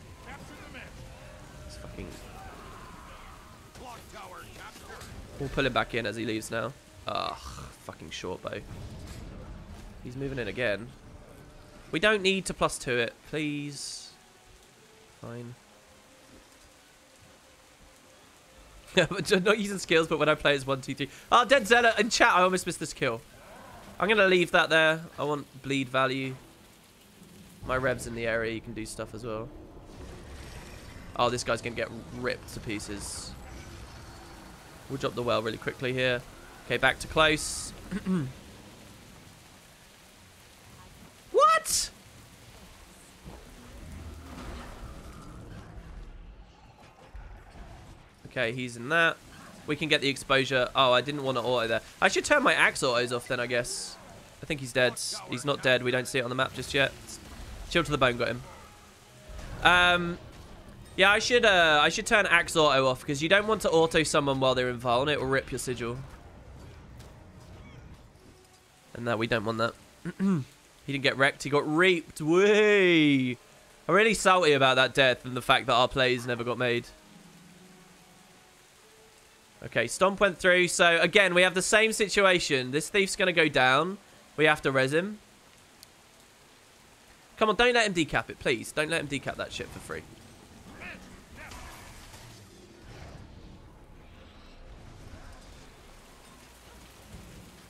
It's fucking. We'll pull him back in as he leaves now. Ugh, fucking short bow. He's moving in again. We don't need to +2 it, please. Fine. Not using skills, but when I play it's 1, 2, 3. Oh, Dead Zealot in chat. I almost missed this kill. I'm going to leave that there. I want bleed value. My Rev's in the area. You can do stuff as well. Oh, this guy's going to get ripped to pieces. We'll drop the well really quickly here. Okay, back to close. What? Okay, he's in that. We can get the exposure. Oh, I didn't want to auto there. I should turn my axe autos off then, I guess. I think he's dead. He's not dead. We don't see it on the map just yet. Chill to the bone got him. Yeah, I should turn axe auto off because you don't want to auto someone while they're in Vile and it will rip your sigil. And that we don't want that. He didn't get wrecked. He got reaped. Way. I'm really salty about that death and the fact that our plays never got made. Okay, Stomp went through. So, again, we have the same situation. This thief's going to go down. We have to res him. Come on, don't let him decap it, please. Don't let him decap that shit for free.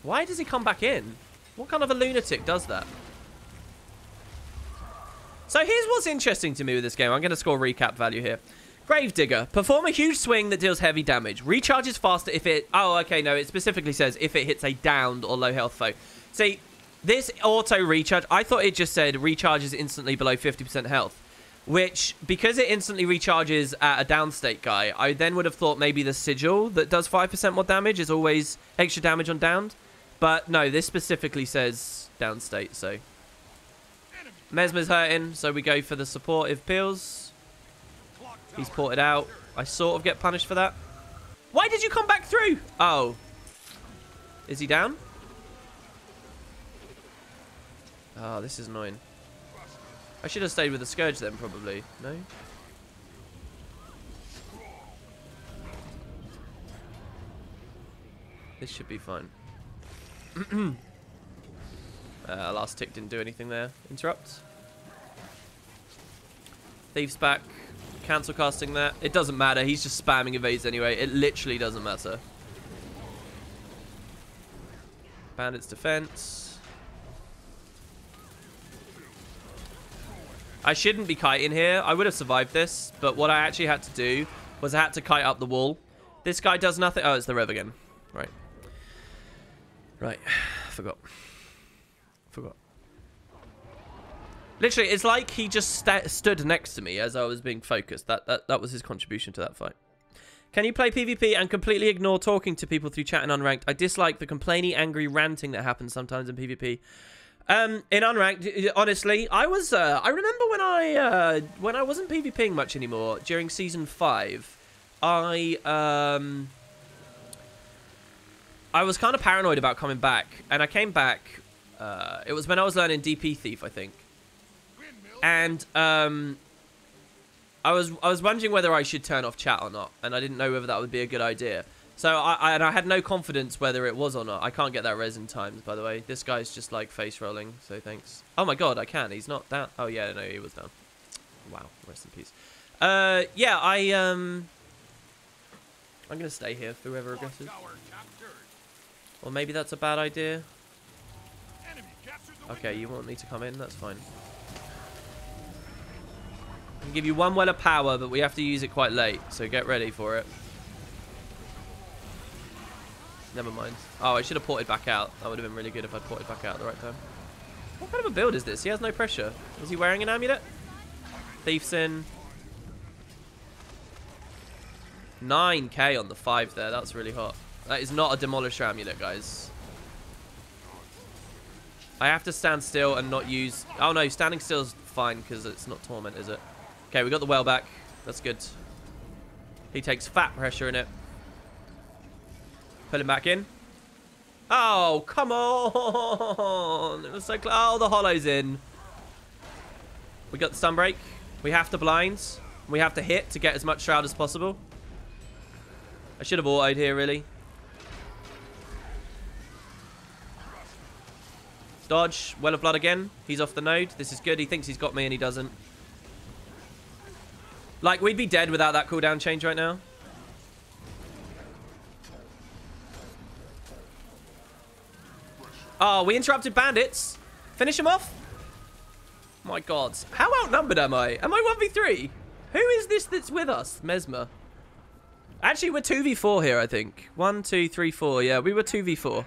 Why does he come back in? What kind of a lunatic does that? So here's what's interesting to me with this game. I'm going to score recap value here. Gravedigger. Perform a huge swing that deals heavy damage. Recharges faster if it... Oh, okay, no. It specifically says if it hits a downed or low health foe. See, this auto recharge... I thought it just said recharges instantly below 50% health. Which, because it instantly recharges at a down state guy, I then would have thought maybe the sigil that does 5% more damage is always extra damage on downed. But no, this specifically says down state, so... Mesmer's hurting, so we go for the supportive peels. He's ported out. I sort of get punished for that. Why did you come back through? Oh. Is he down? Oh, this is annoying. I should have stayed with the Scourge then, probably. No? This should be fine. Last tick didn't do anything there. Interrupt. Thief's back. Cancel casting that. It doesn't matter. He's just spamming evades anyway. It literally doesn't matter. Bandit's defense. I shouldn't be kiting here. I would have survived this, but what I actually had to do was I had to kite up the wall. This guy does nothing. Oh, it's the Rev again. Right. Right. Forgot. Literally, it's like he just stood next to me as I was being focused. That was his contribution to that fight. Can you play PvP and completely ignore talking to people through chat and unranked? I dislike the complaining, angry ranting that happens sometimes in PvP. In unranked, honestly, I remember when I wasn't PvPing much anymore during season 5, I was kind of paranoid about coming back, and I came back. It was when I was learning DP Thief, I think. And I was wondering whether I should turn off chat or not, and I didn't know whether that would be a good idea. So I had no confidence whether it was or not. I can't get that res in times, by the way. This guy's just like face rolling, so thanks. Oh my god, I can. He's not down. Oh yeah, no, he was down. Wow, rest in peace. Yeah, I'm gonna stay here for whoever aggresses. Or maybe that's a bad idea. Okay, you want me to come in? That's fine. I can give you 1 well of power, but we have to use it quite late. So get ready for it. Never mind. Oh, I should have ported back out. That would have been really good if I'd ported back out at the right time. What kind of a build is this? He has no pressure. Is he wearing an amulet? Thief's in. 9k on the 5 there. That's really hot. That is not a Demolisher amulet, guys. I have to stand still and not use... Oh, no. Standing still is fine because it's not Torment, is it? Okay, we got the well back. That's good. He takes fat pressure in it. Pull him back in. Oh, come on. It was so close. Oh, the hollow's in. We got the stun break. We have to blind. We have to hit to get as much shroud as possible. I should have autoed here, really. Dodge. Well of Blood again. He's off the node. This is good. He thinks he's got me and he doesn't. Like, we'd be dead without that cooldown change right now. Oh, we interrupted bandits. Finish him off. My God. How outnumbered am I? Am I 1v3? Who is this that's with us? Mesmer. Actually, we're 2v4 here, I think. 1, 2, 3, 4. Yeah, we were 2v4.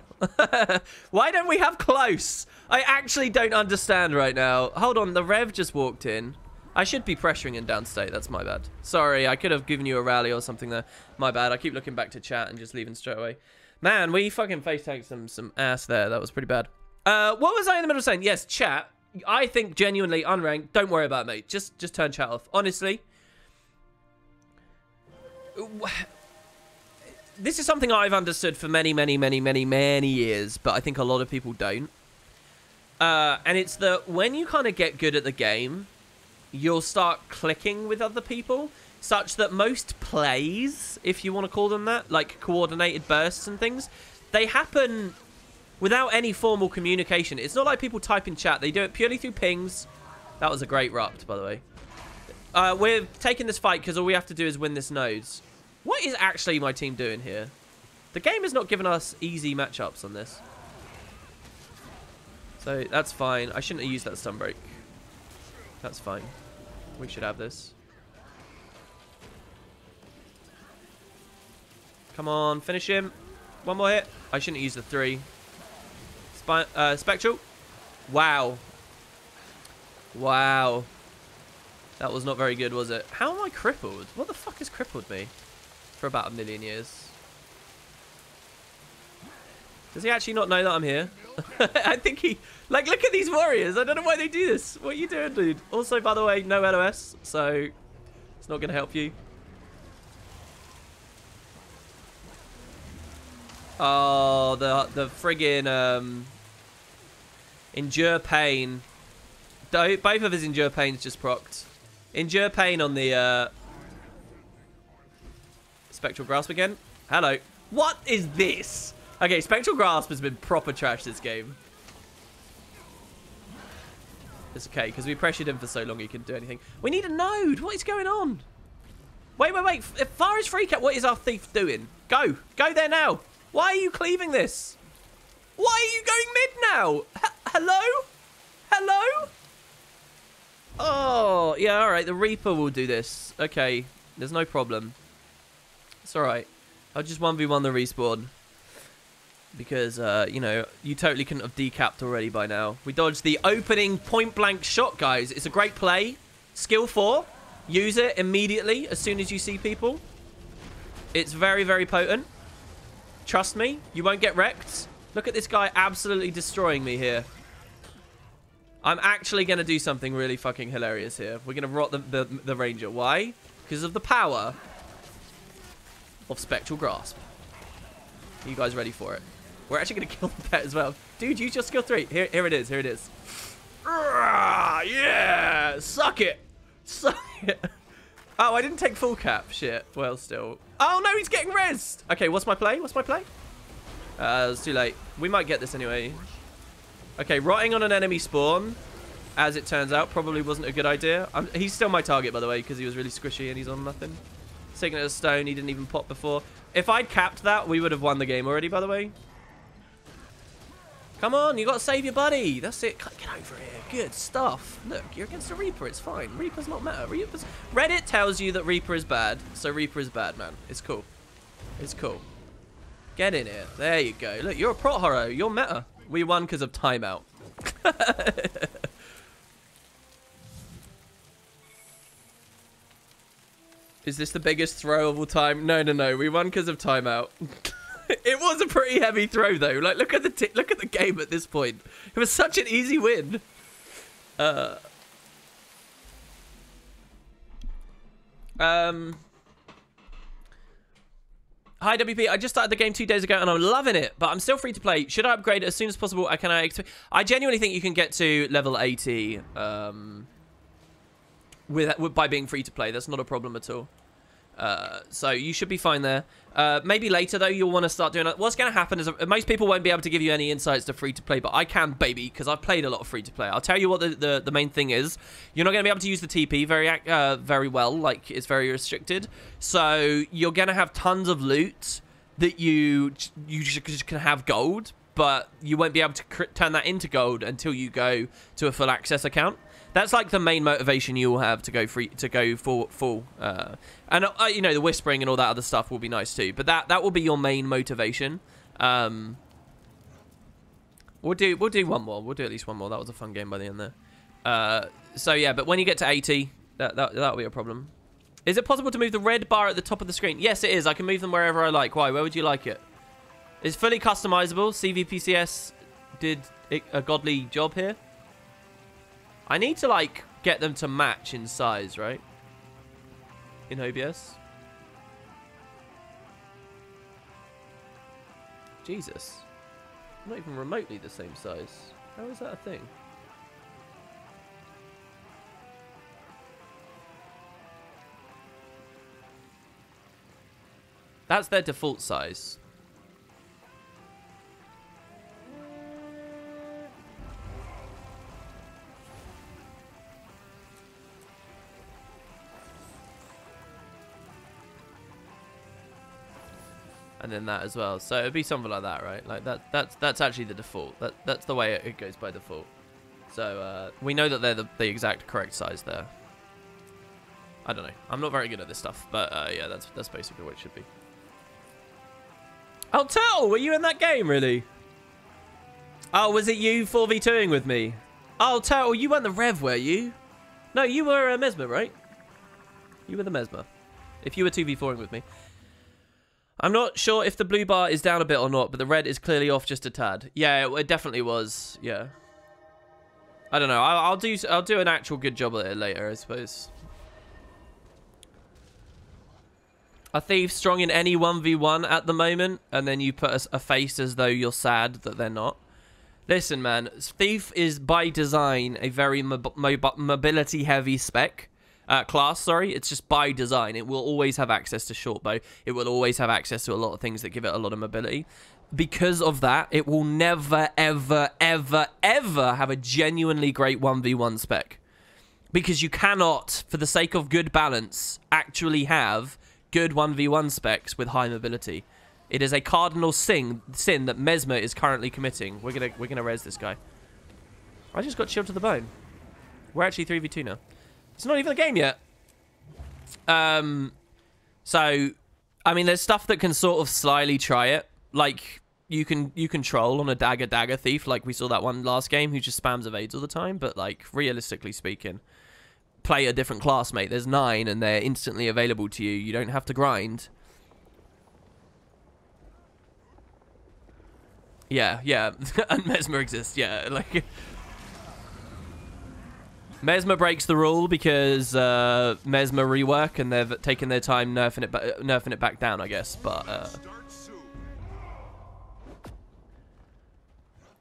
Why don't we have close? I actually don't understand right now. Hold on, the Rev just walked in. I should be pressuring in downstate. That's my bad. Sorry, I could have given you a rally or something there. My bad. I keep looking back to chat and just leaving straight away. Man, we fucking face tanked some ass there. That was pretty bad. What was I in the middle of saying? Yes, chat. I think genuinely unranked. Don't worry about it, mate. Just turn chat off. Honestly. This is something I've understood for many years, but I think a lot of people don't. And it's that when you kind of get good at the game, you'll start clicking with other people, such that most plays, if you want to call them that, like coordinated bursts and things, they happen without any formal communication. It's not like people type in chat. They do it purely through pings. That was a great rupt, by the way. We're taking this fight because all we have to do is win this nodes. What is actually my team doing here? The game has not given us easy matchups on this. So that's fine. I shouldn't have used that stun break. That's fine. We should have this. Come on, finish him. One more hit. I shouldn't have used the 3. Spectral. Wow. Wow. That was not very good, was it? How am I crippled? What the fuck has crippled me? For about 1 million years. Does he actually not know that I'm here? I think he... Like, look at these warriors. I don't know why they do this. What are you doing, dude? Also, by the way, no LOS, so it's not going to help you. Oh, the friggin' Endure Pain. Both of his Endure Pains just procced. Endure Pain on the Spectral Grasp again. Hello. What is this? Okay, Spectral Grasp has been proper trash this game. It's okay, because we pressured him for so long he couldn't do anything. We need a node. What is going on? Wait. If far as free cat, what is our thief doing? Go. Go there now. Why are you cleaving this? Why are you going mid now? Hello? Hello? Oh, yeah, all right. The Reaper will do this. Okay, there's no problem. It's all right. I'll just 1v1 the respawn. Because, you know, you totally couldn't have decapped already by now. We dodged the opening point-blank shot, guys. It's a great play. Skill 4. Use it immediately as soon as you see people. It's very, very potent. Trust me, you won't get wrecked. Look at this guy absolutely destroying me here. I'm actually going to do something really fucking hilarious here. We're going to rot the Ranger. Why? Because of the power of Spectral Grasp. Are you guys ready for it? We're actually going to kill the pet as well. Dude, use your skill 3. Here it is. Here it is. Yeah! Suck it! Suck it! Oh, I didn't take full cap. Shit. Well, still. Oh, no, he's getting rezzed. Okay, what's my play? What's my play? It's too late. We might get this anyway. Okay, rotting on an enemy spawn, as it turns out, probably wasn't a good idea. He's still my target, by the way, because he was really squishy and he's on nothing. Signet of Stone, he didn't even pop before. If I'd capped that, we would have won the game already, by the way. Come on, you got to save your buddy. That's it. Get over here. Good stuff. Look, you're against a Reaper. It's fine. Reaper's not meta. Reddit tells you that Reaper is bad, so Reaper is bad, man. It's cool. It's cool. Get in here. There you go. Look, you're a prot hero. You're meta. We won because of timeout. Is this the biggest throw of all time? No, no, no. We won because of timeout. It was a pretty heavy throw, though. Like, look at the game at this point. It was such an easy win. Hi, WP. I just started the game 2 days ago, and I'm loving it. But I'm still free to play. Should I upgrade as soon as possible? I genuinely think you can get to level 80 by being free to play. That's not a problem at all. So you should be fine there. Maybe later, though, you'll want to start doing it. What's going to happen is most people won't be able to give you any insights to free-to-play, but I can, baby, because I've played a lot of free-to-play. I'll tell you what the main thing is. You're not going to be able to use the TP very well. Like, it's very restricted. So you're going to have tons of loot that you just can have gold, but you won't be able to turn that into gold until you go to a full access account. That's like the main motivation you will have to go full. And you know, the whispering and all that other stuff will be nice too. But that will be your main motivation. We'll do one more. We'll do at least one more. That was a fun game by the end there. So yeah, but when you get to 80, that'll be a problem. Is it possible to move the red bar at the top of the screen? Yes, it is. I can move them wherever I like. Why? Where would you like it? It's fully customizable. CVPCS did a godly job here. I need to, like, get them to match in size, right? In OBS. Jesus. Not even remotely the same size. How is that a thing? That's their default size. And then that as well. So it'd be something like that, right? Like that's actually the default. That's the way it goes by default. So we know that they're the exact correct size there. I don't know. I'm not very good at this stuff, but yeah, that's basically what it should be. Oh, Turtle, were you in that game, really? Oh, was it you 4v2ing with me? Oh, Turtle, you weren't the Rev, were you? No, you were Mesmer, right? You were the Mesmer. If you were 2v4ing with me. I'm not sure if the blue bar is down a bit or not, but the red is clearly off just a tad. Yeah, it definitely was. Yeah. I don't know. I'll do an actual good job at it later, I suppose. Are thieves strong in any 1v1 at the moment? And then you put a face as though you're sad that they're not. Listen, man. Thief is by design a very mobility-heavy spec. Class, sorry. It's just by design. It will always have access to short bow. It will always have access to a lot of things that give it a lot of mobility. Because of that, it will never, ever, ever, ever have a genuinely great 1v1 spec. Because you cannot, for the sake of good balance, actually have good 1v1 specs with high mobility. It is a cardinal sin that Mesmer is currently committing. We're gonna res this guy. I just got chilled to the bone. We're actually 3v2 now. It's not even a game yet. So, I mean, there's stuff that can sort of slyly try it. Like, you can troll on a dagger thief, like we saw that one last game who just spams evades all the time. But, like, realistically speaking, play a different class, mate. There's 9 and they're instantly available to you. You don't have to grind. Yeah, yeah. And Mesmer exists, yeah. Like... Mesmer breaks the rule because Mesmer rework and they've taken their time nerfing it back down, I guess. But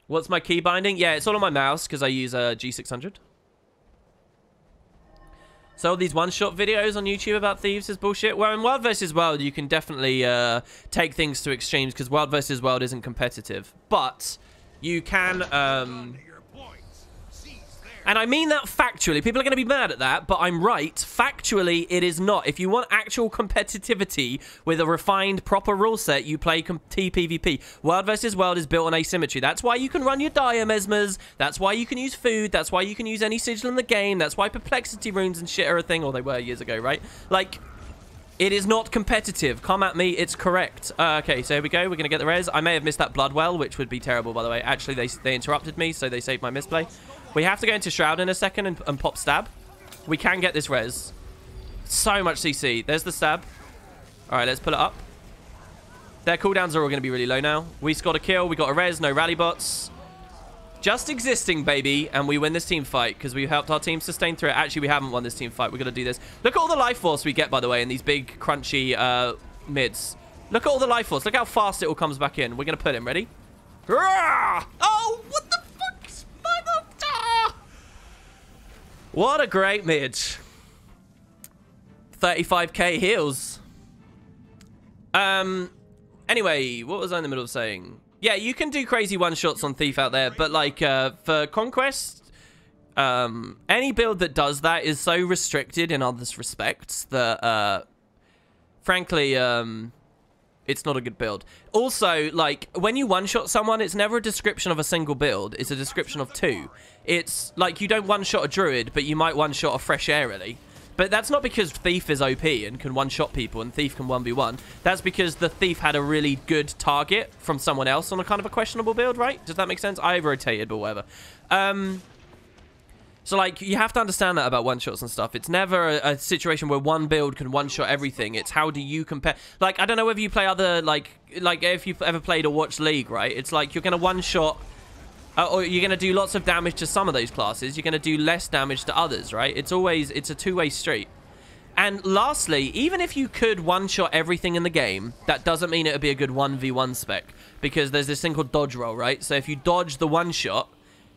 what's my key binding? Yeah, it's all on my mouse because I use a G600. So all these one-shot videos on YouTube about thieves is bullshit. Well, in World vs. World, you can definitely take things to extremes because World vs. World isn't competitive. But you can... And I mean that factually. People are going to be mad at that, but I'm right. Factually, it is not. If you want actual competitivity with a refined, proper rule set, you play TPVP. World versus World is built on asymmetry. That's why you can run your Diamesmers. That's why you can use food. That's why you can use any sigil in the game. That's why perplexity runes and shit are a thing. Or they were years ago, right? Like, it is not competitive. Come at me. It's correct. Okay, so here we go. We're going to get the res. I may have missed that blood well, which would be terrible, by the way. Actually, they interrupted me, so they saved my misplay. We have to go into Shroud in a second and pop stab. We can get this res. So much CC. There's the stab. All right, let's pull it up. Their cooldowns are all going to be really low now. We scored a kill. We got a res. No rally bots. Just existing, baby. And we win this team fight because we helped our team sustain through it. Actually, we haven't won this team fight. We're going to do this. Look at all the life force we get, by the way, in these big, crunchy mids. Look at all the life force. Look how fast it all comes back in. We're going to put him. Ready? Oh, what the fuck? What a great mid. 35k heals. Anyway, what was I in the middle of saying? Yeah, you can do crazy one-shots on Thief out there, but like for Conquest, any build that does that is so restricted in other respects that frankly it's not a good build. Also, like, when you one-shot someone, it's never a description of a single build. It's a description of two. It's like you don't one-shot a druid, but you might one-shot a fresh air, really. But that's not because Thief is OP and can one-shot people and Thief can 1v1. That's because the Thief had a really good target from someone else on a kind of a questionable build, right? Does that make sense? I rotated, but whatever. So, like, you have to understand that about one-shots and stuff. It's never a situation where one build can one-shot everything. It's how do you compare... Like, I don't know whether you play other, like if you've ever played or watched League, right? It's like you're going to one-shot... or you're going to do lots of damage to some of those classes. You're going to do less damage to others, right? It's a two-way street. And lastly, even if you could one-shot everything in the game, that doesn't mean it would be a good 1v1 spec. Because there's this thing called dodge roll, right? So if you dodge the one-shot...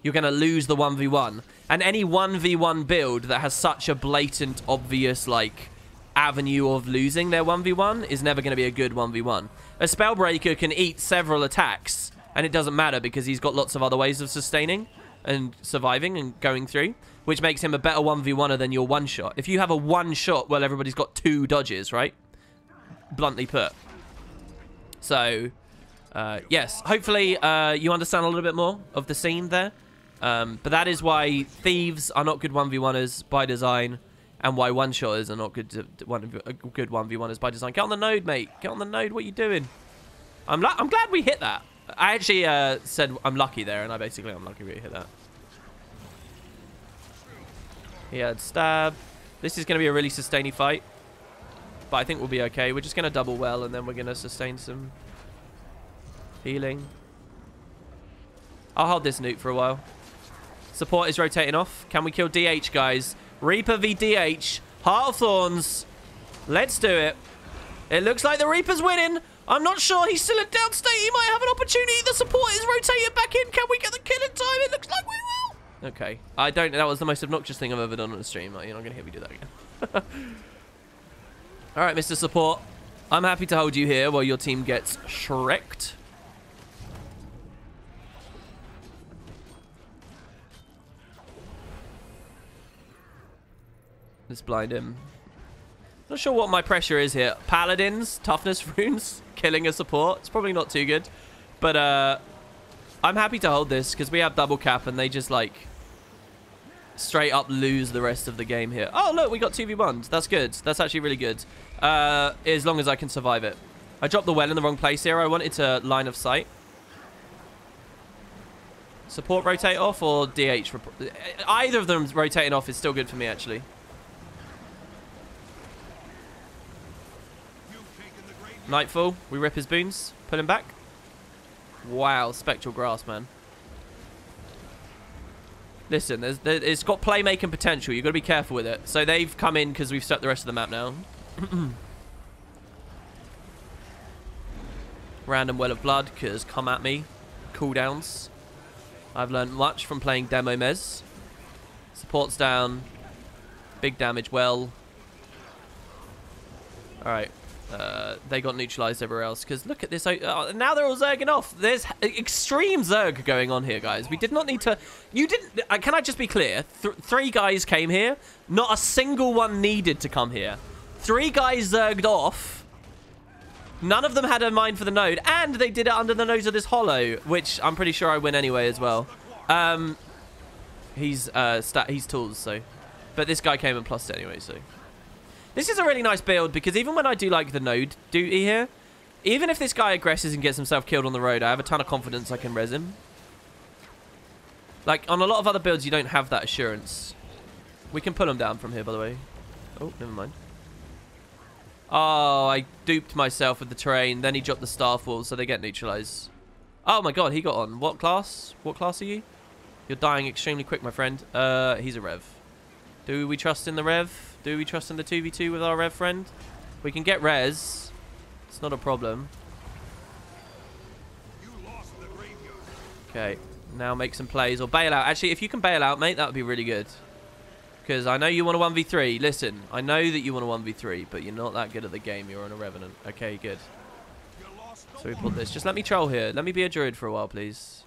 you're going to lose the 1v1. And any 1v1 build that has such a blatant, obvious, like, avenue of losing their 1v1 is never going to be a good 1v1. A Spellbreaker can eat several attacks, and it doesn't matter because he's got lots of other ways of sustaining and surviving and going through, which makes him a better 1v1er than your one-shot. If you have a one-shot, well, everybody's got two dodges, right? Bluntly put. So, yes, hopefully you understand a little bit more of the scene there. But that is why Thieves are not good 1v1ers by design, and why one-shotters are not good 1v1ers by design. Get on the node, mate. Get on the node. What are you doing? I'm glad we hit that. I actually said I'm lucky there, and I'm lucky we hit that. He had stab. This is going to be a really sustaining fight, but I think we'll be okay. We're just going to double well, and then we're going to sustain some healing. I'll hold this nuke for a while. Support is rotating off. Can we kill DH, guys? Reaper v DH. Heart of Thorns. Let's do it. It looks like the Reaper's winning. I'm not sure. He's still in downstate. He might have an opportunity. The support is rotated back in. Can we get the kill in time? It looks like we will. Okay. I don't... That was the most obnoxious thing I've ever done on a stream. You're not going to hear me do that again. All right, Mr. Support. I'm happy to hold you here while your team gets shreked. Let's blind him. Not sure what my pressure is here. Paladins, toughness runes, killing a support. It's probably not too good. But I'm happy to hold this because we have double cap and they just like straight up lose the rest of the game here. Oh, look, we got 2v1s. That's good. That's actually really good. As long as I can survive it. I dropped the well in the wrong place here. I wanted to line of sight. Support rotate off or DH? Either of them rotating off is still good for me, actually. Nightfall. We rip his boons. Pull him back. Wow, Spectral Grass, man. Listen, it's got playmaking potential. You've got to be careful with it. So they've come in because we've set the rest of the map now. Random Well of Blood, because come at me. Cooldowns. I've learned much from playing Demo Mez. Support's down. Big damage well. Alright. they got neutralized everywhere else. Because look at this. Now they're all zerging off. There's extreme zerg going on here, guys. We did not need to... You didn't... can I just be clear? Three guys came here. Not a single one needed to come here. 3 guys zerged off. None of them had a mind for the node. And they did it under the nose of this hollow, which I'm pretty sure I win anyway as well. He's tools, so... But this guy came and plussed it anyway, so... This is a really nice build, because even when I do, like, the node duty here, even if this guy aggresses and gets himself killed on the road, I have a ton of confidence I can res him. Like, on a lot of other builds, you don't have that assurance. We can pull him down from here, by the way. Oh, never mind. Oh, I duped myself with the terrain. Then he dropped the staff wall, so they get neutralized. Oh my god, he got on. What class? What class are you? You're dying extremely quick, my friend. He's a rev. Do we trust in the rev? Do we trust in the 2v2 with our rev friend? We can get res. It's not a problem. Okay, now make some plays or bail out. Actually, if you can bail out, mate, that would be really good. Because I know you want a 1v3. Listen, I know that you want a 1v3, but you're not that good at the game. You're on a Revenant. Okay, good. So we pulled this. Just let me troll here. Let me be a druid for a while, please.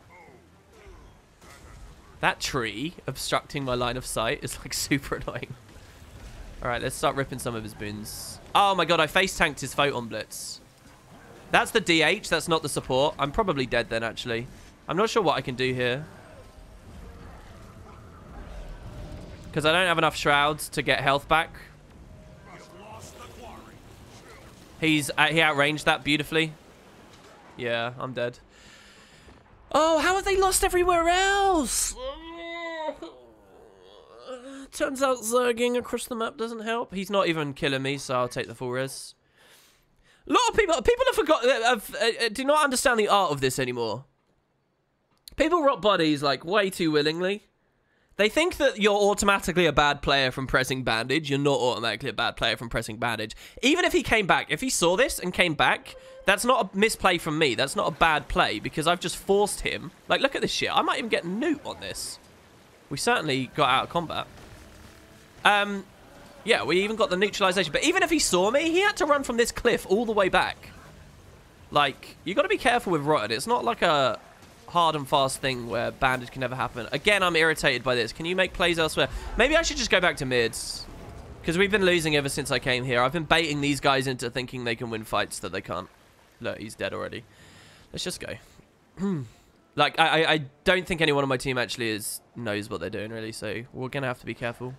That tree obstructing my line of sight is like super annoying. Alright, let's start ripping some of his boons. Oh my god, I face tanked his photon blitz. That's the DH, that's not the support. I'm probably dead then, actually. I'm not sure what I can do here. Because I don't have enough shrouds to get health back. He outranged that beautifully. Yeah, I'm dead. Oh, how have they lost everywhere else? Turns out zerging across the map doesn't help. He's not even killing me, so I'll take the full res. A lot of people have forgotten, do not understand the art of this anymore. People rock bodies like way too willingly. They think that you're automatically a bad player from pressing bandage. You're not automatically a bad player from pressing bandage. Even if he came back, if he saw this and came back, that's not a misplay from me. That's not a bad play because I've just forced him. Like, look at this shit. I might even get Newt on this. We certainly got out of combat. Yeah, we even got the neutralization. But even if he saw me, he had to run from this cliff all the way back. Like, you got to be careful with Rotted. It's not like a hard and fast thing where bandage can never happen. Again, I'm irritated by this. Can you make plays elsewhere? Maybe I should just go back to mids. Because we've been losing ever since I came here. I've been baiting these guys into thinking they can win fights that they can't. Look, he's dead already. Let's just go. Like, I don't think anyone on my team actually knows what they're doing, really. So we're going to have to be careful.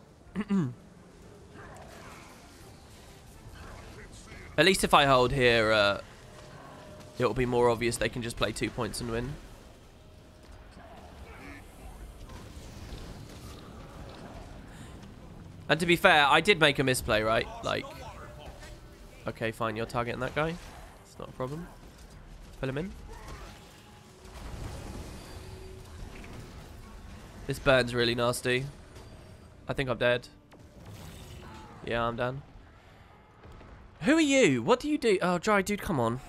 At least if I hold here, it'll be more obvious they can just play 2 points and win. And to be fair, I did make a misplay, right? Like, okay, fine, you're targeting that guy. It's not a problem. Pull him in. This burn's really nasty. I think I'm dead. Yeah, I'm done. Who are you? What do you do? Oh, Dry Dude, come on.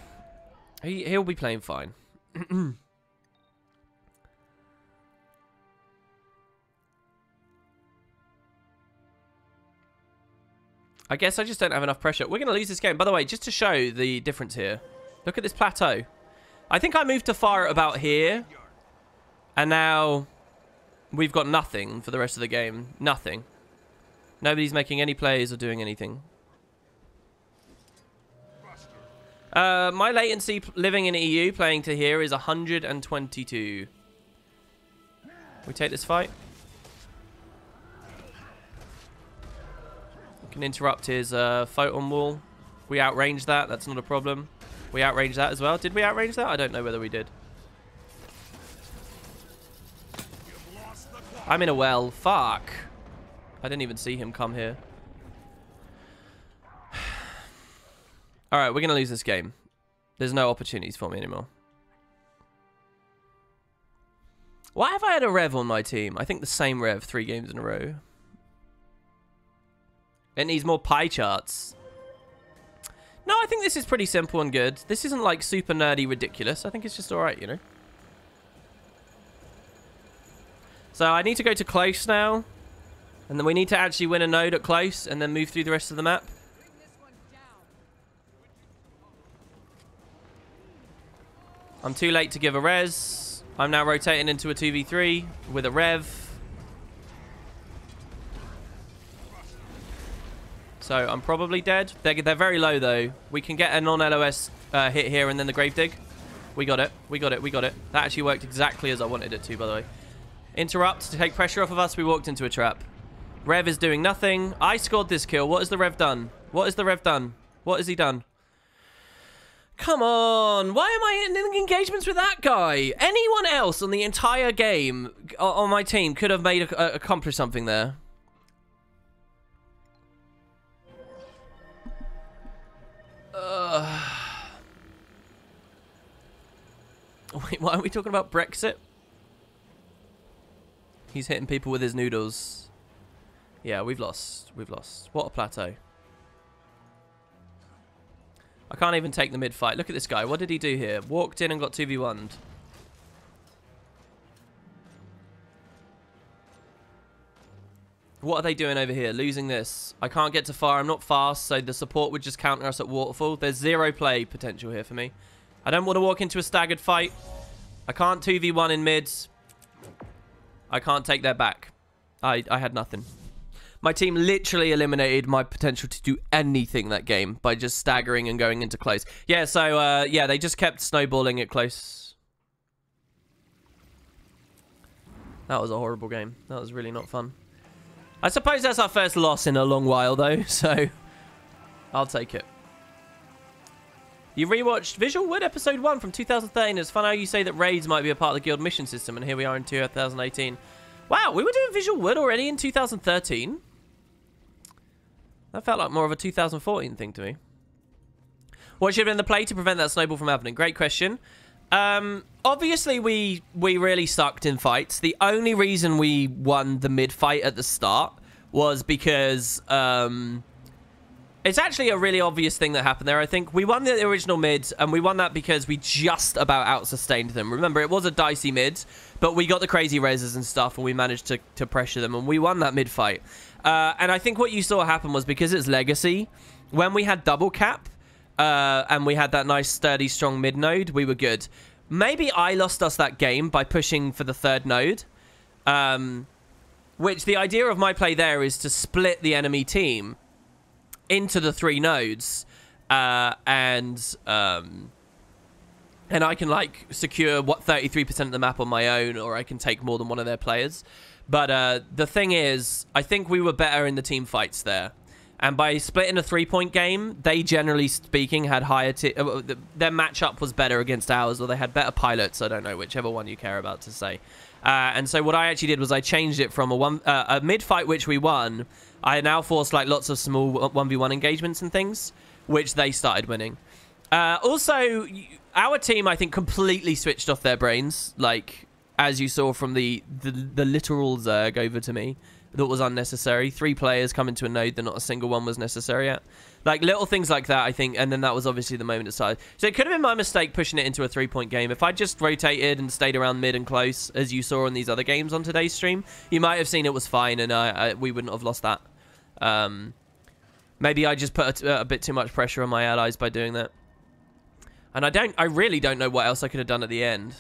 He'll be playing fine. I guess I just don't have enough pressure. We're going to lose this game. By the way, just to show the difference here. Look at this plateau. I think I moved to far about here. And now we've got nothing for the rest of the game. Nothing. Nobody's making any plays or doing anything. My latency living in EU playing to here is 122. We take this fight. We can interrupt his photon wall. If we outrange that, that's not a problem. We outrange that as well. Did we outrange that? I don't know whether we did. I'm in a well. Fuck. I didn't even see him come here. Alright, we're going to lose this game. There's no opportunities for me anymore. Why have I had a Rev on my team? I think the same Rev 3 games in a row. It needs more pie charts. No, I think this is pretty simple and good. This isn't like super nerdy ridiculous. I think it's just alright, you know. So I need to go to close now. And then we need to actually win a node at close and then move through the rest of the map. I'm too late to give a res. I'm now rotating into a 2v3 with a rev. So I'm probably dead. They're very low, though. We can get a non-LOS hit here and then the grave dig. We got it. We got it. We got it. That actually worked exactly as I wanted it to, by the way. Interrupt to take pressure off of us. We walked into a trap. Rev is doing nothing. I scored this kill. What has the Rev done? What has the Rev done? What has he done? Come on. Why am I in engagements with that guy? Anyone else on the entire game on my team could have made accomplished something there. Wait, why are we talking about Brexit? He's hitting people with his noodles. Yeah, we've lost. We've lost. What a plateau. I can't even take the mid fight. Look at this guy. What did he do here? Walked in and got 2v1'd. What are they doing over here? Losing this. I can't get to far. I'm not fast, so the support would just counter us at waterfall. There's 0 play potential here for me. I don't want to walk into a staggered fight. I can't 2v1 in mids. I can't take their back. I had nothing. My team literally eliminated my potential to do anything that game by just staggering and going into close. Yeah, so, yeah, they just kept snowballing it close. That was a horrible game. That was really not fun. I suppose that's our first loss in a long while, though, so I'll take it. You rewatched Visual Wood episode 1 from 2013. It's fun how you say that raids might be a part of the guild mission system, and here we are in 2018. Wow, we were doing Visual Wood already in 2013? That felt like more of a 2014 thing to me. What should have been the play to prevent that snowball from happening? Great question. Obviously, we really sucked in fights. The only reason we won the mid fight at the start was because it's actually a really obvious thing that happened there. I think we won the original mid, and we won that because we just about out-sustained them. Remember, it was a dicey mid, but we got the crazy reses and stuff, and we managed to pressure them, and we won that mid fight. And I think what you saw happen was because it's Legacy, when we had double cap, and we had that nice, sturdy, strong mid node, we were good. Maybe I lost us that game by pushing for the 3rd node. Which the idea of my play there is to split the enemy team into the 3 nodes. And I can, like, secure, 33% of the map on my own, or I can take more than one of their players. But the thing is, I think we were better in the team fights there. And by splitting a 3-point game, they, generally speaking, had higher... their matchup was better against ours, or they had better pilots. I don't know, whichever one you care about to say. And so what I actually did was I changed it from a mid-fight, which we won. I now forced, like, lots of small 1v1 engagements and things, which they started winning. Also, our team, I think, completely switched off their brains. Like, as you saw from the literal Zerg over to me. That was unnecessary. 3 players come into a node that not a single one was necessary at. Like, little things like that, I think, and then that was obviously the moment it started. So it could have been my mistake pushing it into a 3-point game. If I just rotated and stayed around mid and close, as you saw in these other games on today's stream, you might have seen it was fine, and we wouldn't have lost that. Maybe I just put a bit too much pressure on my allies by doing that. And I really don't know what else I could have done at the end.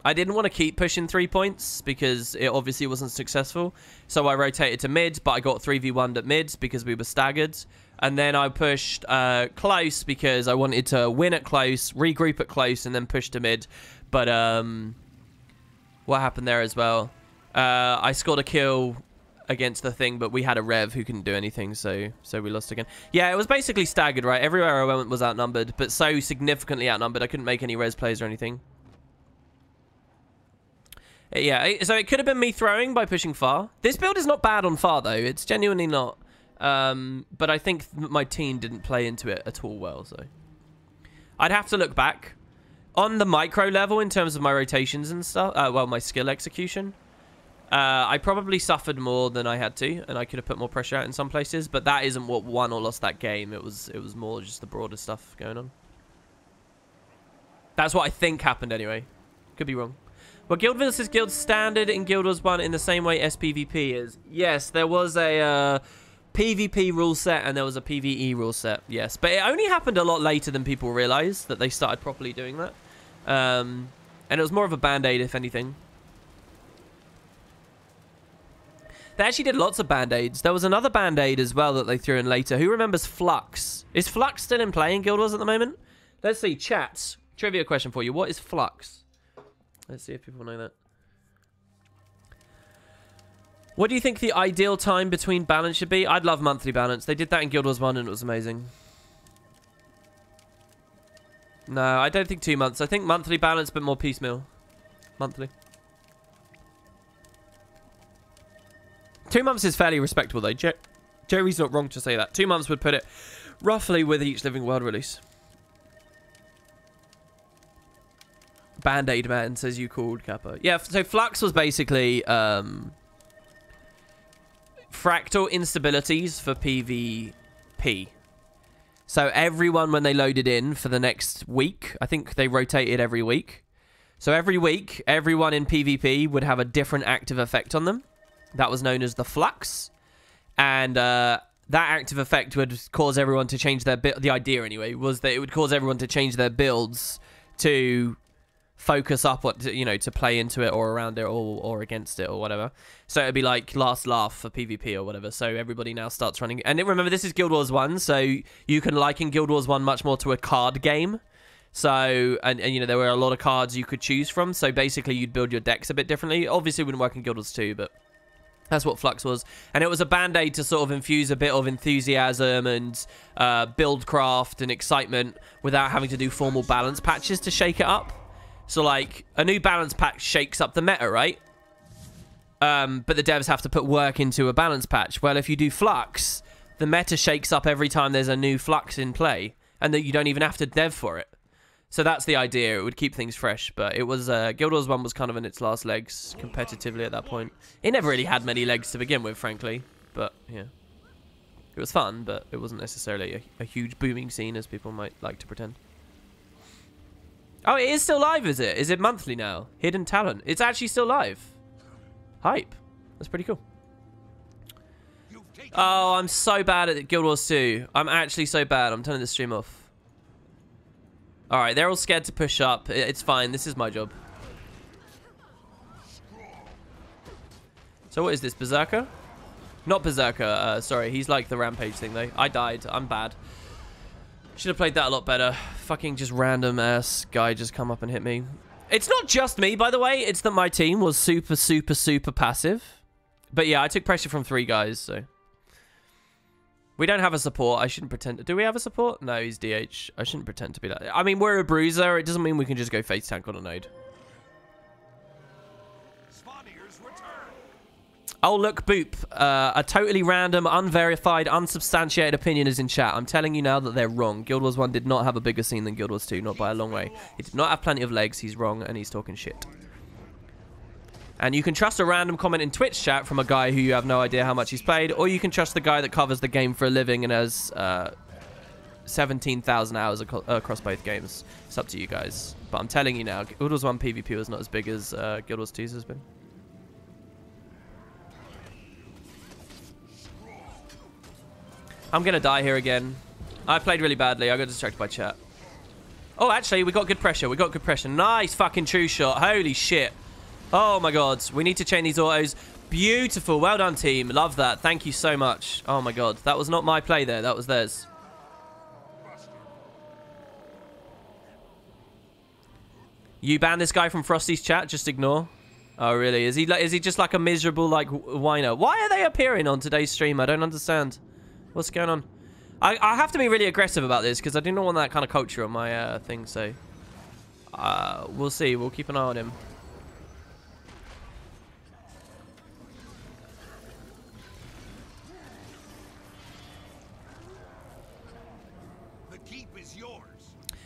I didn't want to keep pushing 3 points because it obviously wasn't successful. So I rotated to mid, but I got 3v1'd at mid because we were staggered. And then I pushed close because I wanted to win at close, regroup at close, and then push to mid. But what happened there as well? I scored a kill against the thing, but we had a Rev who couldn't do anything, so we lost again. Yeah, it was basically staggered, right? Everywhere I went was outnumbered, but so significantly outnumbered I couldn't make any res plays or anything. Yeah, so it could have been me throwing by pushing far. This build is not bad on far, though. It's genuinely not. But I think my team didn't play into it at all well, so. I'd have to look back. On the micro level, in terms of my rotations and stuff, well, my skill execution, I probably suffered more than I had to, and I could have put more pressure out in some places, but that isn't what won or lost that game. It was more just the broader stuff going on. That's what I think happened anyway. Could be wrong. Well, Guild versus Guild standard in Guild Wars 1 in the same way SPVP is. Yes, there was a PvP rule set and there was a PvE rule set. Yes, but it only happened a lot later than people realized that they started properly doing that. And it was more of a band-aid, if anything. They actually did lots of band-aids. There was another band-aid as well that they threw in later. Who remembers Flux? Is Flux still in play in Guild Wars at the moment? Let's see. Chats. Trivia question for you. What is Flux? Let's see if people know that. What do you think the ideal time between balance should be? I'd love monthly balance. They did that in Guild Wars 1 and it was amazing. No, I don't think 2 months. I think monthly balance, but more piecemeal. Monthly. 2 months is fairly respectable, though. Jerry's not wrong to say that. 2 months would put it roughly with each Living World release. Band-Aid Man says you called Kappa. Yeah, so Flux was basically fractal instabilities for PvP. So everyone, when they loaded in for the next week, I think they rotated every week. So every week, everyone in PvP would have a different active effect on them. That was known as the Flux. And that active effect would cause everyone to change their build. The idea, anyway, was that it would cause everyone to change their builds to focus up what to play into it or around it or against it or whatever. So it'd be like last laugh for PvP or whatever. So everybody now starts running. And remember, this is Guild Wars 1, so you can liken Guild Wars 1 much more to a card game. So, and there were a lot of cards you could choose from. So basically, you'd build your decks a bit differently. Obviously, it wouldn't work in Guild Wars 2, but that's what Flux was. And it was a band-aid to sort of infuse a bit of enthusiasm and build craft and excitement without having to do formal balance patches to shake it up. So, like, a new balance patch shakes up the meta, right? But the devs have to put work into a balance patch. Well, if you do Flux, the meta shakes up every time there's a new Flux in play, and that you don't even have to dev for it. So that's the idea. It would keep things fresh, but it was Guild Wars 1 was kind of in its last legs competitively at that point. It never really had many legs to begin with, frankly, but yeah. It was fun, but it wasn't necessarily a huge booming scene as people might like to pretend. Oh, it is still live, is it? Is it monthly now? Hidden Talent. It's actually still live. Hype. That's pretty cool. Oh, I'm so bad at Guild Wars 2. I'm actually so bad. I'm turning the stream off. Alright, they're all scared to push up. It's fine. This is my job. So what is this? Berserker? Not Berserker. Sorry, he's like the Rampage thing, though. I died. I'm bad. Should have played that a lot better. Fucking just random ass guy just come up and hit me. It's not just me, by the way. It's that my team was super, super, super passive. But yeah, I took pressure from 3 guys, so. We don't have a support. I shouldn't pretend. Do we have a support? No, he's DH. I shouldn't pretend to be that. I mean, we're a bruiser. It doesn't mean we can just go face tank on a node. Oh, look, Boop. A totally random, unverified, unsubstantiated opinion is in chat. I'm telling you now that they're wrong. Guild Wars 1 did not have a bigger scene than Guild Wars 2, not by a long way. It did not have plenty of legs. He's wrong, and he's talking shit. And you can trust a random comment in Twitch chat from a guy who you have no idea how much he's played, or you can trust the guy that covers the game for a living and has 17,000 hours across both games. It's up to you guys. But I'm telling you now, Guild Wars 1 PvP was not as big as Guild Wars 2's has been. I'm going to die here again. I played really badly. I got distracted by chat. Oh, actually, we got good pressure. We got good pressure. Nice fucking true shot. Holy shit. Oh, my God. We need to chain these autos. Beautiful. Well done, team. Love that. Thank you so much. Oh, my God. That was not my play there. That was theirs. You banned this guy from Frosty's chat? Just ignore. Oh, really? Is he just like a miserable, like, whiner? Why are they appearing on today's stream? I don't understand. What's going on? I have to be really aggressive about this because I do not want that kind of culture on my thing, so we'll see. We'll keep an eye on him. The keep is yours.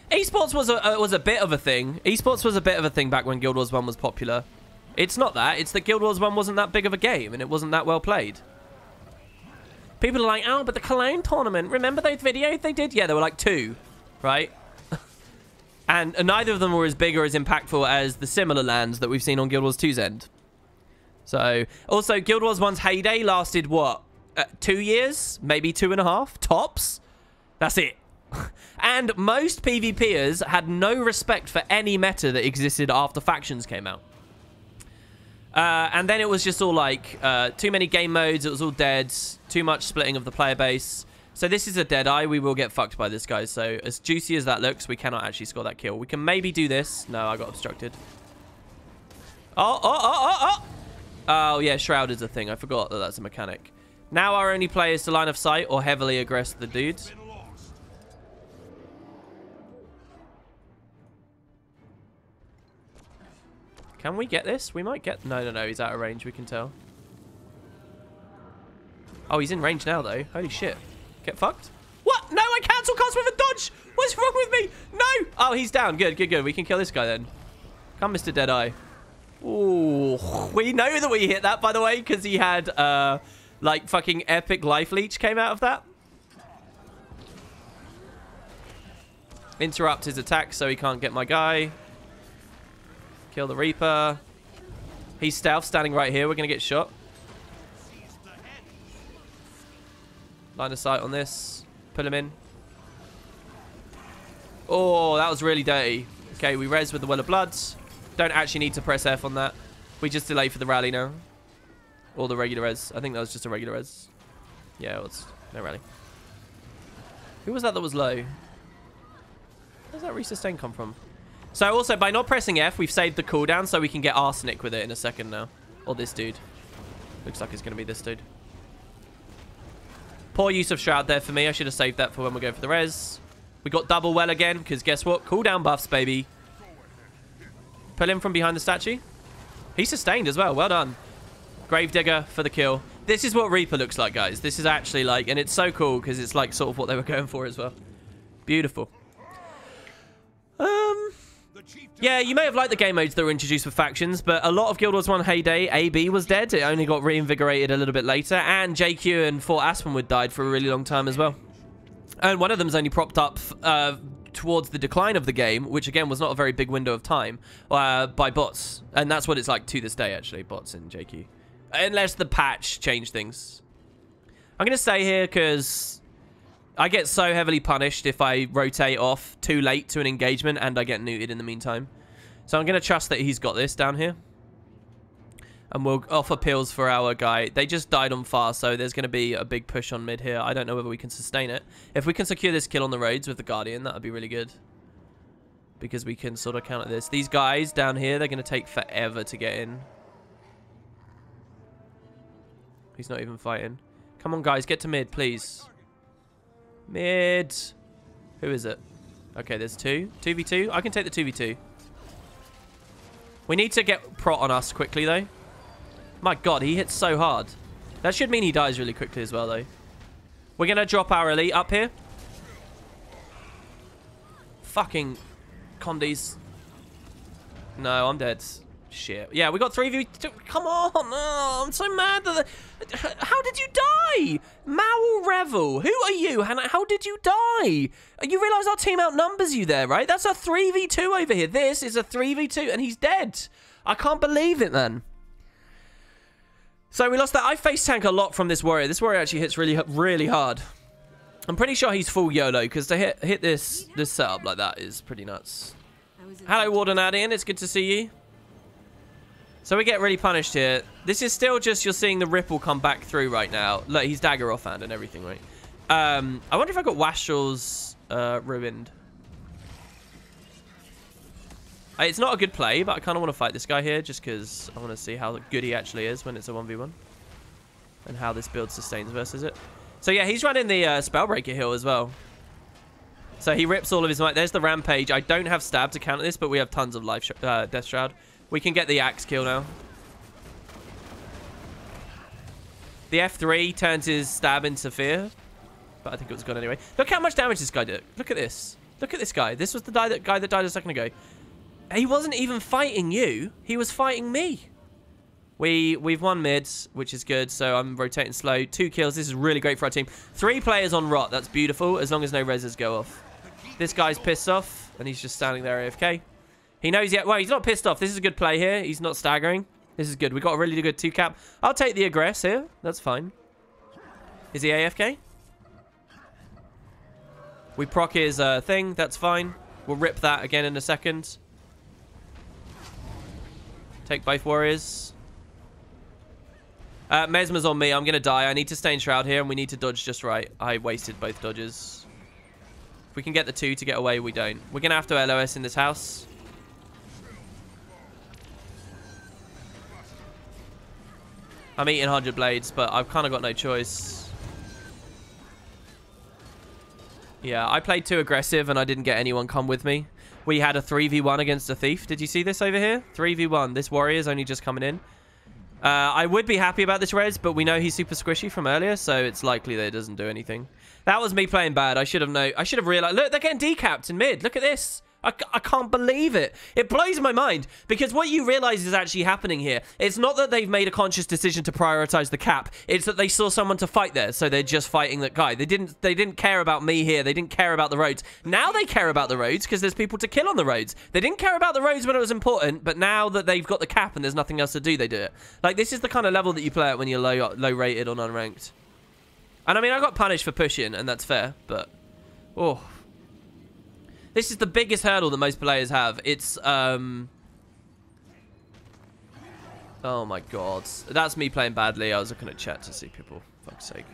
Esports was a bit of a thing. Esports was a bit of a thing back when Guild Wars 1 was popular. It's not that. It's that Guild Wars 1 wasn't that big of a game and it wasn't that well played. People are like, oh, but the Cologne tournament, remember those videos they did? Yeah, there were like 2, right? and neither of them were as big or as impactful as the similar lands that we've seen on Guild Wars 2's end. So, also, Guild Wars 1's heyday lasted, what? 2 years? Maybe 2.5? Tops? That's it. And most PvPers had no respect for any meta that existed after factions came out. And then it was just all like too many game modes. It was all dead. Too much splitting of the player base. So this is a dead eye. We will get fucked by this guy. So as juicy as that looks, we cannot actually score that kill. We can maybe do this. No, I got obstructed. Oh, yeah, Shroud is a thing. I forgot that that's a mechanic. Now our only play is to line of sight or heavily aggress the dudes. Can we get this? We might get... No, he's out of range. We can tell. Oh, he's in range now, though. Holy shit. Get fucked. What? No, I cancel cast with a dodge. What's wrong with me? No. Oh, he's down. Good. We can kill this guy then. Come, Mr. Deadeye. Ooh. We know that we hit that, by the way, because he had, like, fucking epic life leech came out of that. Interrupt his attack so he can't get my guy. Kill the Reaper. He's stealth, standing right here. We're going to get shot. Line of sight on this. Pull him in. Oh, that was really dirty. Okay, we res with the Well of Bloods. Don't actually need to press F on that. We just delay for the rally now. Or the regular res. I think that was just a regular res. Yeah, it was. No rally. Who was that was low? Where's that resustain come from? So also, by not pressing F, we've saved the cooldown so we can get Arsenic with it in a second now. Or this dude. Looks like it's going to be this dude. Poor use of Shroud there for me. I should have saved that for when we go for the res. We got double well again, because guess what? Cooldown buffs, baby. Pull him from behind the statue. He's sustained as well. Well done. Gravedigger for the kill. This is what Reaper looks like, guys. This is actually like... And it's so cool, because it's like sort of what they were going for as well. Beautiful. Yeah, you may have liked the game modes that were introduced for factions, but a lot of Guild Wars 1 heyday, AB was dead. It only got reinvigorated a little bit later, and JQ and Fort Aspenwood died for a really long time as well. And one of them's only propped up towards the decline of the game, which again was not a very big window of time, by bots. And that's what it's like to this day, actually, bots in JQ. Unless the patch changed things. I'm going to stay here because... I get so heavily punished if I rotate off too late to an engagement and I get neutered in the meantime. So I'm going to trust that he's got this down here. And we'll offer pills for our guy. They just died on far, so there's going to be a big push on mid here. I don't know whether we can sustain it. If we can secure this kill on the roads with the Guardian, that would be really good. Because we can sort of counter this. These guys down here, they're going to take forever to get in. He's not even fighting. Come on, guys, get to mid, please. Mid. Who is it? Okay, there's two. 2v2. I can take the 2v2. We need to get prot on us quickly, though. My god, he hits so hard. That should mean he dies really quickly as well, though. We're going to drop our elite up here. Fucking Condies. No, I'm dead. Shit. Yeah, we got 3v2. Come on. Oh, I'm so mad. How did you die? Maul Revel. Who are you, Hannah? How did you die? You realise our team outnumbers you there, right? That's a 3v2 over here. This is a 3v2, and he's dead. I can't believe it, man. So we lost that. I face tank a lot from this warrior. This warrior actually hits really hard. I'm pretty sure he's full YOLO, because to hit this setup like that is pretty nuts. Hello, Warden Addian. It's good to see you. So we get really punished here. This is still just, you're seeing the ripple come back through right now. Look, he's dagger offhand and everything, right? I wonder if I got Wastrel's ruined. It's not a good play, but I kind of want to fight this guy here just because I want to see how good he actually is when it's a 1v1. And how this build sustains versus it. So yeah, he's running the Spellbreaker heal as well. So he rips all of his might. There's the Rampage. I don't have stab to counter this, but we have tons of life Death Shroud. We can get the axe kill now. The F3 turns his stab into fear. But I think it was gone anyway. Look how much damage this guy did. Look at this. Look at this guy. This was the guy that died a second ago. He wasn't even fighting you. He was fighting me. We've won mids, which is good. So I'm rotating slow. 2 kills. This is really great for our team. 3 players on rot. That's beautiful. As long as no reses go off. This guy's pissed off. And he's just standing there AFK. He knows yet. Well, he's not pissed off. This is a good play here. He's not staggering. This is good. We got a really good 2-cap. I'll take the aggress here. That's fine. Is he AFK? We proc his thing. That's fine. We'll rip that again in a second. Take both warriors. Mesmer's on me. I'm going to die. I need to stay in Shroud here, and we need to dodge just right. I wasted both dodges. If we can get the 2 to get away, we don't. We're going to have to LOS in this house. I'm eating 100 blades, but I've kind of got no choice. Yeah, I played too aggressive, and I didn't get anyone come with me. We had a 3v1 against a thief. Did you see this over here? 3v1. This warrior's only just coming in. I would be happy about this res, but we know he's super squishy from earlier, so it's likely that it doesn't do anything. That was me playing bad. I should have realized. Look, they're getting decapped in mid. Look at this. I can't believe it. It blows my mind, because what you realize is actually happening here. It's not that they've made a conscious decision to prioritize the cap. It's that they saw someone to fight there, so they're just fighting that guy. They didn't care about me here. They didn't care about the roads. Now they care about the roads because there's people to kill on the roads. They didn't care about the roads when it was important, but now that they've got the cap and there's nothing else to do, they do it. Like, this is the kind of level that you play at when you're low rated on unranked. And I mean, I got punished for pushing, and that's fair, but oh. This is the biggest hurdle that most players have. It's, oh my god. That's me playing badly. I was looking at chat to see people. Fuck's sake.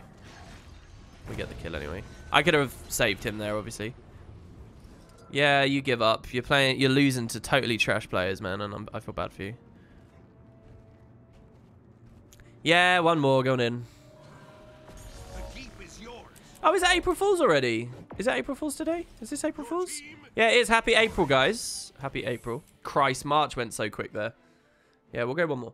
We get the kill anyway. I could have saved him there, obviously. Yeah, you give up. You're losing to totally trash players, man, and I feel bad for you. Yeah, one more going in. Oh, is it April Fool's already? Is it April Fool's today? Is this April Fool's? Yeah, it is. Happy April, guys. Happy April. Christ, March went so quick there. Yeah, we'll go one more.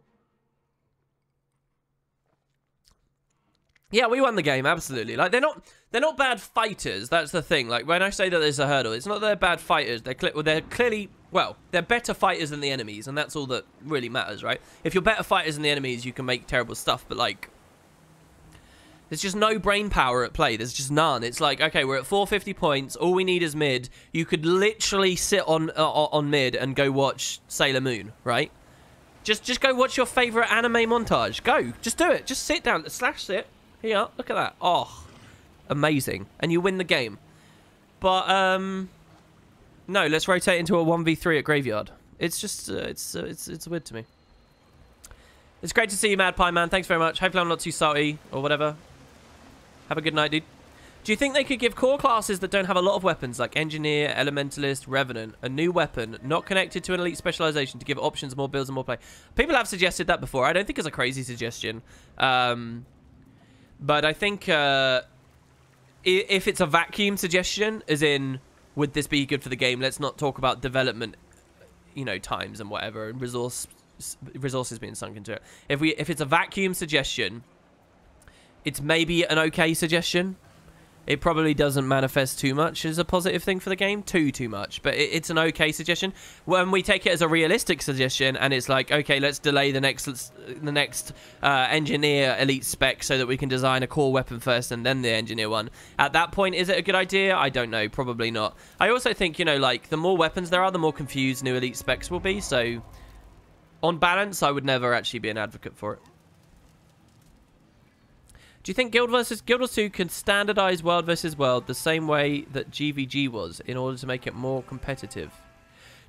Yeah, we won the game, absolutely. Like, they're not bad fighters. That's the thing. Like, when I say that there's a hurdle, it's not that they're bad fighters. They're clearly, well, they're better fighters than the enemies, and that's all that really matters, right? If you're better fighters than the enemies, you can make terrible stuff, but, like, there's just no brain power at play. There's just none. It's like, okay, we're at 450 points. All we need is mid. You could literally sit on mid and go watch Sailor Moon, right? Just go watch your favorite anime montage. Go. Just do it. Just sit down. Slash sit. Here, look at that. Oh, amazing. And you win the game. But, no, let's rotate into a 1v3 at Graveyard. It's just, it's weird to me. It's great to see you, Mad Pie Man. Thanks very much. Hopefully I'm not too salty or whatever. Have a good night, dude. Do you think they could give core classes that don't have a lot of weapons, like Engineer, Elementalist, Revenant, a new weapon, not connected to an elite specialization to give options, more builds, and more play? People have suggested that before. I don't think it's a crazy suggestion. But I think if it's a vacuum suggestion, as in, would this be good for the game? Let's not talk about development, you know, times and whatever, and resources being sunk into it. If it's a vacuum suggestion, it's maybe an okay suggestion. It probably doesn't manifest too much as a positive thing for the game, too much, but it's an okay suggestion. When we take it as a realistic suggestion, and it's like, okay, let's delay the next engineer elite spec so that we can design a core weapon first and then the engineer one. At that point, is it a good idea? I don't know, probably not. I also think, you know, like, the more weapons there are, the more confused new elite specs will be, so on balance, I would never actually be an advocate for it. Do you think Guild Wars 2 can standardize World versus World the same way that GVG was in order to make it more competitive?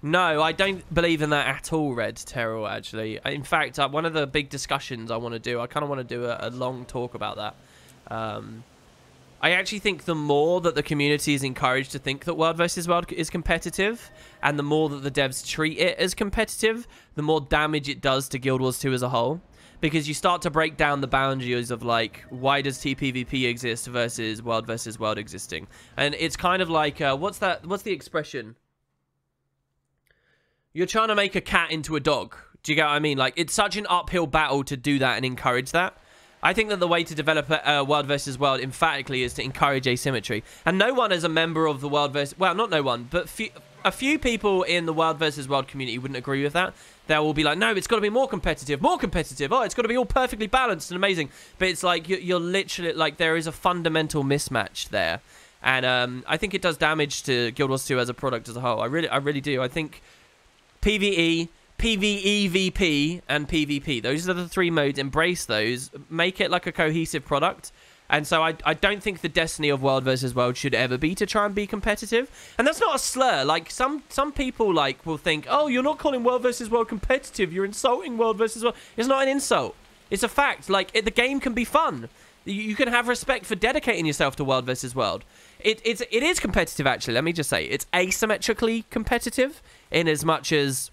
No, I don't believe in that at all, Red Terrell, actually. In fact, one of the big discussions I want to do, I kind of want to do a long talk about that. I actually think the more that the community is encouraged to think that World versus World is competitive, and the more that the devs treat it as competitive, the more damage it does to Guild Wars 2 as a whole. Because you start to break down the boundaries of, like, why does TPVP exist versus World existing? And it's kind of like, what's the expression? You're trying to make a cat into a dog. Do you get what I mean? Like, it's such an uphill battle to do that and encourage that. I think that the way to develop a World versus World emphatically is to encourage asymmetry. And no one as a member of the World versus... Well, not no one, but a few people in the World versus World community wouldn't agree with that. They will be like, no, it's got to be more competitive. Oh, it's got to be all perfectly balanced and amazing. But it's like, you're literally... Like, there is a fundamental mismatch there. And I think it does damage to Guild Wars 2 as a product as a whole. I really do. I think PvE... PvEVP and PvP. Those are the three modes. Embrace those. Make it like a cohesive product. And so I don't think the destiny of World versus World should ever be to try and be competitive. And that's not a slur. Like, some people, like, will think, oh, you're not calling World versus World competitive. You're insulting World versus World. It's not an insult. It's a fact. Like, the game can be fun. You can have respect for dedicating yourself to World versus World. It is competitive, actually. Let me just say. It's asymmetrically competitive in as much as...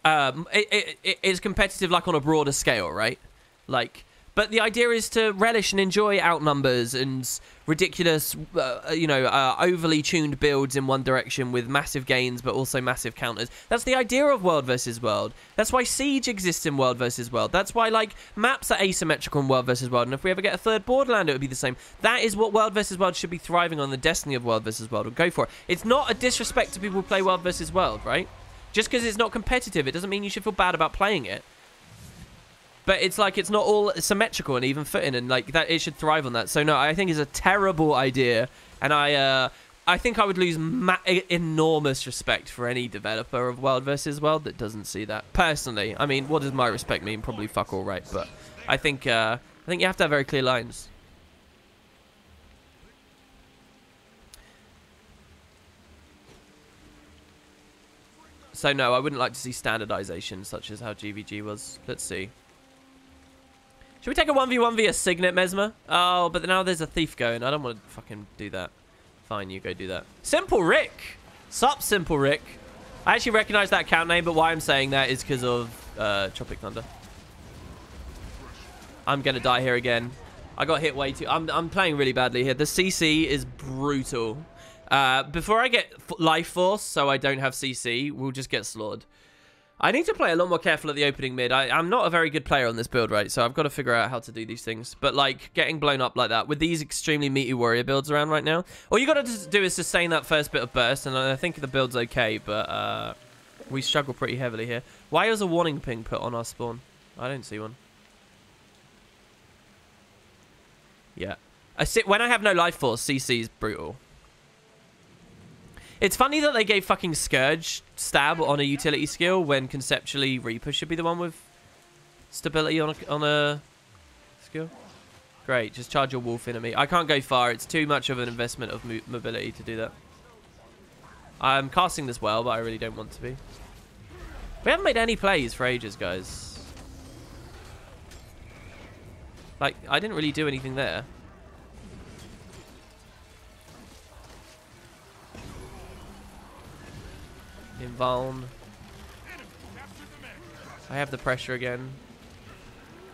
it is competitive, like, on a broader scale, right? Like... But the idea is to relish and enjoy outnumbers and ridiculous, overly tuned builds in one direction with massive gains but also massive counters. That's the idea of World versus World. That's why Siege exists in World versus World. That's why, like, maps are asymmetrical in World versus World. And if we ever get a third Borderland, it would be the same. That is what World versus World should be thriving on, the destiny of World versus World. We'll go for it. It's not a disrespect to people who play World versus World, right? Just because it's not competitive, it doesn't mean you should feel bad about playing it. But it's like, it's not all symmetrical and even footing, and like that, it should thrive on that. So no, I think it's a terrible idea, and I think I would lose enormous respect for any developer of World versus World that doesn't see that. Personally, I mean, what does my respect mean? Probably fuck all, right? But I think you have to have very clear lines. So no, I wouldn't like to see standardization such as how GVG was. Let's see. Should we take a 1v1 via Signet, Mesmer? Oh, but now there's a thief going. I don't want to fucking do that. Fine, you go do that. Simple Rick! Sup, Simple Rick. I actually recognize that account name, but why I'm saying that is because of Tropic Thunder. I'm going to die here again. I got hit way too... I'm playing really badly here. The CC is brutal. Before I get Life Force, so I don't have CC, we'll just get slaughtered. I need to play a lot more careful at the opening mid. I'm not a very good player on this build, right? So I've got to figure out how to do these things. But, like, getting blown up like that with these extremely meaty warrior builds around right now, all you got to do is sustain that first bit of burst, and I think the build's okay, but we struggle pretty heavily here. Why was a warning ping put on our spawn? I don't see one. Yeah. When I have no life force, CC is brutal. It's funny that they gave fucking Scourge stab on a utility skill when conceptually Reaper should be the one with stability on a skill. Great, just charge your wolf into me. I can't go far. It's too much of an investment of mobility to do that. I'm casting this well, but I really don't want to be. We haven't made any plays for ages, guys. Like, I didn't really do anything there. Invuln. I have the pressure again.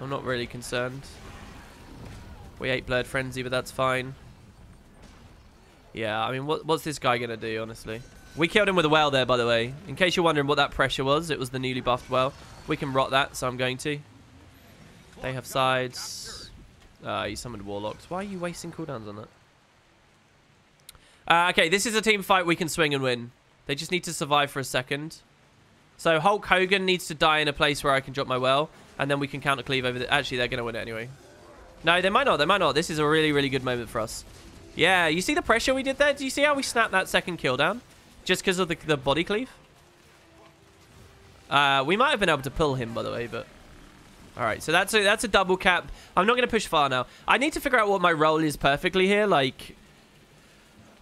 I'm not really concerned. We ate Blurred Frenzy, but that's fine. Yeah, I mean, what's this guy going to do, honestly? We killed him with a well there, by the way. In case you're wondering what that pressure was, it was the newly buffed well. We can rot that, so I'm going to. They have sides. You summoned Warlocks. Why are you wasting cooldowns on that? Okay, this is a team fight we can swing and win. They just need to survive for a second. So Hulk Hogan needs to die in a place where I can drop my well. And then we can counter cleave over the... Actually, they're going to win it anyway. No, they might not. They might not. This is a really, really good moment for us. Yeah, you see the pressure we did there? Do you see how we snapped that second kill down? Just because of the body cleave? We might have been able to pull him, by the way, but... Alright, so that's a double cap. I'm not going to push far now. I need to figure out what my role is perfectly here. Like...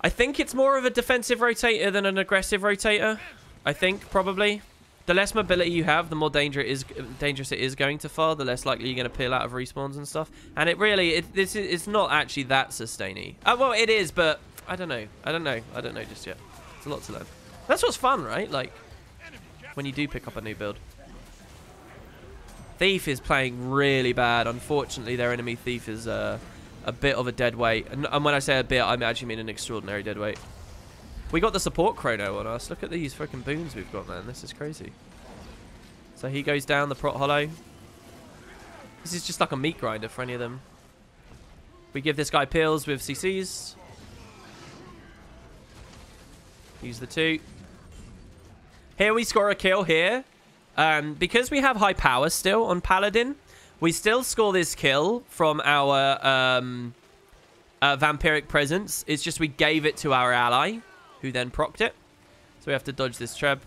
I think it's more of a defensive rotator than an aggressive rotator. I think, probably. The less mobility you have, the more dangerous it is going to fall. The less likely you're going to peel out of respawns and stuff. And it really, it's not actually that sustainy. Well, it is, but I don't know. I don't know just yet. It's a lot to learn. That's what's fun, right? Like, when you do pick up a new build. Thief is playing really bad. Unfortunately, their enemy Thief is... a bit of a dead weight. And when I say a bit, I actually mean an extraordinary dead weight. We got the support chrono on us. Look at these freaking boons we've got, man. This is crazy. So he goes down the prot hollow. This is just like a meat grinder for any of them. We give this guy pills with CCs. Use the 2. Here we score a kill here. Because we have high power still on Paladin, we still score this kill from our vampiric presence. It's just we gave it to our ally, who then procced it. So we have to dodge this treb.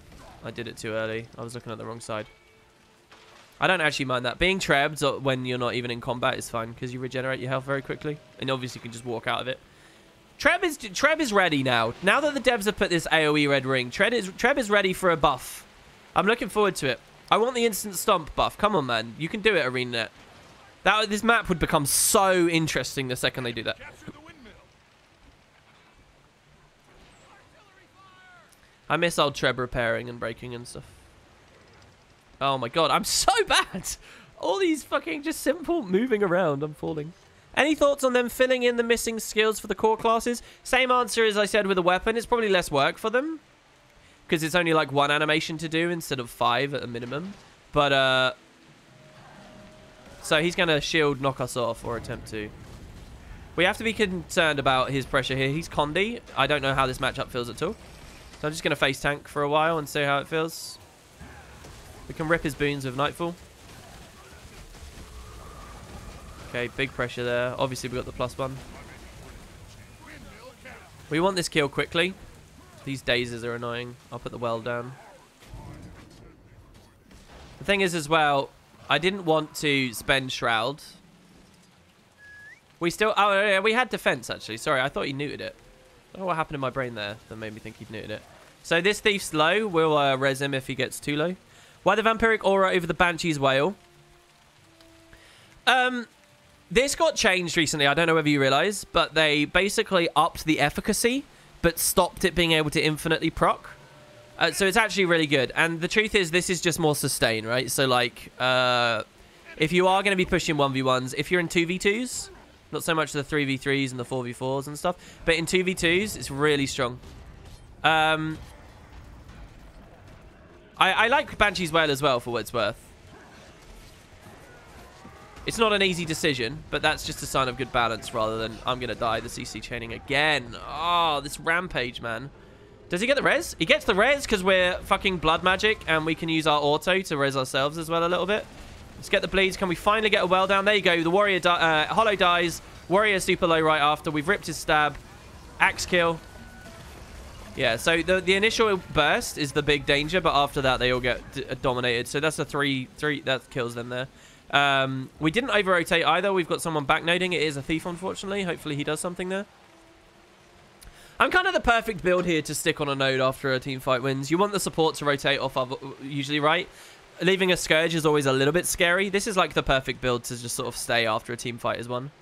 I did it too early. I was looking at the wrong side. I don't actually mind that. Being trebbed when you're not even in combat is fine because you regenerate your health very quickly. And obviously you can just walk out of it. Treb is ready now. Now that the devs have put this AoE red ring, Treb is ready for a buff. I'm looking forward to it. I want the instant stomp buff. Come on, man. You can do it, ArenaNet. This map would become so interesting the second they do that. I miss old Treb repairing and breaking and stuff. Oh my god, I'm so bad. All these fucking just simple moving around. I'm falling. Any thoughts on them filling in the missing skills for the core classes? Same answer as I said with a weapon. It's probably less work for them. Because it's only like 1 animation to do instead of 5 at a minimum. But, so he's going to shield knock us off or attempt to. We have to be concerned about his pressure here. He's Condi. I don't know how this matchup feels at all. So I'm just going to face tank for a while and see how it feels. We can rip his boons with Nightfall. Okay, big pressure there. Obviously, we got the +1. We want this kill quickly. These dazes are annoying. I'll put the well down. The thing is as well, I didn't want to spend Shroud. We still... Oh, yeah, we had defense, actually. Sorry, I thought he neutered it. I don't know what happened in my brain there that made me think he'd neutered it. So this thief's low. We'll res him if he gets too low. Why the Vampiric Aura over the Banshee's Whale? This got changed recently. I don't know whether you realize, but they basically upped the efficacy, but stopped it being able to infinitely proc. So it's actually really good. And the truth is, this is just more sustain, right? So, like, if you are going to be pushing 1v1s, if you're in 2v2s, not so much the 3v3s and the 4v4s and stuff, but in 2v2s, it's really strong. I like Banshee's Whale as well, for what it's worth. It's not an easy decision, but that's just a sign of good balance rather than I'm going to die the CC chaining again. Oh, this rampage, man. Does he get the res? He gets the res because we're fucking blood magic and we can use our auto to res ourselves as well a little bit. Let's get the bleeds. Can we finally get a well down? There you go. The warrior Hollow dies. Warrior super low right after. We've ripped his stab. Axe kill. Yeah, so the initial burst is the big danger, but after that they all get dominated. So that's a 3-3. That kills them there. We didn't over-rotate either. We've got someone backnoding. It is a thief, unfortunately. Hopefully he does something there. I'm kind of the perfect build here to stick on a node after a team fight wins. You want the support to rotate off of, usually, right? Leaving a Scourge is always a little bit scary. This is like the perfect build to just sort of stay after a team fight is won.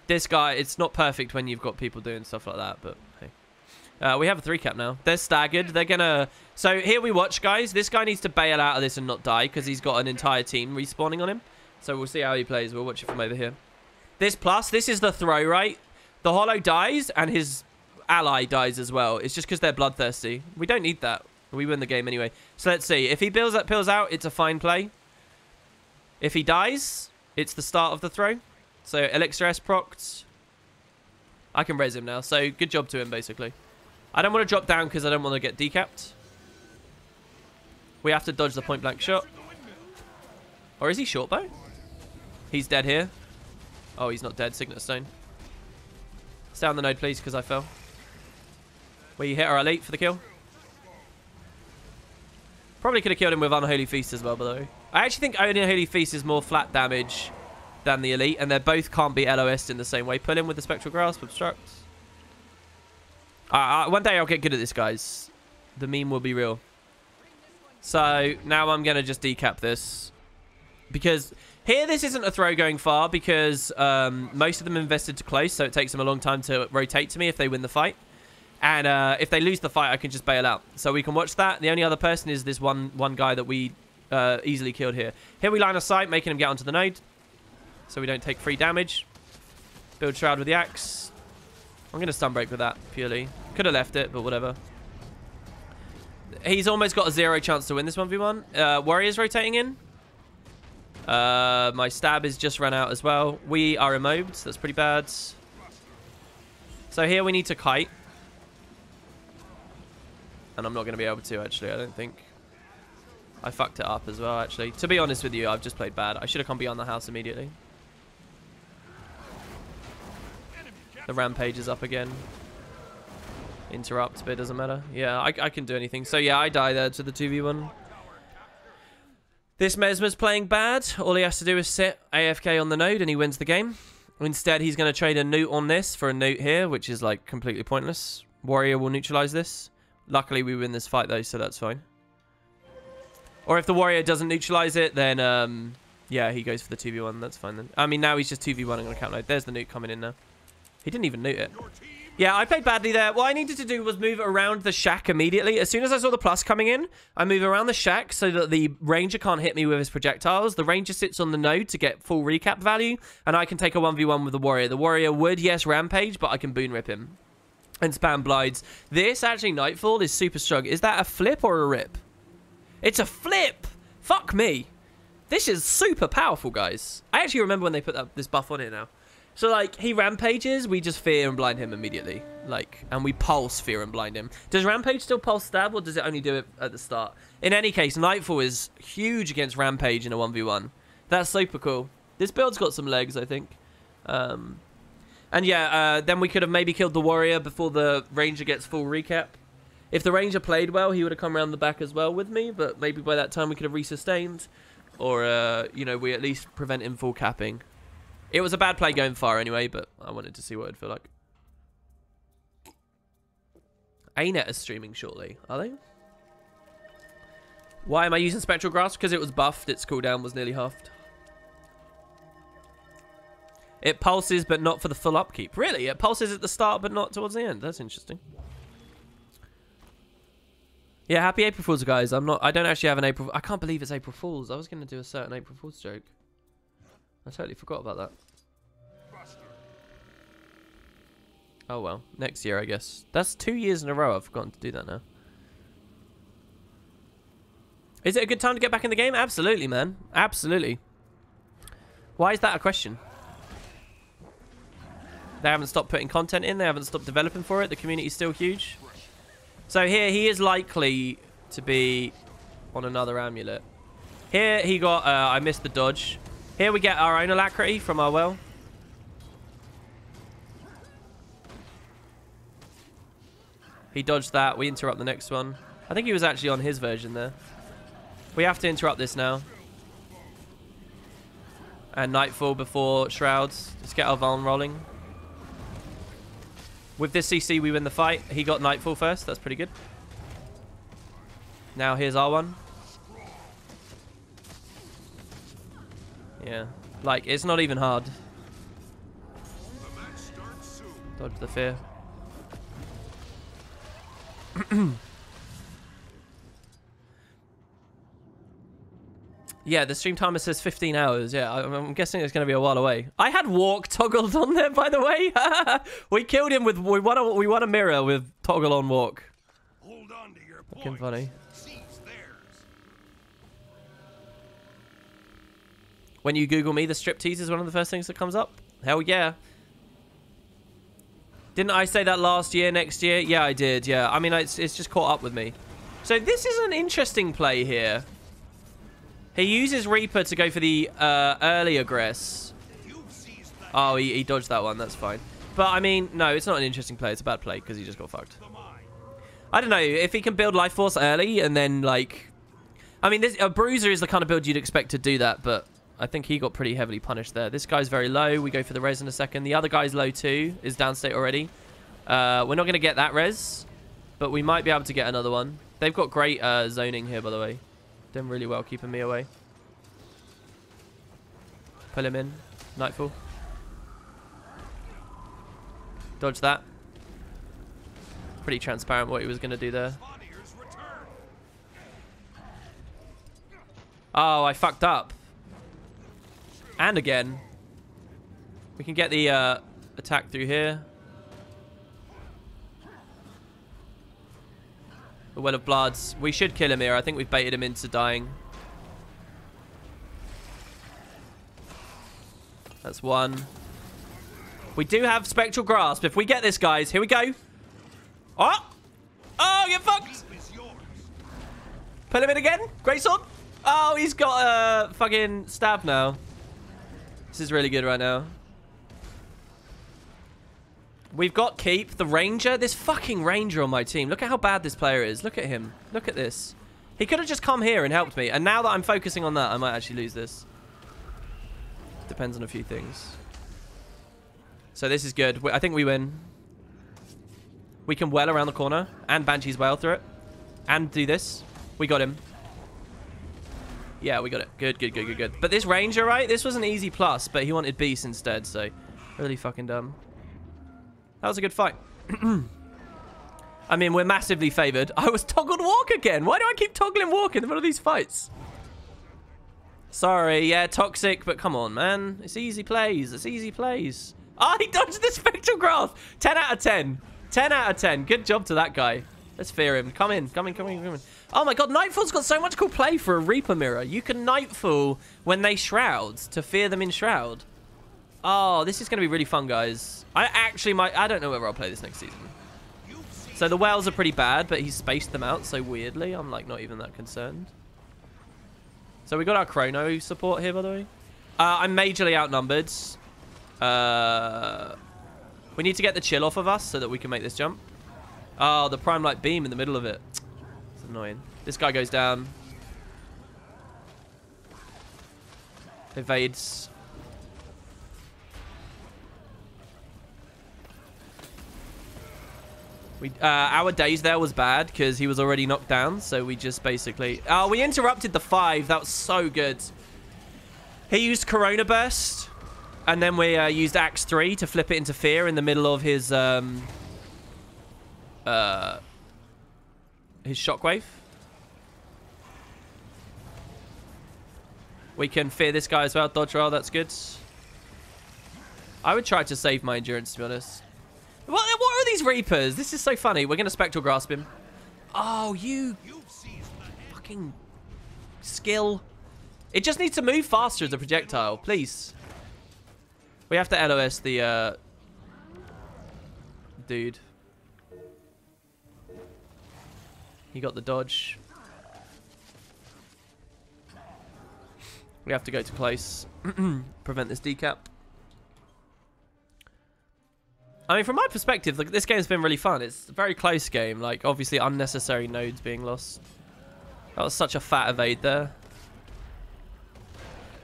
This guy, it's not perfect when you've got people doing stuff like that, but hey. We have a 3-cap now. They're staggered. They're gonna... So here we watch, guys. This guy needs to bail out of this and not die because he's got an entire team respawning on him. So we'll see how he plays. We'll watch it from over here. This is the throw, right? The Hollow dies and his ally dies as well. It's just because they're bloodthirsty. We don't need that. We win the game anyway. So let's see. If he pills out, it's a fine play. If he dies, it's the start of the throw. So Elixir S procced. I can res him now. So good job to him, basically. I don't want to drop down because I don't want to get decapped. We have to dodge the point blank shot. Or is he short bow? He's dead here. Oh, he's not dead. Signet Stone. Stay on the node, please, because I fell. We hit our elite for the kill. Probably could have killed him with Unholy Feast as well, by the way. I actually think Unholy Feast is more flat damage than the elite, and they both can't be LOS'd in the same way. Pull him with the Spectral Grasp, obstruct. One day I'll get good at this, guys. The meme will be real. So now I'm going to just decap this. Because here this isn't a throw going far because most of them invested to close, so it takes them a long time to rotate to me if they win the fight. And if they lose the fight, I can just bail out. So we can watch that. The only other person is this one guy that we easily killed here. Here we line of sight, making him get onto the node. So we don't take free damage. Build Shroud with the axe. I'm going to stun break with that, purely. Could have left it, but whatever. He's almost got a 0 chance to win this 1v1. Warrior's rotating in. My stab is just run out as well. We are immobed. That's pretty bad. So here we need to kite. And I'm not going to be able to, actually, I don't think. I fucked it up as well, actually. To be honest with you, I've just played bad. I should have come beyond the house immediately. The rampage is up again. Interrupt, but it doesn't matter. Yeah, I can do anything. So yeah, I die there to the 2v1. This Mesmer's playing bad. All he has to do is sit AFK on the node and he wins the game. Instead, he's going to trade a newt on this for a newt here, which is like completely pointless. Warrior will neutralize this. Luckily, we win this fight though, so that's fine. Or if the warrior doesn't neutralize it, then yeah, he goes for the 2v1. That's fine then. I mean, now he's just 2v1 on account node. There's the newt coming in now. He didn't even newt it. Yeah, I played badly there. What I needed to do was move around the shack immediately. As soon as I saw the plus coming in, I move around the shack so that the ranger can't hit me with his projectiles. The ranger sits on the node to get full recap value, and I can take a 1v1 with the warrior. The warrior would, yes, rampage, but I can boon rip him and spam blides. This, actually, Nightfall is super strong. Is that a flip or a rip? It's a flip! Fuck me. This is super powerful, guys. I actually remember when they put this buff on it now. So, like, he rampages, we just fear and blind him immediately. Like, and we pulse fear and blind him. Does rampage still pulse stab, or does it only do it at the start? In any case, Nightfall is huge against rampage in a 1v1. That's super cool. This build's got some legs, I think. And yeah, then we could have maybe killed the warrior before the ranger gets full recap. If the ranger played well, he would have come around the back as well with me, but maybe by that time we could have resustained. Or, you know, we at least prevent him full capping. It was a bad play going far anyway, but I wanted to see what it'd feel like. ANET is streaming shortly, are they? Why am I using Spectral Grasp? Because it was buffed, its cooldown was nearly halved. It pulses, but not for the full upkeep. Really? It pulses at the start, but not towards the end. That's interesting. Yeah, happy April Fools, guys. I don't actually have an April... I can't believe it's April Fools. I was going to do a certain April Fools joke. I totally forgot about that. Oh, well. Next year, I guess. That's 2 years in a row I've forgotten to do that now. Is it a good time to get back in the game? Absolutely, man. Absolutely. Why is that a question? They haven't stopped putting content in. They haven't stopped developing for it. The community's still huge. So here, he is likely to be on another amulet. Here, he got... I missed the dodge. Here we get our own alacrity from our well. He dodged that. We interrupt the next one. I think he was actually on his version there. We have to interrupt this now. And Nightfall before Shrouds. Let's get our Vuln rolling. With this CC, we win the fight. He got Nightfall first. That's pretty good. Now here's our one. Yeah. Like, it's not even hard. Dodge the fear. Yeah, the stream timer says 15 hours. Yeah, I'm guessing it's going to be a while away. I had walk toggled on there, by the way. We killed him with... We won a mirror with toggle on walk. Hold on to your Fucking funny. When you Google me, the striptease is one of the first things that comes up. Hell yeah. Didn't I say that last year, next year? Yeah, I did, yeah. I mean, it's just caught up with me. So this is an interesting play here. He uses Reaper to go for the early aggress. Oh, he dodged that one. That's fine. But, I mean, no, it's not an interesting play. It's a bad play because he just got fucked. I don't know. If he can build Life Force early and then, like... I mean, a Bruiser is the kind of build you'd expect to do that, but... I think he got pretty heavily punished there. This guy's very low. We go for the res in a second. The other guy's low too. Is downstate already. We're not going to get that res. But we might be able to get another one. They've got great zoning here, by the way. Doing really well keeping me away. Pull him in. Nightfall. Dodge that. Pretty transparent what he was going to do there. Oh, I fucked up. And again. We can get the attack through here. The Well of Bloods. We should kill him here. I think we've baited him into dying. That's one. We do have Spectral Grasp. If we get this, guys. Here we go. Oh! Oh, get fucked! Pull him in again. Great sword. Oh, he's got a fucking stab now. This is really good right now. We've got Keep, the Ranger. This fucking Ranger on my team. Look at how bad this player is. Look at him. Look at this. He could have just come here and helped me. And now that I'm focusing on that, I might actually lose this. Depends on a few things. So this is good. I think we win. We can well around the corner. And Banshee's well through it. And do this. We got him. Yeah, we got it. Good, good, good, good, good. But this Ranger, right? This was an easy plus, but he wanted Beast instead, so really fucking dumb. That was a good fight. I mean, we're massively favored. I was toggled walk again. Why do I keep toggling walk in the middle of these fights? Sorry, yeah, toxic, but come on, man. It's easy plays. It's easy plays. Oh, he dodged the spectral grasp. 10 out of 10. 10 out of 10. Good job to that guy. Let's fear him. Come in, come in, come in, come in. Oh my god, Nightfall's got so much cool play for a Reaper mirror. You can Nightfall when they shroud to fear them in shroud. Oh, this is going to be really fun, guys. I actually might... I don't know whether I'll play this next season. So the whales are pretty bad, but he's spaced them out so weirdly. I'm like not even that concerned. So we got our Chrono support here, by the way. I'm majorly outnumbered. We need to get the chill off of us so that we can make this jump. Oh, the Prime Light Beam in the middle of it. It's annoying. This guy goes down. Evades. Our daze there was bad because he was already knocked down, so we just basically... Oh, we interrupted the 5. That was so good. He used Corona Burst, and then we used Axe 3 to flip it into Fear in the middle of his Shockwave. We can Fear this guy as well. Dodge roll, that's good. I would try to save my endurance, to be honest. What are these Reapers? This is so funny. We're going to Spectral Grasp him. Oh, you fucking skill. It just needs to move faster as a projectile, please. We have to LOS the dude. He got the dodge. We have to go to place. Prevent this decap. I mean, from my perspective, like, this game's been really fun. It's a very close game. Like, obviously, unnecessary nodes being lost. That was such a fat evade there.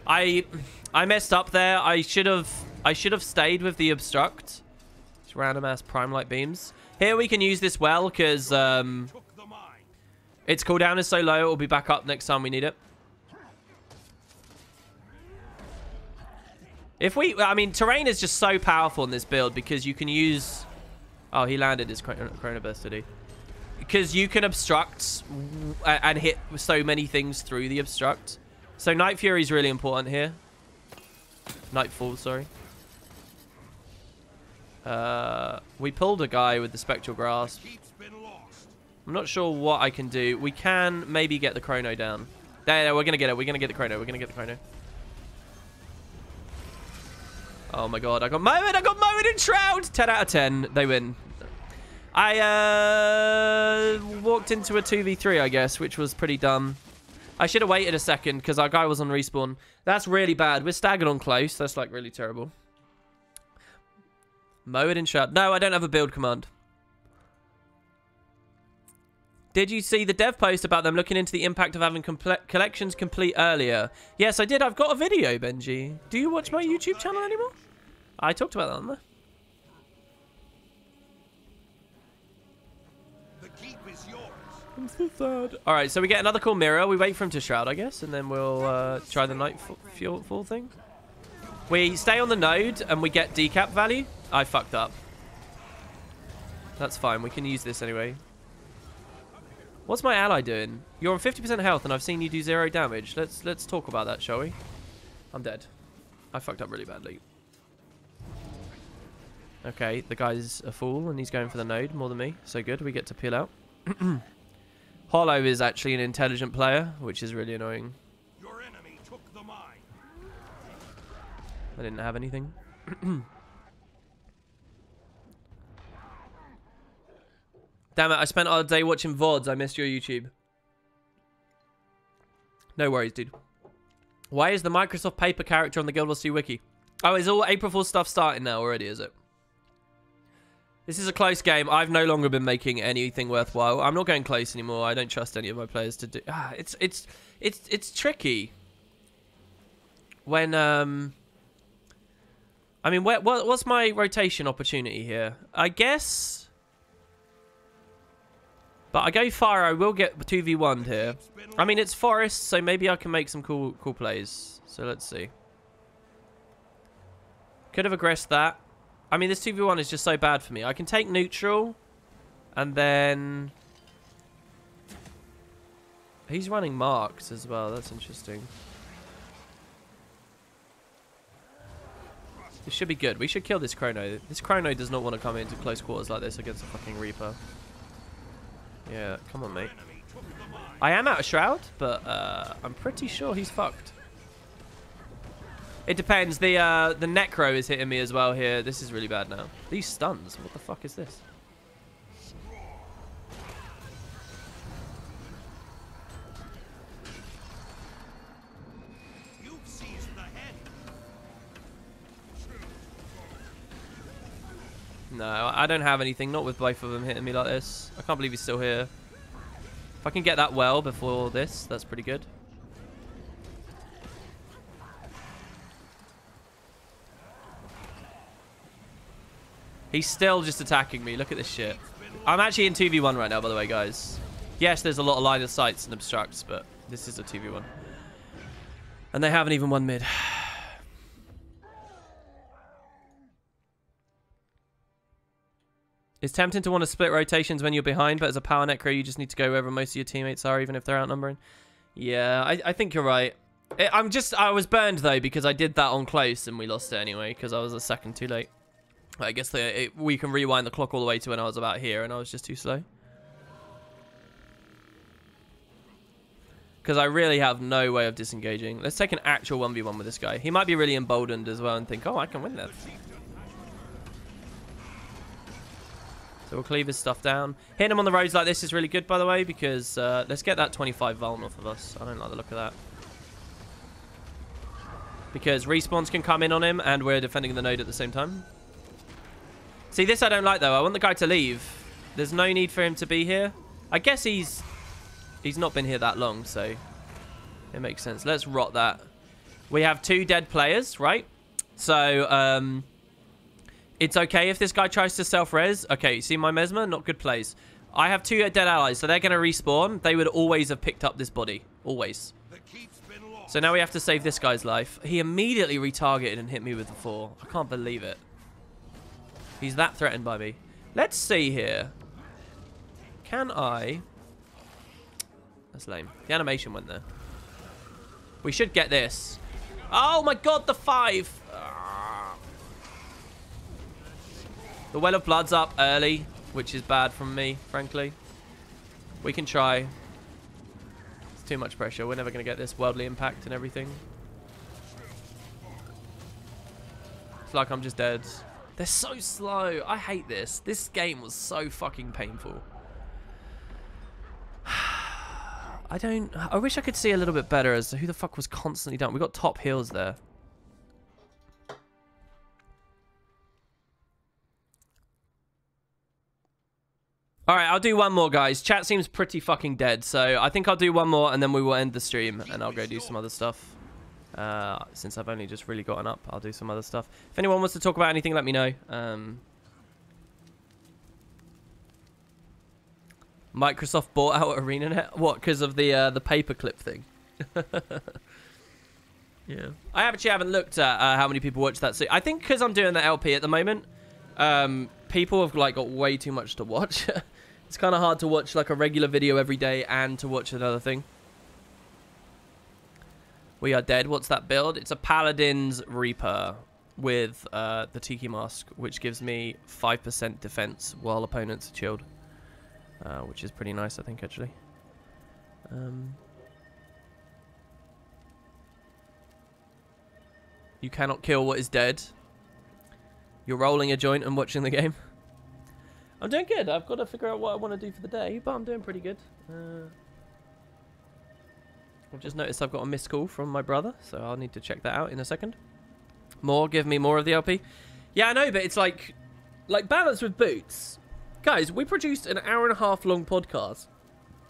I messed up there. I should have stayed with the obstruct. Just random ass Prime Light beams. Here we can use this well because its cooldown is so low. It will be back up next time we need it. I mean, terrain is just so powerful in this build because you can use... Oh, he landed his Chrono Burst, did he? Because you can obstruct and hit so many things through the obstruct. So Night Fury is really important here. Nightfall, sorry. We pulled a guy with the Spectral Grasp. I'm not sure what I can do. We can maybe get the Chrono down. There, we're going to get it. We're going to get the Chrono. We're going to get the Chrono. Oh my god, I got Mowed! I got Mowed in Shroud! 10 out of 10. They win. I walked into a 2v3, I guess, which was pretty dumb. I should have waited a second because our guy was on respawn. That's really bad. We're staggered on close. That's like really terrible. Mowed in Shroud. No, I don't have a build command. Did you see the dev post about them looking into the impact of having collections complete earlier? Yes, I did. I've got a video, Benji. Do you watch my YouTube channel anymore? I talked about that on there. The keep is yours. I'm so sad. All right, so we get another cool mirror. We wait for him to shroud, I guess, and then we'll try the Nightfall thing. We stay on the node and we get decap value. I fucked up. That's fine. We can use this anyway. What's my ally doing? You're on 50% health and I've seen you do 0 damage. Let's talk about that, shall we? I'm dead. I fucked up really badly. Okay, the guy's a fool and he's going for the node more than me. So good, we get to peel out. Hollow is actually an intelligent player, which is really annoying. Your enemy took the mine. I didn't have anything. Damn it, I spent all day watching VODs. I missed your YouTube. No worries, dude. Why is the Microsoft Paper character on the Guild Wars 2 wiki? Oh, is all April Fool's stuff starting now already, is it? This is a close game. I've no longer been making anything worthwhile. I'm not going close anymore. I don't trust any of my players to do... It's tricky. When, I mean, what's my rotation opportunity here? I guess... But I go far, I will get 2v1'd here. I mean, it's Forest, so maybe I can make some cool plays. So let's see. Could have aggressed that. I mean, this 2v1 is just so bad for me. I can take neutral, and then... He's running marks as well. That's interesting. This should be good. We should kill this Chrono. This Chrono does not want to come into close quarters like this against a fucking Reaper. Yeah, come on, mate. I am out of Shroud, but I'm pretty sure he's fucked. It depends. The Necro is hitting me as well here. This is really bad now. These stuns. What the fuck is this? No, I don't have anything. Not with both of them hitting me like this. I can't believe he's still here. If I can get that well before this, that's pretty good. He's still just attacking me. Look at this shit. I'm actually in 2v1 right now, by the way, guys. Yes, there's a lot of line of sights and obstructs, but this is a 2v1. And they haven't even won mid. It's tempting to want to split rotations when you're behind, but as a power necro, you just need to go wherever most of your teammates are, even if they're outnumbering. Yeah, I think you're right. I was burned, though, because I did that on close, and we lost it anyway, because I was a second too late. I guess we can rewind the clock all the way to when I was about here, and I was just too slow. Because I really have no way of disengaging. Let's take an actual 1v1 with this guy. He might be really emboldened as well and think, oh, I can win this. So we'll cleave his stuff down. Hitting him on the roads like this is really good, by the way, because let's get that 25 vuln off of us. I don't like the look of that. Because respawns can come in on him, and we're defending the node at the same time. See, this I don't like, though. I want the guy to leave. There's no need for him to be here. I guess he's not been here that long, so it makes sense. Let's rot that. We have 2 dead players, right? So, it's okay if this guy tries to self-res. Okay, see my Mesmer? Not good plays. I have 2 dead allies, so they're going to respawn. They would always have picked up this body. Always. So now we have to save this guy's life. He immediately retargeted and hit me with the 4. I can't believe it. He's that threatened by me. Let's see here. Can I... That's lame. The animation went there. We should get this. Oh my god, the 5! The Well of Blood's up early, which is bad from me, frankly. We can try. It's too much pressure. We're never going to get this worldly impact and everything. It's like I'm just dead. They're so slow. I hate this. This game was so fucking painful. I wish I could see a little bit better as to who the fuck was constantly down. We got top heals there. Alright, I'll do one more, guys. Chat seems pretty fucking dead, so I think I'll do one more and then we will end the stream and I'll go do some other stuff. Since I've only just really gotten up, I'll do some other stuff. If anyone wants to talk about anything, let me know. Microsoft bought out ArenaNet? What, because of the paperclip thing? Yeah. I actually haven't looked at how many people watch that. So I think because I'm doing the LP at the moment, people have like got way too much to watch. It's kind of hard to watch like a regular video every day and to watch another thing. We are dead. What's that build? It's a Paladin's Reaper with the Tiki Mask, which gives me 5% defense while opponents are chilled. Which is pretty nice, I think, actually. You cannot kill what is dead. You're rolling a joint and watching the game. I'm doing good. I've got to figure out what I want to do for the day, but I'm doing pretty good. I've just noticed I've got a missed call from my brother, so I'll need to check that out in a second. Give me more of the LP. Yeah, I know, but it's like... Like, Balance with Boots. Guys, we produced an hour-and-a-half long podcast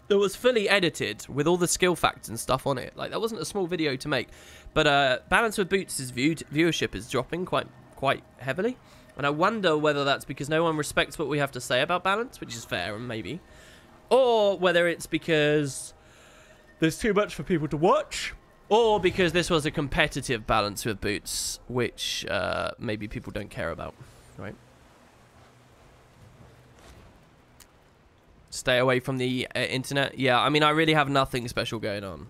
that was fully edited with all the skill facts and stuff on it. Like, that wasn't a small video to make. But Balance with Boots' viewership is dropping quite heavily. And I wonder whether that's because no one respects what we have to say about Balance, which is fair, and maybe. Or whether it's because there's too much for people to watch. Or because this was a competitive Balance with Boots, which maybe people don't care about, right? Stay away from the internet. Yeah, I mean, I really have nothing special going on.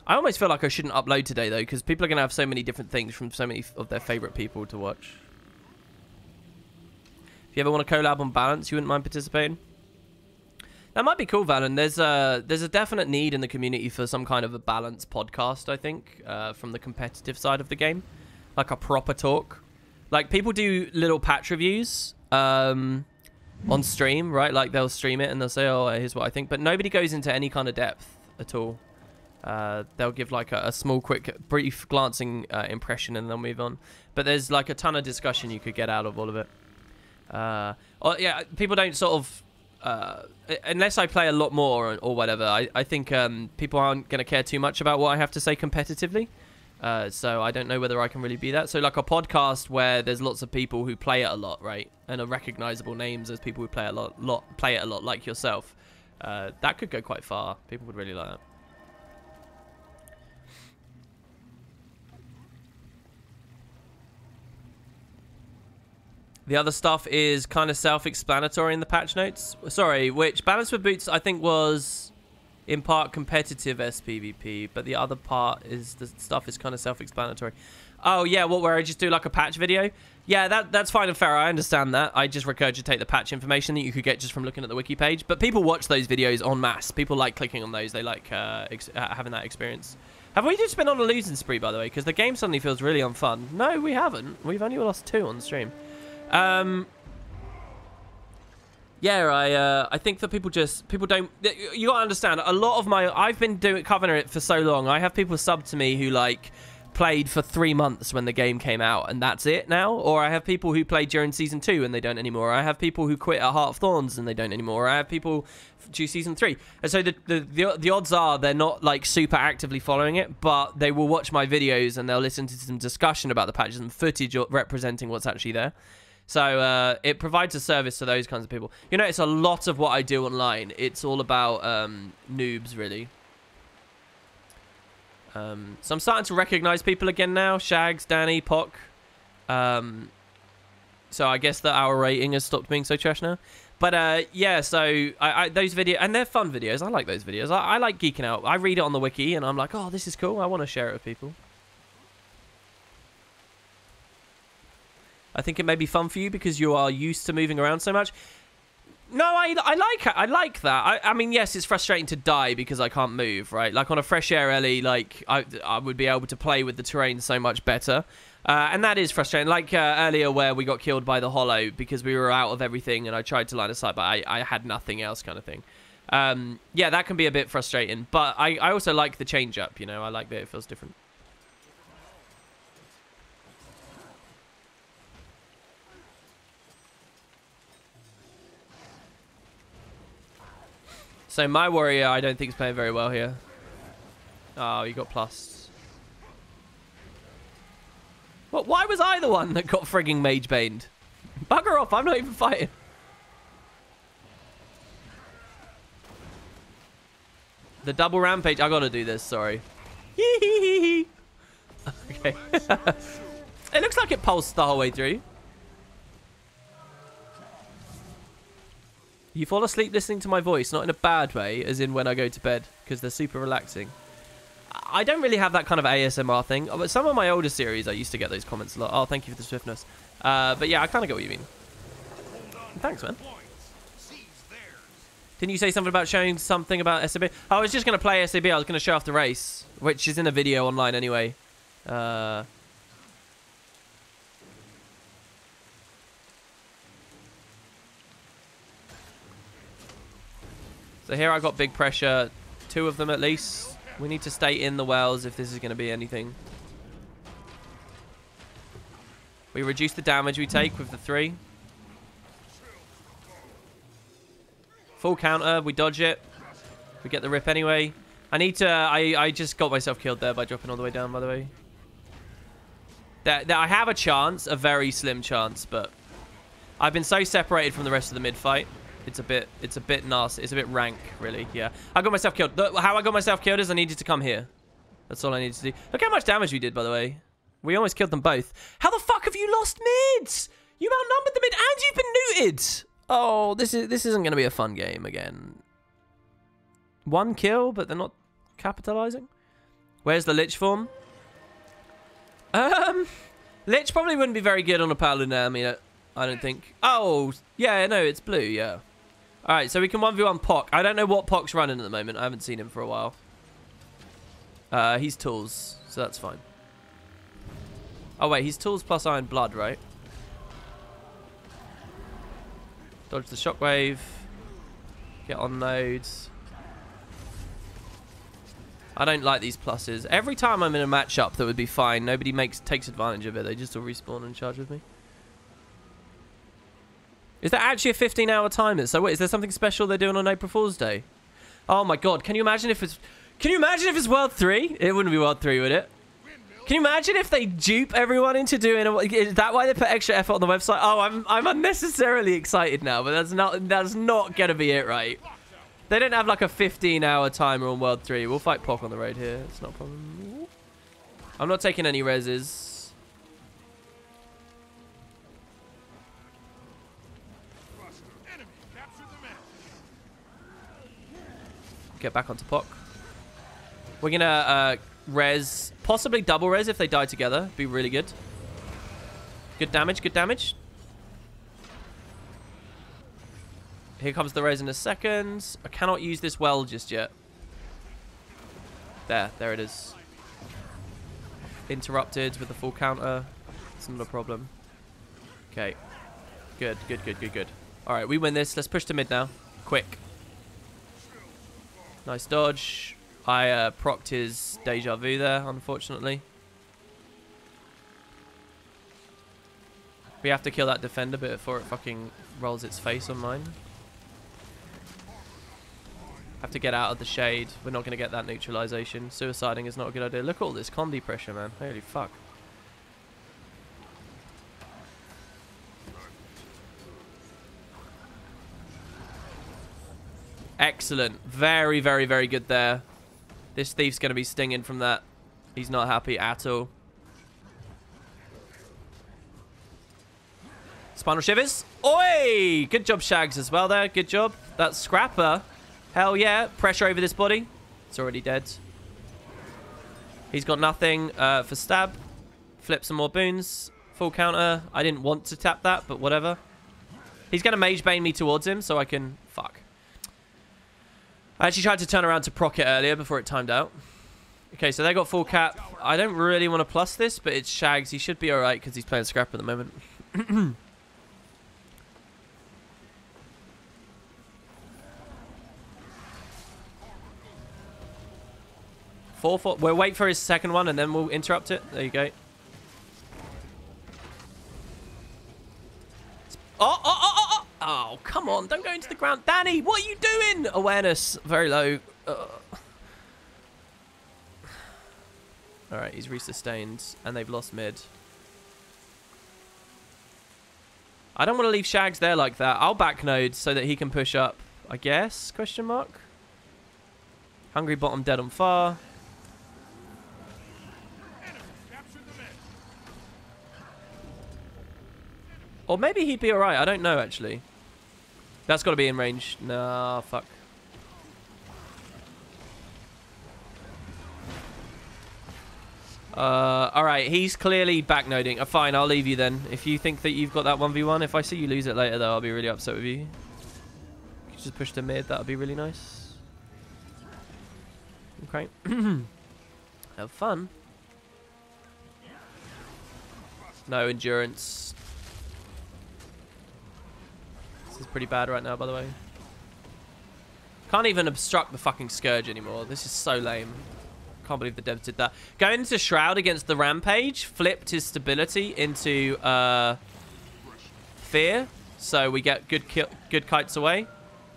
I almost feel like I shouldn't upload today, though, because people are going to have so many different things from so many of their favourite people to watch. If you ever want to collab on Balance, you wouldn't mind participating? That might be cool, Valen. There's a definite need in the community for some kind of a Balance podcast, I think, from the competitive side of the game. Like a proper talk. Like, people do little patch reviews, on stream, right? Like, they'll stream it and they'll say, oh, here's what I think. But nobody goes into any kind of depth at all. They'll give, like, a small, quick, brief, glancing impression and they'll move on. But there's, like, a ton of discussion you could get out of all of it. Yeah, people don't sort of... unless I play a lot more or whatever, I think people aren't going to care too much about what I have to say competitively. So I don't know whether I can really be that. So like a podcast where there's lots of people who play it a lot, right? And are recognizable names as people who play it a lot, like yourself. That could go quite far. People would really like that. The other stuff is kind of self-explanatory in the patch notes. Sorry, which Balance with Boots I think was in part competitive SPVP, but the other part is the stuff is kind of self-explanatory. Oh yeah, what, where I just do like a patch video? Yeah, that's fine and fair. I understand that. I just regurgitate the patch information that you could get just from looking at the wiki page. But people watch those videos en masse. People like clicking on those. They like having that experience. Have we just been on a losing spree, by the way? Because the game suddenly feels really unfun. No, we haven't. We've only lost 2 on the stream. Yeah, I think that people don't... You gotta understand, a lot of my... I've been covering it for so long. I have people sub to me who, like, played for 3 months when the game came out, and that's it now. Or I have people who played during Season 2 and they don't anymore. I have people who quit at Heart of Thorns and they don't anymore. I have people do Season 3. And so the odds are they're not, like, super actively following it, but they will watch my videos and they'll listen to some discussion about the patches and footage representing what's actually there. So it provides a service to those kinds of people. You know, it's a lot of what I do online. It's all about noobs, really. So I'm starting to recognize people again now. Shags, Danny, Pock. So I guess that our rating has stopped being so trash now. But yeah, so those videos, and they're fun videos. I like those videos. I like geeking out. I read it on the wiki, and I'm like, oh, this is cool. I want to share it with people. I think it may be fun for you because you are used to moving around so much. No, I like it. I like that. I mean, yes, it's frustrating to die because I can't move, right? Like on a fresh air alley, like I would be able to play with the terrain so much better. And that is frustrating. Like earlier where we got killed by the Hollow because we were out of everything and I tried to line of sight, but I had nothing else kind of thing. Yeah, that can be a bit frustrating. But I also like the change up, you know. I like that it feels different. So my warrior, I don't think is playing very well here. Oh, you got plus. What? Why was I the one that got frigging mage baned? Bugger off! I'm not even fighting. The double rampage. I gotta do this. Sorry. Okay. It looks like it pulsed the whole way through. You fall asleep listening to my voice, not in a bad way, as in when I go to bed, because they're super relaxing. I don't really have that kind of ASMR thing, but some of my older series, I used to get those comments a lot. Oh, thank you for the swiftness. But yeah, I kind of get what you mean. Thanks, man. Didn't you say something about showing something about SAB? I was just going to play SAB. I was going to show off the race, which is in a video online anyway. So here I got big pressure, 2 of them at least. We need to stay in the wells if this is going to be anything. We reduce the damage we take with the 3. Full counter. We dodge it. We get the rip anyway. I need to... I just got myself killed there by dropping all the way down, by the way. That I have a chance, a very slim chance, but I've been so separated from the rest of the mid fight. It's a bit nasty. It's a bit rank, really. Yeah. I got myself killed. How I got myself killed is I needed to come here. That's all I needed to do. Look how much damage we did, by the way. We almost killed them both. How the fuck have you lost mids? You outnumbered the mid and you've been neutered. Oh, this isn't going to be a fun game again. 1 kill, but they're not capitalizing. Where's the Lich form? Lich probably wouldn't be very good on a Paladin army, I don't think. Oh, yeah, no, it's blue, yeah. All right, so we can 1v1 Pock. I don't know what Pock's running at the moment. I haven't seen him for a while. He's tools, so that's fine. Oh, wait, he's tools plus Iron Blood, right? Dodge the shockwave. Get on nodes. I don't like these pluses. Every time I'm in a matchup that would be fine, nobody takes advantage of it. They just all respawn and charge with me. Is that actually a 15-hour timer? So wait, is there something special they're doing on April Fool's Day? Oh my god, can you imagine if it's... Can you imagine if it's World 3? It wouldn't be World 3, would it? Can you imagine if they dupe everyone into doing... Is that why they put extra effort on the website? Oh, I'm unnecessarily excited now, but that's not going to be it, right? They don't have like a 15-hour timer on World 3. We'll fight Pock on the road here. It's not a problem. I'm not taking any reses. Get back onto Pock. We're going to res, possibly double res if they die together. Be really good. Good damage, good damage. Here comes the res in a second. I cannot use this well just yet. There it is. Interrupted with the full counter. It's not a problem. Okay. Good. All right, we win this. Let's push to mid now. Quick. Nice dodge. I procced his deja vu there, unfortunately. We have to kill that defender before it fucking rolls its face on mine. Have to get out of the shade. We're not going to get that neutralization. Suiciding is not a good idea. Look at all this combi pressure, man. Holy fuck. Excellent. Very, very, very good there. This thief's going to be stinging from that. He's not happy at all. Spinal Shivers. Oi! Good job, Shags, as well there. Good job. That Scrapper. Hell yeah. Pressure over this body. It's already dead. He's got nothing for stab. Flip some more boons. Full counter. I didn't want to tap that, but whatever. He's going to Mage Bane me towards him, so I can... Fuck. I actually tried to turn around to proc it earlier before it timed out. Okay, so they got full cap. I don't really want to plus this, but it's Shags. He should be alright because he's playing Scrapper at the moment. 4-4. We'll wait for his second one and then we'll interrupt it. There you go. Oh, come on. Don't go into the ground. Danny, what are you doing? Awareness. Very low. Alright, he's resustained. And they've lost mid. I don't want to leave Shags there like that. I'll backnode so that he can push up. I guess? Question mark. Hungry bottom dead on far. Or maybe he'd be alright. I don't know, actually. That's got to be in range. Nah, fuck. Alright, he's clearly backnoding. Fine, I'll leave you then. If you think that you've got that 1v1. If I see you lose it later, though, I'll be really upset with you. You just push to mid. That would be really nice. Okay. Have fun. No endurance. This is pretty bad right now, by the way. Can't even obstruct the fucking Scourge anymore. This is so lame. Can't believe the devs did that. Going into Shroud against the Rampage flipped his stability into Fear. So we get good kites away.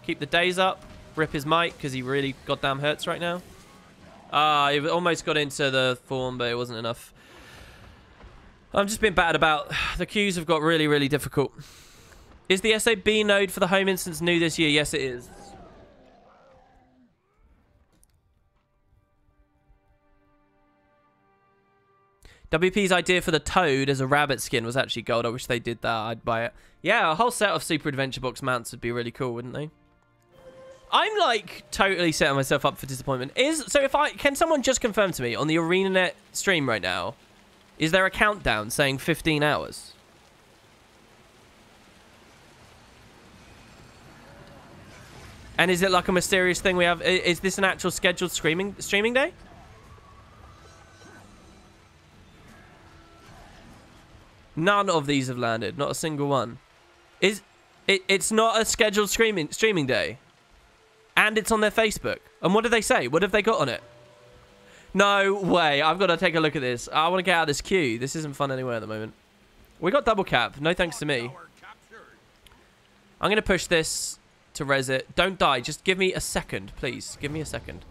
Keep the days up. Rip his might because he really goddamn hurts right now. He almost got into the form, but it wasn't enough. I'm just being battered about. The queues have got really, really difficult. Is the SAB node for the home instance new this year? Yes, it is. WP's idea for the Toad as a rabbit skin was actually gold. I wish they did that. I'd buy it. Yeah, a whole set of Super Adventure Box mounts would be really cool, wouldn't they? I'm like totally setting myself up for disappointment. Can someone just confirm to me on the ArenaNet stream right now, is there a countdown saying 15 hours? And is it like a mysterious thing we have? Is this an actual scheduled streaming day? None of these have landed. Not a single one. It's not a scheduled streaming day. And it's on their Facebook. And what do they say? What have they got on it? No way. I've got to take a look at this. I want to get out of this queue. This isn't fun anywhere at the moment. We got double cap. No thanks to me. I'm going to push this to res it. Don't die. Just give me a second, please. Give me a second.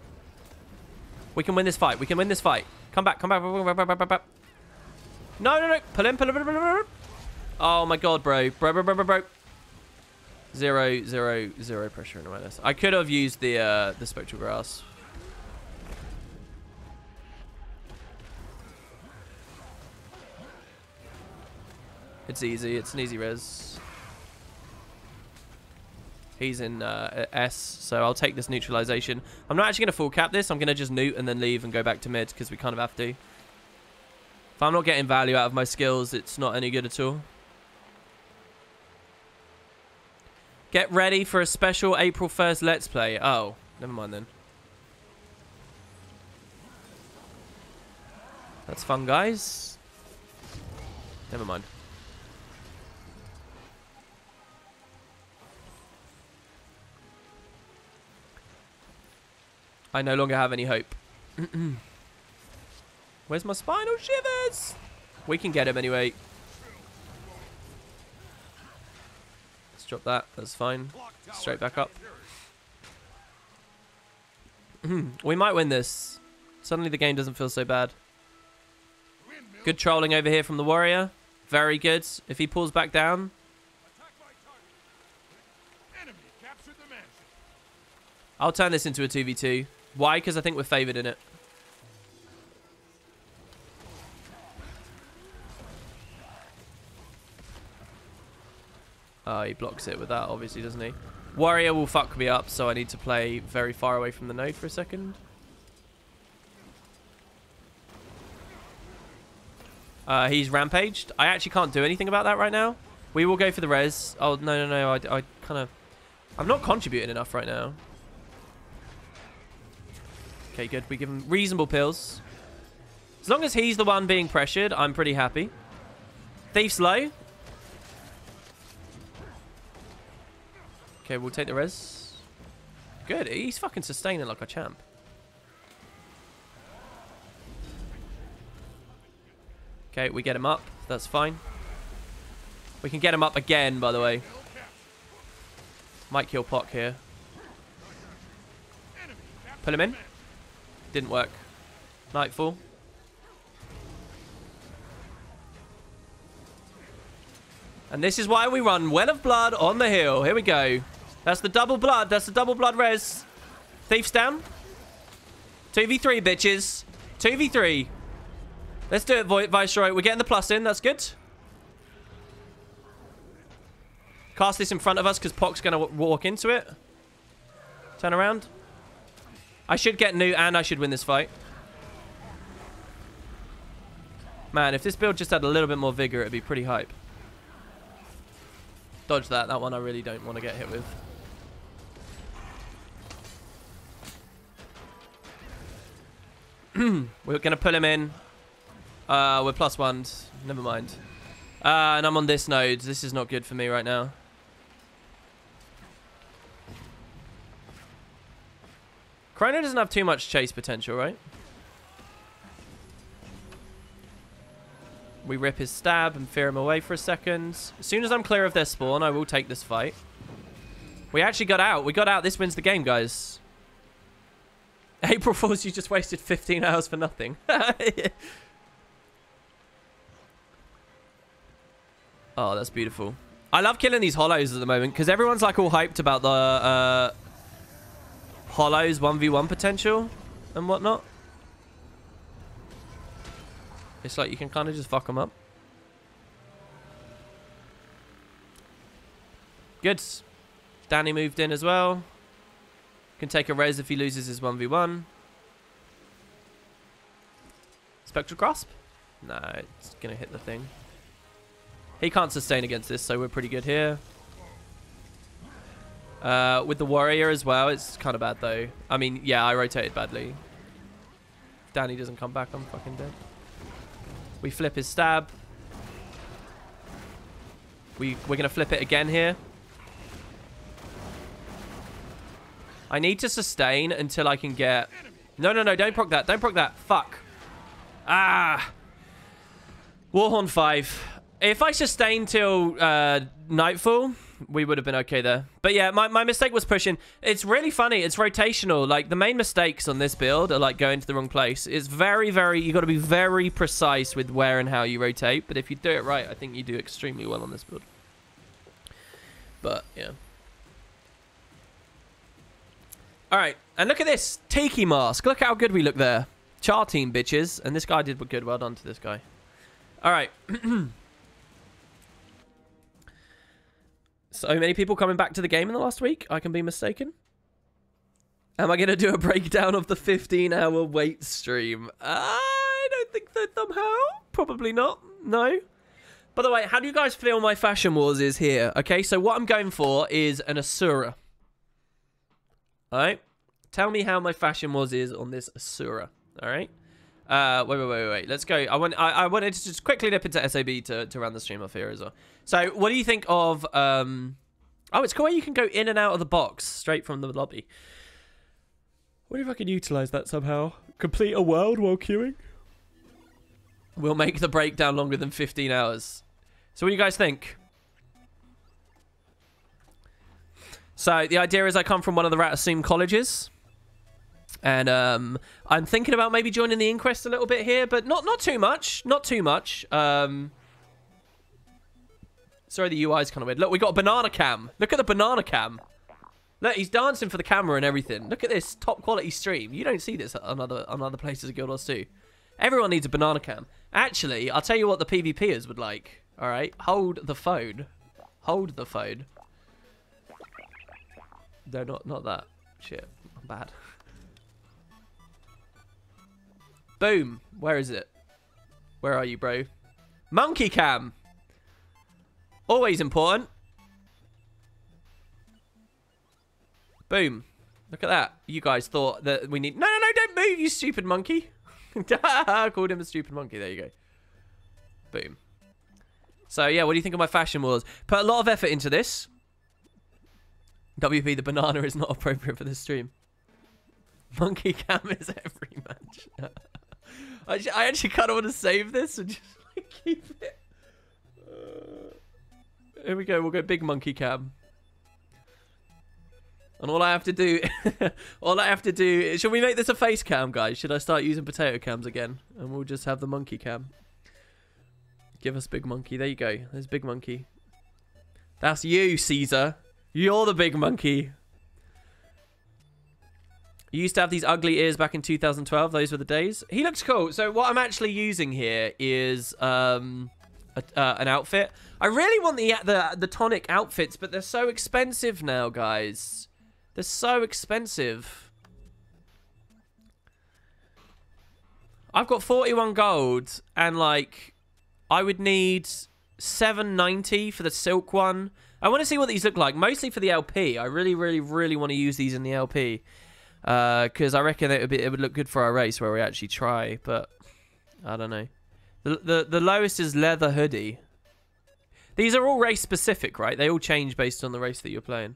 We can win this fight. We can win this fight. Come back. Come back. No. Pull in. Oh my god, bro. Bro. Zero pressure in awareness. I could have used the spectral grass. It's easy. It's an easy res. He's in S, so I'll take this neutralization. I'm not actually going to full cap this. I'm going to just newt and then leave and go back to mid because we kind of have to. If I'm not getting value out of my skills, it's not any good at all. Get ready for a special April 1st Let's Play. Oh, never mind then. That's fun, guys. Never mind. I no longer have any hope. Where's my spinal shivers? We can get him anyway. Let's drop that. That's fine. Straight back up. We might win this. Suddenly the game doesn't feel so bad. Good trolling over here from the warrior. Very good. If he pulls back down. I'll turn this into a 2v2. Why? Because I think we're favored in it. Oh, he blocks it with that, obviously, doesn't he? Warrior will fuck me up, so I need to play very far away from the node for a second. He's rampaged. I actually can't do anything about that right now. We will go for the res. Oh, no. I kind of... I'm not contributing enough right now. Okay, good. We give him reasonable pills. As long as he's the one being pressured, I'm pretty happy. Thief's low. Okay, we'll take the res. Good. He's fucking sustaining like a champ. Okay, we get him up. That's fine. We can get him up again, by the way. Might kill Pock here. Pull him in. Didn't work. Nightfall. And this is why we run Well of Blood on the hill. Here we go. That's the double blood. That's the double blood res. Thief's down. 2v3, bitches. 2v3. Let's do it, Viceroy. We're getting the plus in. That's good. Cast this in front of us because Pock's going to walk into it. Turn around. I should get new and I should win this fight. Man, if this build just had a little bit more vigor, it'd be pretty hype. Dodge that. That one I really don't want to get hit with. We're going to pull him in. We're +1. Never mind. And I'm on this node. This is not good for me right now. Chrono doesn't have too much chase potential, right? We rip his stab and fear him away for a second. As soon as I'm clear of their spawn, I will take this fight. We actually got out. We got out. This wins the game, guys. April Fools, you just wasted 15 hours for nothing. Oh, that's beautiful. I love killing these hollows at the moment because everyone's like all hyped about the hollows 1v1 potential and whatnot. It's like you can kind of just fuck them up. Good. Danny moved in as well. Can take a res if he loses his 1v1. Spectral Grasp? No, it's going to hit the thing. He can't sustain against this, so we're pretty good here. With the warrior as well, it's kind of bad though. I mean, yeah, I rotated badly. If Danny doesn't come back, I'm fucking dead. We flip his stab. We're going to flip it again here. I need to sustain until I can get... No, no, no, don't proc that. Don't proc that. Fuck. Ah. Warhorn 5. If I sustained till Nightfall, we would have been okay there. But yeah, my mistake was pushing. It's really funny. It's rotational. Like, the main mistakes on this build are, like, going to the wrong place. It's very, very... You got to be very precise with where and how you rotate. But if you do it right, I think you do extremely well on this build. But, yeah. Alright, and look at this. Tiki mask. Look how good we look there. Char team, bitches. And this guy did good. Well done to this guy. Alright. So many people coming back to the game in the last week. I can be mistaken. Am I going to do a breakdown of the 15-hour wait stream? I don't think so somehow. Probably not. No. By the way, how do you guys feel my Fashion Wars is here? Okay, so what I'm going for is an Asura. Alright? Tell me how my Fashion Wars is on this Asura. Alright? Wait. Let's go. I wanted to just quickly dip into SAB to run the stream off here as well. So, what do you think of... Oh, it's cool. You can go in and out of the box straight from the lobby. What if I can utilize that somehow? Complete a world while queuing? We'll make the breakdown longer than 15 hours. So, what do you guys think? So, the idea is I come from one of the Ratassim colleges. And I'm thinking about maybe joining the Inquest a little bit here, but not too much. Not too much. Sorry, the UI's kind of weird. Look, we got a banana cam. Look at the banana cam. Look, he's dancing for the camera and everything. Look at this top quality stream. You don't see this on other places of Guild Wars 2. Everyone needs a banana cam. Actually, I'll tell you what the PvPers would like. All right, hold the phone. Hold the phone. No, not that. Shit, I'm bad. Boom. Where is it? Where are you, bro? Monkey cam. Always important. Boom. Look at that. You guys thought that we need... No, don't move, you stupid monkey. I called him a stupid monkey. There you go. Boom. So, yeah, what do you think of my Fashion Wars? Put a lot of effort into this. WP, the banana is not appropriate for this stream. Monkey cam is every match. I actually kind of want to save this and just like, keep it. Here we go. We'll go big monkey cam. And all I have to do... Should we make this a face cam, guys? Should I start using potato cams again? And we'll just have the monkey cam. Give us big monkey. There you go. There's big monkey. That's you, Caesar. You're the big monkey. You used to have these ugly ears back in 2012. Those were the days. He looks cool. So what I'm actually using here is an outfit. I really want the tonic outfits, but they're so expensive now, guys. They're so expensive. I've got 41 gold, and like, I would need 790 for the silk one. I want to see what these look like, mostly for the LP. I really want to use these in the LP. Because I reckon it would look good for our race where we actually try, but I don't know. The lowest is leather hoodie. These are all race specific, right? They all change based on the race that you're playing.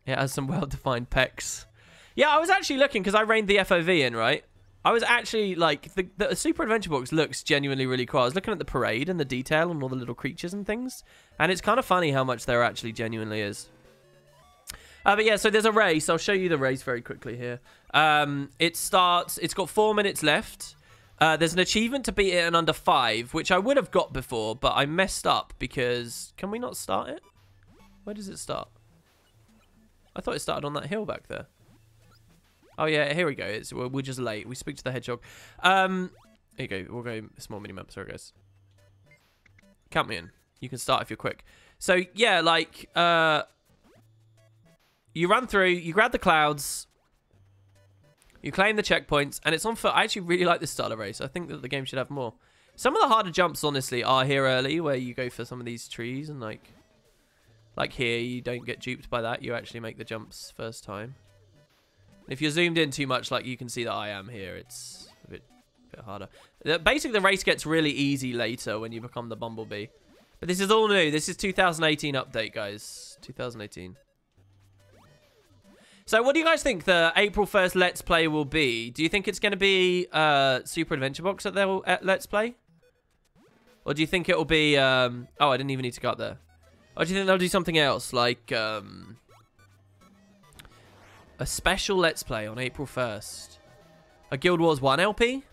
It has some well-defined pecs. Yeah, I was actually looking because I reined the FOV in, right? I was actually, like, the Super Adventure Box looks genuinely really cool. I was looking at the parade and the detail and all the little creatures and things. And it's kind of funny how much there actually genuinely is. But yeah, so there's a race. I'll show you the race very quickly here. It's got 4 minutes left. There's an achievement to beat it in under 5, which I would have got before, but I messed up because... Can we not start it? Where does it start? I thought it started on that hill back there. Oh, yeah, here we go. We're just late. We speak to the hedgehog. Here you go. We'll go small mini-map. Sorry, guys. Count me in. You can start if you're quick. So, yeah, like... you run through. You grab the clouds. You claim the checkpoints. And it's on foot. I actually really like this style of race. I think that the game should have more. Some of the harder jumps, honestly, are here early, where you go for some of these trees. And, like here, you don't get duped by that. You actually make the jumps first time. If you're zoomed in too much, like you can see that I am here, it's a bit harder. Basically, the race gets really easy later when you become the Bumblebee. But this is all new. This is 2018 update, guys. 2018. So what do you guys think the April 1st Let's Play will be? Do you think it's going to be Super Adventure Box at their Let's Play? Or do you think it will be... oh, I didn't even need to go up there. Or do you think they'll do something else, like... a special Let's Play on April 1st. A Guild Wars 1 LP?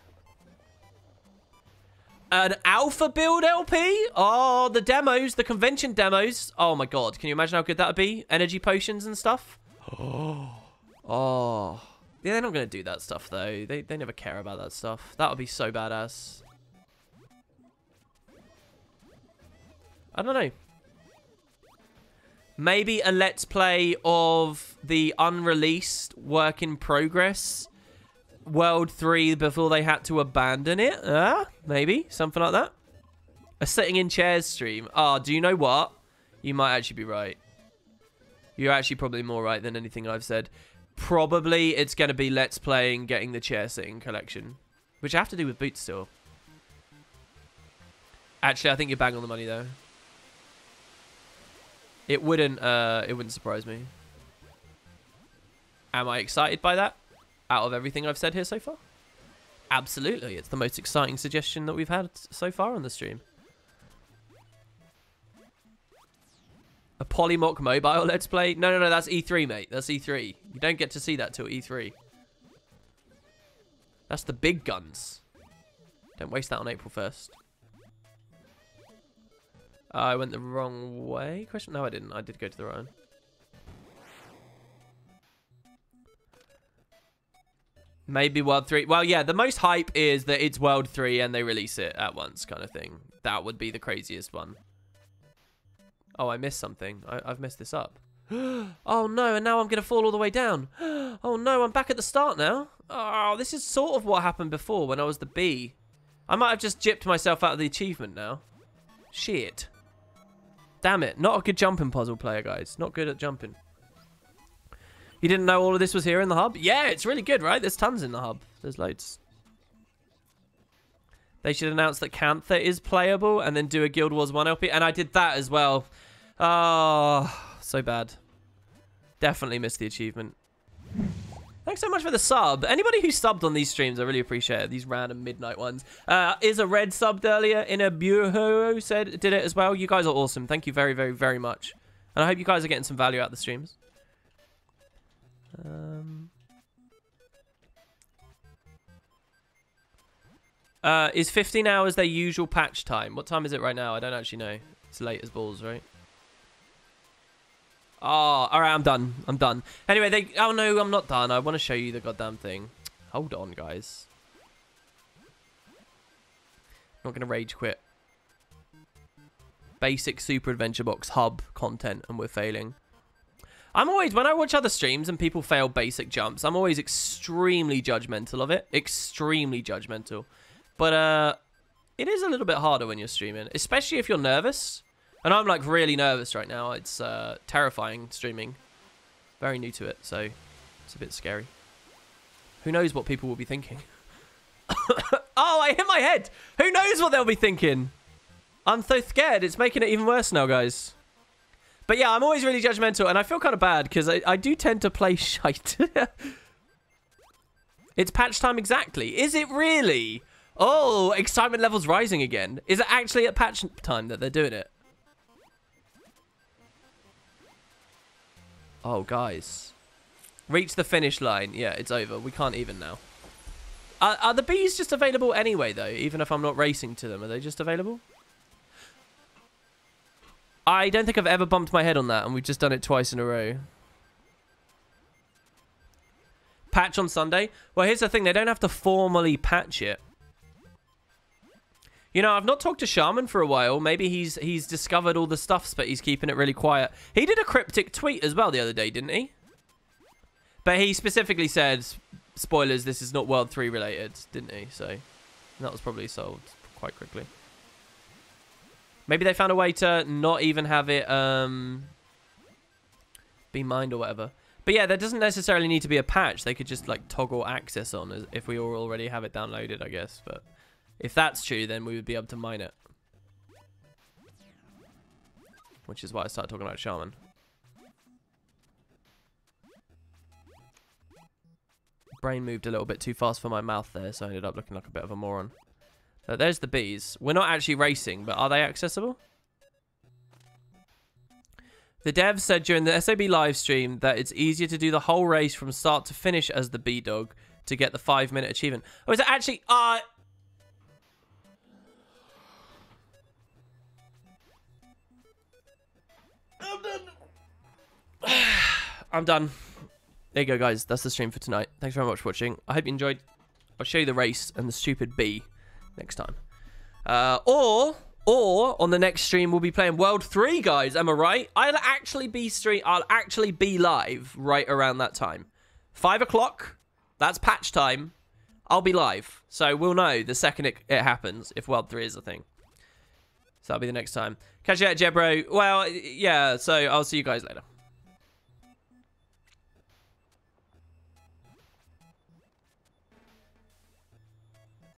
An alpha build LP? Oh, the demos, the convention demos. Oh my god, can you imagine how good that would be? Energy potions and stuff. Oh. Yeah, they're not going to do that stuff, though. They never care about that stuff. That would be so badass. I don't know. Maybe a Let's Play of the unreleased work in progress World 3 before they had to abandon it. Maybe. Something like that. A sitting in chairs stream. Oh, do you know what? You might actually be right. You're actually probably more right than anything I've said. Probably it's going to be Let's Playing getting the chair sitting collection. Which I have to do with boots still. Actually, I think you're bang on the money, though. It wouldn't surprise me. Am I excited by that? Out of everything I've said here so far? Absolutely. It's the most exciting suggestion that we've had so far on the stream. A Polymock mobile Let's Play? No, that's E3, mate. That's E3. You don't get to see that till E3. That's the big guns. Don't waste that on April 1st. I went the wrong way? Question? No, I didn't. I did go to the right one. Maybe World 3. Well, yeah, the most hype is that it's World 3 and they release it at once kind of thing. That would be the craziest one. Oh, I missed something. I've messed this up. Oh, no, and now I'm going to fall all the way down. Oh, no, I'm back at the start now. Oh, this is sort of what happened before when I was the bee. I might have just gypped myself out of the achievement now. Shit. Damn it. Not a good jumping puzzle player, guys. Not good at jumping. You didn't know all of this was here in the hub? Yeah, it's really good, right? There's tons in the hub. There's loads. They should announce that Cantha is playable and then do a Guild Wars 1 LP. And I did that as well. Oh, so bad. Definitely missed the achievement. Thanks so much for the sub. Anybody who subbed on these streams, I really appreciate it. These random midnight ones. Is a Red subbed earlier. In a Buho said did it as well. You guys are awesome. Thank you very, very, very much. And I hope you guys are getting some value out of the streams. Is 15 hours their usual patch time? What time is it right now? I don't actually know. It's late as balls, right? Oh, all right, I'm done. I'm done. Anyway, oh no, I'm not done. I want to show you the goddamn thing. Hold on, guys. I'm not going to rage quit. Basic Super Adventure Box hub content, and we're failing. I'm always, when I watch other streams and people fail basic jumps, I'm always extremely judgmental of it. Extremely judgmental. But it is a little bit harder when you're streaming, especially if you're nervous. And I'm like really nervous right now. It's terrifying streaming. Very new to it, so it's a bit scary. Who knows what people will be thinking? Oh, I hit my head. Who knows what they'll be thinking? I'm so scared. It's making it even worse now, guys. But yeah, I'm always really judgmental, and I feel kind of bad because I do tend to play shite. It's patch time exactly. Is it really? Oh, excitement levels rising again. Is it actually at patch time that they're doing it? Oh, guys. Reach the finish line. Yeah, it's over. We can't even now. Are the bees just available anyway, though? Even if I'm not racing to them, are they just available? I don't think I've ever bumped my head on that, and we've just done it twice in a row. Patch on Sunday? Well, here's the thing. They don't have to formally patch it. You know, I've not talked to Shaman for a while. Maybe he's discovered all the stuffs, but he's keeping it really quiet. He did a cryptic tweet as well the other day, didn't he? But he specifically said, spoilers, this is not World 3 related, didn't he? So that was probably solved quite quickly. Maybe they found a way to not even have it be mined or whatever. But yeah, there doesn't necessarily need to be a patch. They could just like toggle access on as if we already have it downloaded, I guess. But if that's true, then we would be able to mine it. Which is why I started talking about Shaman. Brain moved a little bit too fast for my mouth there, so I ended up looking like a bit of a moron. So there's the bees. We're not actually racing, but are they accessible? The dev said during the SAB live stream that it's easier to do the whole race from start to finish as the bee dog to get the 5-minute achievement. Oh, is it actually... I'm done. I'm done. There you go, guys. That's the stream for tonight. Thanks very much for watching. I hope you enjoyed. I'll show you the race and the stupid bee next time. Or on the next stream, we'll be playing World 3, guys. Am I right? I'll actually be live right around that time. 5 o'clock. That's patch time. I'll be live. So we'll know the second it happens if World 3 is a thing. So that'll be the next time. Catch you later, Jebro. Well, yeah, so I'll see you guys later.